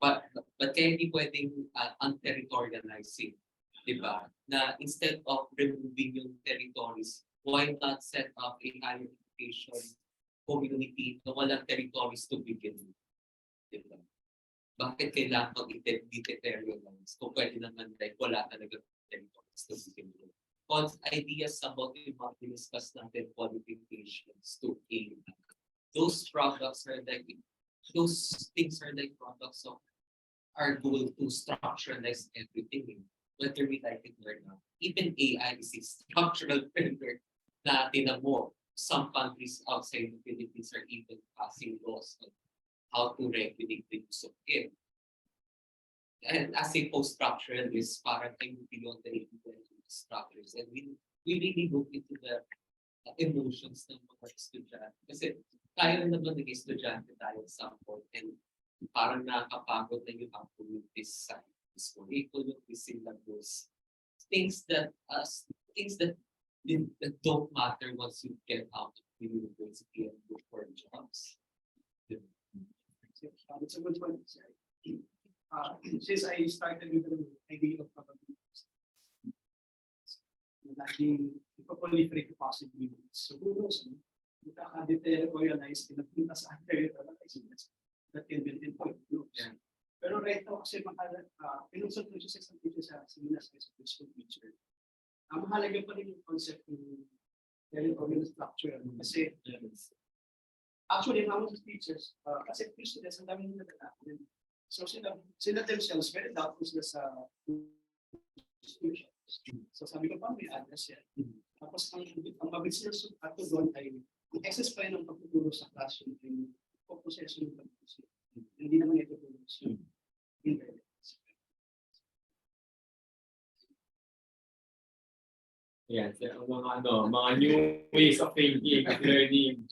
But kaya hindi pwedeng un-territorializing, di ba? Na instead of removing yung territories, why not set up a higher education community na walang territories to begin with? Diba? Bakit kailangan i-deterrorize? Kung pwede naman wala talaga territories to begin with. Ideas about yung mga diniscuss natin, qualifications to aim. Those products are those things are products of our goal to structuralize everything. Whether we like it or not. Even AI is a structural framework na tinamo. Some countries outside the Philippines are even passing laws on how to regulate the use of it. And as a post-structuralist, parang I'm beyond the structures. And we really look into the emotions ng mga estudyante. Kasi tayo naman naging estudyante tayo at some point and parang nakakapagod na yung ang this curriculum, this syllabus. Things that don't matter once you get out of the university and look for jobs. That's a good one. Since I started with the idea of probabilities, laging ipaproliferate possibilities. So who knows, makaka-deterrorialize, pinagpunta sa territorializing that can build in point. Pero right now kasi pinusot ko siya sa isang teacher sa Salinas High School teacher. Ang mahalaga pa rin yung concept ng organic structure. Kasi actually, mga sa teachers, kasi few students, ang dami nila nagkakaroon. So sila themselves, very doubtful sila sa institution. So sabi ko pa, may Agnes yan. Tapos ang mabilis nila ato doon ay ang excess pa yun ng pagtuturo sa classroom ay proseso ng pagtuturo. Hindi naman ito tutulong sa internet. Yan, so, mga new ways of thinking, of learning.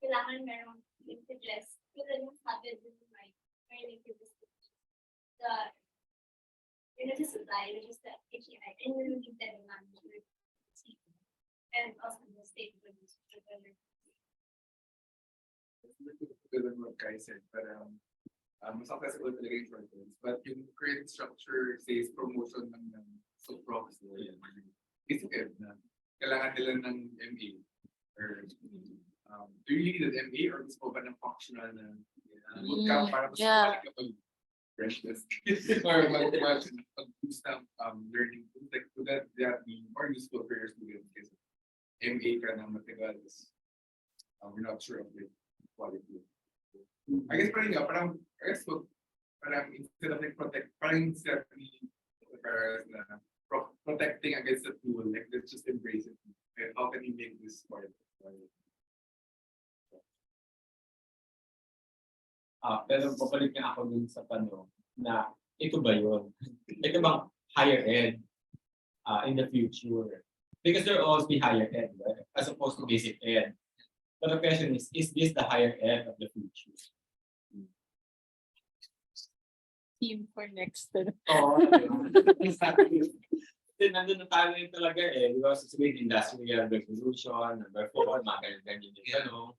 Kailangan meron interest. Kailangan yung sabi din may interest. You're not just apply, you're just the HEI, and you're looking at the management. And also the state police. Good what Kai said, but mas successful talaga yung short terms. But yung current structure says promotion ng so-prox. It's okay na kailangan nila ng MA. Or do you need an MA or gusto ba ng functional na bootcamp para mas mabalik ka pag freshness or mag-boost ng learning tools like to that be more useful for your students kasi MA ka ng matagal is we're not sure of the quality. I guess parang instead of like instead of protecting against the tool, like let's just embrace it. And how can you make this part? Pero papalik nga ako dun sa tanong na ito ba yun? Ito bang higher ed in the future? Because there will always be higher ed, right? As opposed to basic ed. But the question is this the higher ed of the future? Team for next. Oo. Exactly. Then nandun na tayo rin talaga because it's with industrial revolution, number 4, mga ganyan yung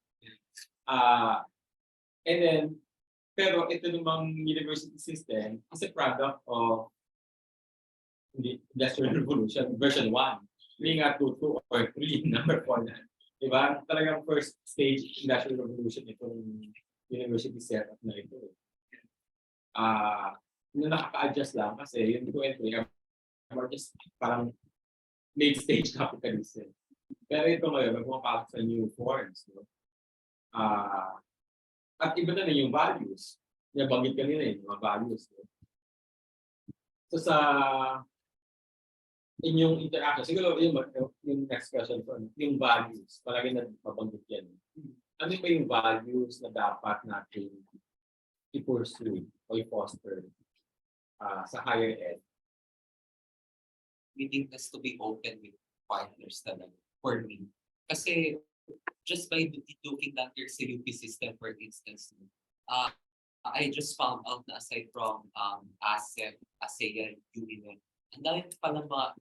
and then, pero ito namang university system is a product of the industrial revolution version 1. Hindi nga 2 or 3, number 4 na. Diba? Talagang first stage industrial revolution itong university setup na ito. Nakaka-adjust lang kasi yung 2 and 3 are just parang late stage capitalism. Pero ito ngayon, magpapasok sa new forms. No? At iba na yung values. Nabanggit kanina yung mga values. No? So sa inyong interaction, siguro yung next question ko, yung values, palagi na mabanggit yan. Ano pa yung values na dapat natin i-pursue o i-foster sa higher ed? We need us to be open with partners talaga, for me. Kasi just by looking at your CUP system, for instance, I just found out na aside from ASEP, ASEAN, UNIN, ang dami palang mga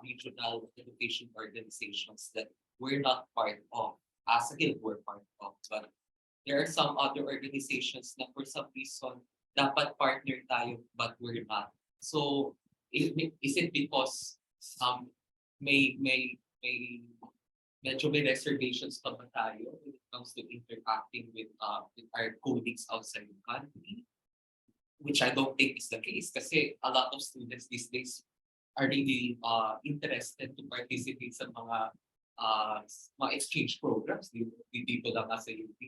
regional education organizations that we're not part of. Again, we're part of. But there are some other organizations na for some reason, dapat partner tayo, but we're not. So, is it because medyo may reservations pa ba tayo when it comes to interacting with our colleagues outside the country? Which I don't think is the case kasi a lot of students these days are really interested to participate sa mga exchange programs. Dito lang sa UP.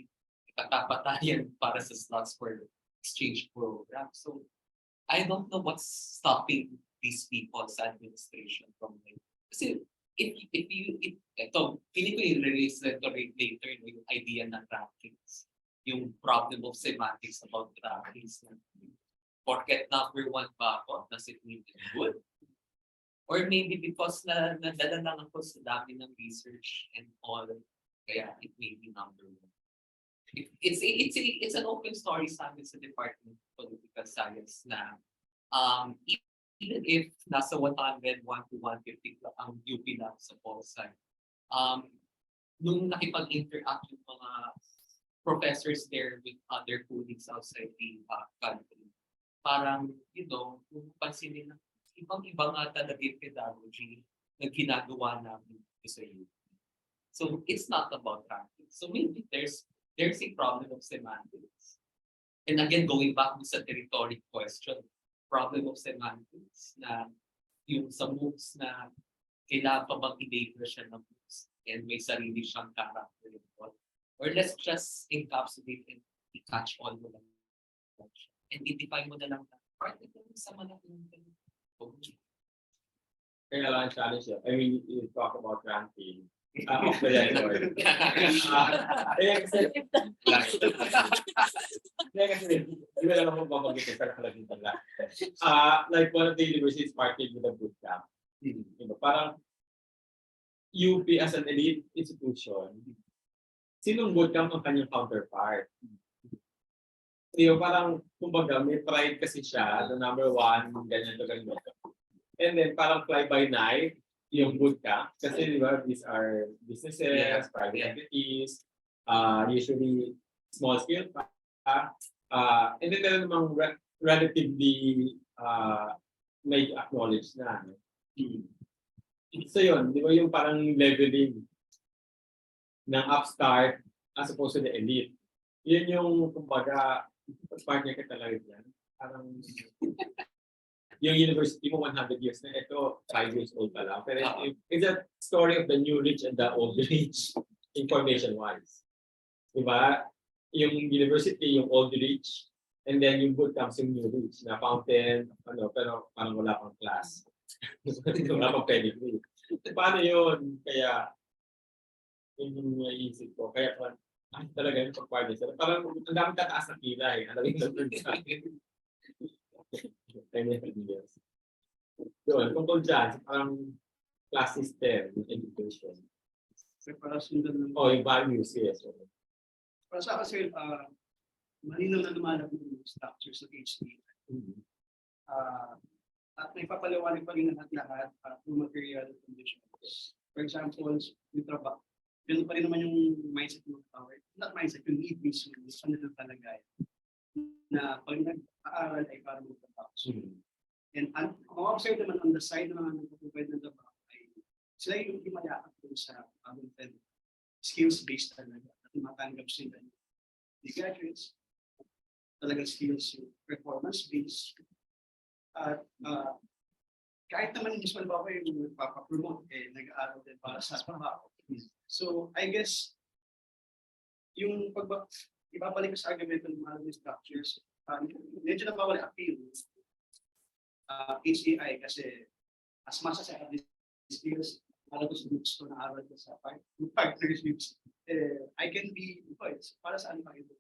Kakapatayan para sa slots for exchange program. So, I don't know what's stopping these people sa administration from it. Kasi if feeling ko i-release later yung idea ng rankings, yung problem of semantics about rankings. Porket number 1 ba ako, does it mean it's good? Or maybe because nadala lang ako sa dami ng research and all, kaya it may be number one. It's an open story sa amin sa Department of Political Science na even if nasa 101 to 150 ang UP lang sa Polsai, nung nakipag-interact yung mga professors there with other colleagues outside the country, parang, kung pansinin na ibang nga talaga yung pedagogy na ginagawa namin sa UP. So it's not about ranking. So maybe there's a problem of semantics. And again, going back sa territory question, problem of semantics na yung sa MOOCs na kailangan pa bang i-label siya ng MOOCs and may sarili siyang character involved. Or let's just encapsulate and i-catch all mo lang. And i-define mo na lang na part ito sa malaking. Kaya lang challenge yun. I mean, you talk about ranking. Of the territory. Like one of the universities partnered with a bootcamp. Parang UP as an elite institution, sinong bootcamp ang kanyang counterpart? Parang, kumbaga, may pride kasi siya, the number one, ganyan to ganyan. And then parang fly by night, yung bootcamp. Kasi di ba, these are businesses, private entities, usually small scale pa. And then meron namang relatively may acknowledge na. So yun, di ba yung parang leveling ng upstart as opposed to the elite. Yun yung, kumbaga, partner ka talaga dyan. Parang yung university mo 100 years na, ito 5 years old pa lang. Pero it's a story of the new rich and the old rich, information-wise. Diba? Yung university, yung old rich, and then yung bootcamps yung new rich, na fountain, pero parang wala pang class. Wala pang pedigree. Paano yun? Kaya, yung naisip ko, kaya talaga yung pag-partner sila. Parang ang daming tataas na kilay. Alam mo sa akin. 10 years. Doon, tungkol dyan, parang class system, education. Preparasyon doon. Yung values, yes. Para sa kasi, malinaw na lumalab yung structures ng HDI. At may papaliwanag pa rin ng lahat through material conditions. For example, yung trabaho. Ganun pa rin naman yung mindset ng tao. Not mindset, yung need mismo. Ano na talaga na pag nag-aaral ay para magtrabaho. And ma-observe naman on the side ng mga nagpaprovide ng trabaho ay sila yung imayakap dun sa skills-based talaga at matanggap sila. The graduates, talagang skills yung performance-based. At kahit naman mismo ba ko yung nagpapapromote, nag-aaral din para sa trabaho. So, I guess, yung ibabalik sa argument ng mga structures, medyo nabawal ang appeal HCI kasi as much as I have these skills, alam ko sa gusto na aral ko sa partnerships, I can be employed. Para saan pa ito?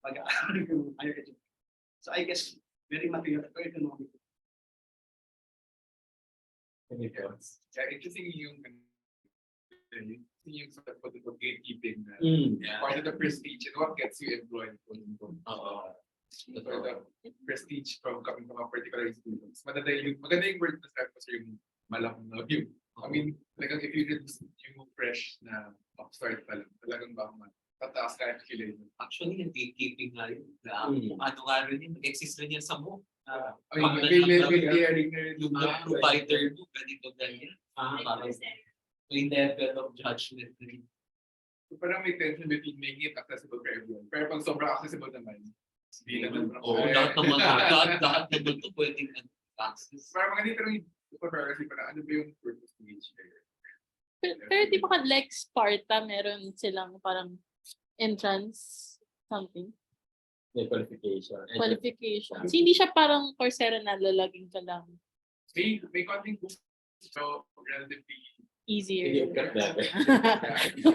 Pag-aaral ko ng higher education. So, I guess, very material or economic. Interesting yung sort of gatekeeping part of the prestige and what gets you employed. The prestige from coming from a particular institution. Maganda yung word na sabi ko sa yung malamang na yung. I mean, talagang if you did yung fresh na upstart pa lang, talagang baka tataas ka at kilay. Actually, yung gatekeeping nga yun. Ano nga rin yun, exist rin yan sa mo. Yung provider mo, ganito ganyan. May level of judgment rin. So parang may tension between making it accessible for everyone. Pero pag sobrang accessible naman, hindi naman. Lahat naman ito pwedeng access. Parang mga dito rin, kasi parang ano ba yung purpose ng each layer? Pero di ba ka like Sparta, meron silang parang entrance something? May qualification. So, hindi siya parang Coursera na lalaging ka lang. May konting boost. So, relatively easier.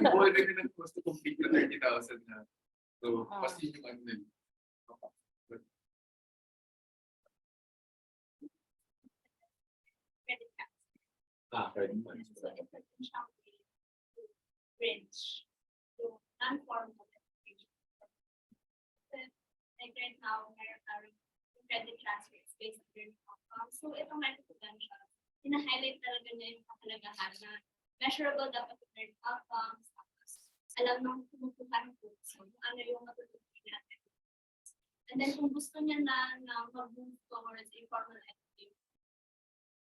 Already na close to complete na 30,000 na. So, mas yun yung ano din. Third month. So it's like siyang bridge to non-formal education. Like right now, meron tayong credit transfers based on learning outcomes. So itong micro-credential, hina-highlight talaga niya yung kahalagahan na measurable dapat yung learning outcomes, tapos alam nang kumukuha ng kurso, ano yung matutunan natin. And then kung gusto niya na mag-move towards informal education,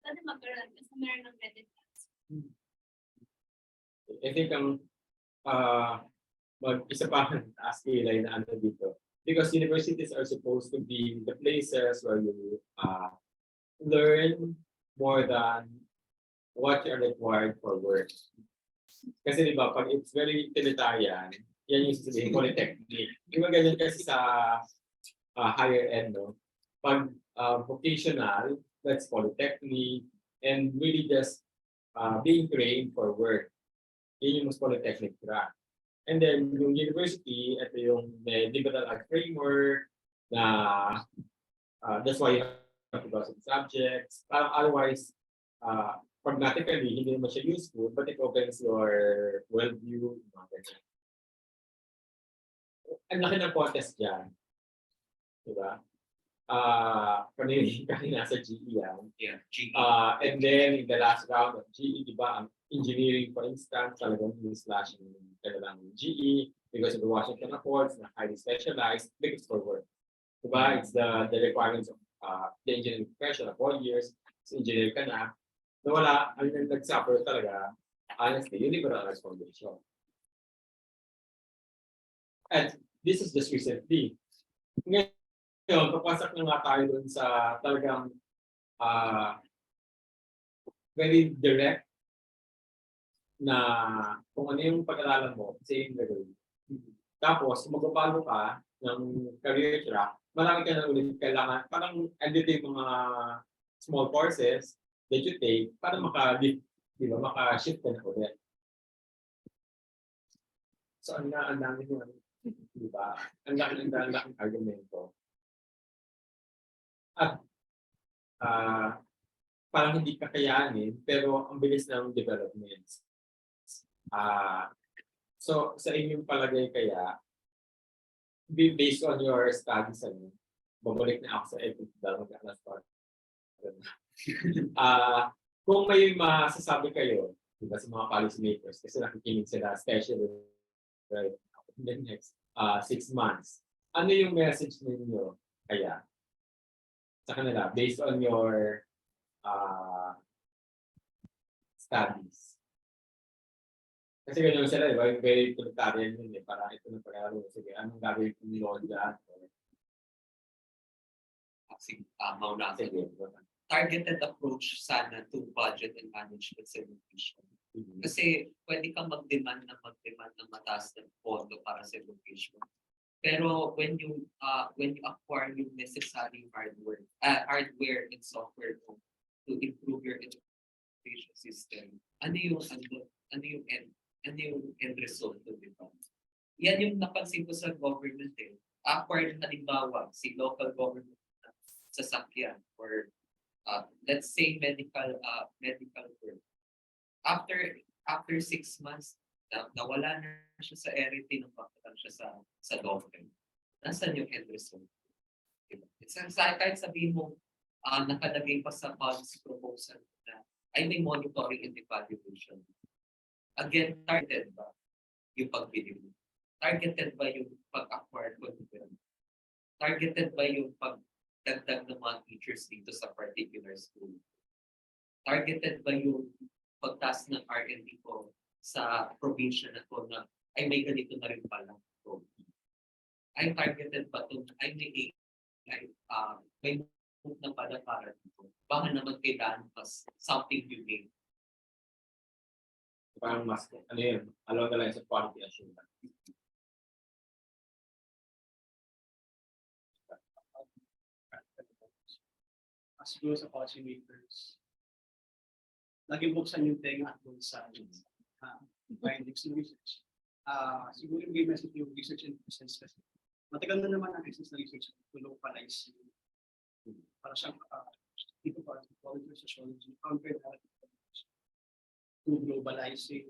pwede magkaroon kasi meron ng credit transfer. I think ang isa pa ask Eli na ano dito. Because universities are supposed to be the places where you learn more than what you're required for work. Kasi di ba, pag it's very utilitarian, yan yung sasabihin, polytechnic. Di ba ganyan kasi sa higher end, no? Pag vocational, that's polytechnic, and really just being trained for work. Yun yung mas polytechnic track. And then yung university, ito yung may liberal arts framework na that's why you have to go some subjects. Otherwise, pragmatically, hindi naman siya useful, but it opens your worldview. Ang laki ng contest dyan. Diba? Kanina sa GE yan. Yeah, GE. And then in the last round of GE, diba, ang engineering, for instance, talagang slash yung kanilang GE because of the Washington Accords na highly specialized because for work. Diba? It's the requirements of the engineering profession of 4 years. So engineer ka na. Wala, ang nag-suffer talaga, honestly, yung liberal arts foundation. And this is just recently. Ngayon, papasok na nga tayo dun sa talagang very direct na kung ano yung pag-aralan mo, same level. Tapos, kung magbabago ka ng career track, marami ka na ulit kailangan, parang andito yung mga small courses that you take para maka-shift ka na ulit. So, ang dami yun, di ba? Ang laking argumento. At parang hindi kakayanin, pero ang bilis ng developments. So, sa inyong palagay kaya, based on your studies, babalik na ako sa ethics dahil mag-alas pa. Kung may masasabi kayo, diba, sa mga policy makers, kasi nakikinig sila, especially right, in the next 6 months, ano yung message ninyo kaya sa kanila based on your studies? Kasi ganyan sila, diba? Very utilitarian yun, para ito na pag-aaral. Sige, anong gagawin kong load dyan? Sige, sige. Targeted approach sana to budget and management sa education. Kasi pwede kang mag-demand ng mataas na pondo para sa education. Pero when you acquire yung necessary hardware and software to improve your education system, ano yung end result to it? Yan yung napansin ko sa government eh. Acquired halimbawa si local government sasakyan or let's say medical work. After 6 months, nawala na siya sa RT, napapatan siya sa government. Nasaan yung end result? Diba? Kahit sabihin mo, nakalagay pa sa policy proposal na ay may monitoring and evaluation. Again, targeted ba yung pagbili mo? Targeted ba yung pag-acquire content? Targeted ba yung pagdagdag ng mga teachers dito sa particular school? Targeted ba yung pagtaas ng R&D ko sa probinsya na to na ay may ganito na rin pala? Ay targeted ba ito? Ay may move na pala para dito. Baka naman kailangan mas something unique. Parang mas, ano yun, along the lines of quality assurance. Siguro sa policy makers, lagi buksan yung tenga at doon sa findings ng research. Siguro yung game message yung research and process kasi matagal na naman ang essence na research to localize para siyang dito pa, psychology, sociology, counter-narrative. to globalizing,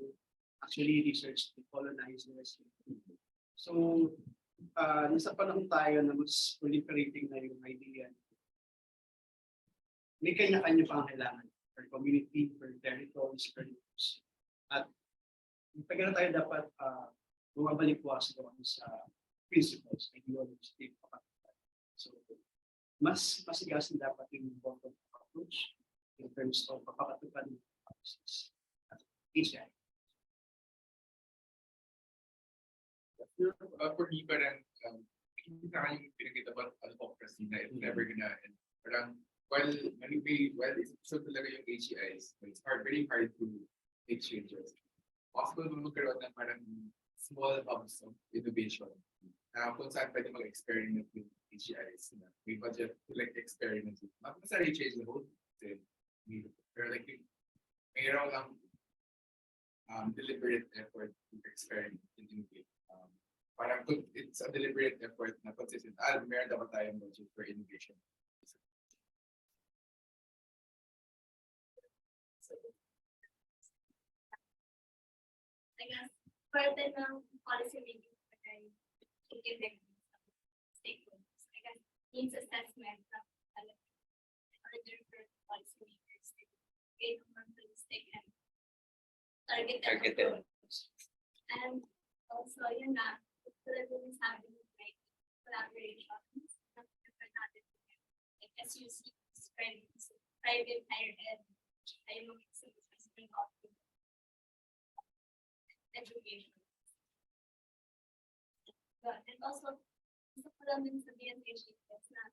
actually research to colonizers. So, nasa panahon tayo na mas proliferating na yung idea. May kanya-kanya pang kailangan per community, per territories, per groups. At pag tayo dapat bumabalik po sa principles, ideologies, so mas masigasin dapat yung bottom approach in terms of papakatupad ng policies at HI. For me, parang hindi na kayong pinakita about Kristine na it's never gonna end. Parang while it's so talaga yung HEIs, it's very hard to make changes. Possible magkaroon ng parang small hubs of innovation. Kung saan pwede mag-experiment with HEIs. May budget to like experiment. Not necessarily change the whole thing. Pero like mayroon lang deliberate effort to experiment and innovate. Parang it's a deliberate effort na consistent. Meron dapat tayong budget for innovation. I guess part ng policy review ay giving stakeholders. I guess needs assessment of order for policy makers to get realistic and targeted approach. And also, yun na, Philippines having like collaborations like SUC, private higher ed, ay mga bring up education. But and also, sa Philippines sa DNH, it's not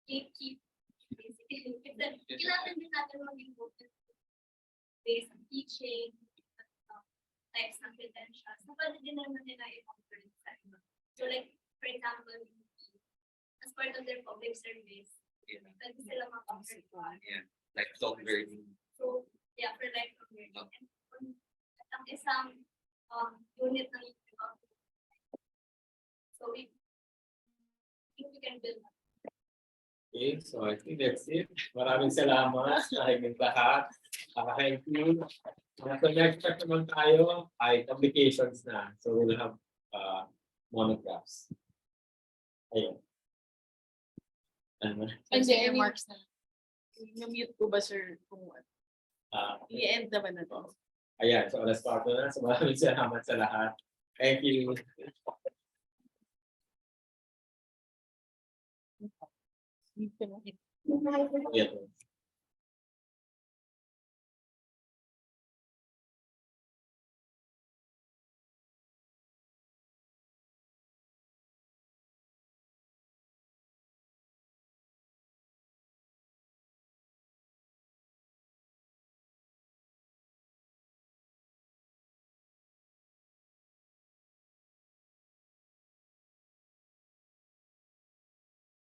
keep basically. Kailangan din natin mag-involve based on teaching, types ng credentials. So, pwede din naman nila i-offer sa iba. So, like, for example, as part of their public service, pwede sila mag-offer Like talk learning. So, yeah, for lifelong learning. And ang isang unit ng so, we think we can build. Okay, so I think that's it. Maraming salamat sa inyong lahat. Thank you. So next step naman tayo ay publications na. So we'll have monographs. Ayun. Hindi, remarks na. Yung-mute ko ba, sir, kung i-end naman na to? Ayan, so alas 4 na. So maraming salamat sa lahat. Thank you. Mute ka na. Yeah.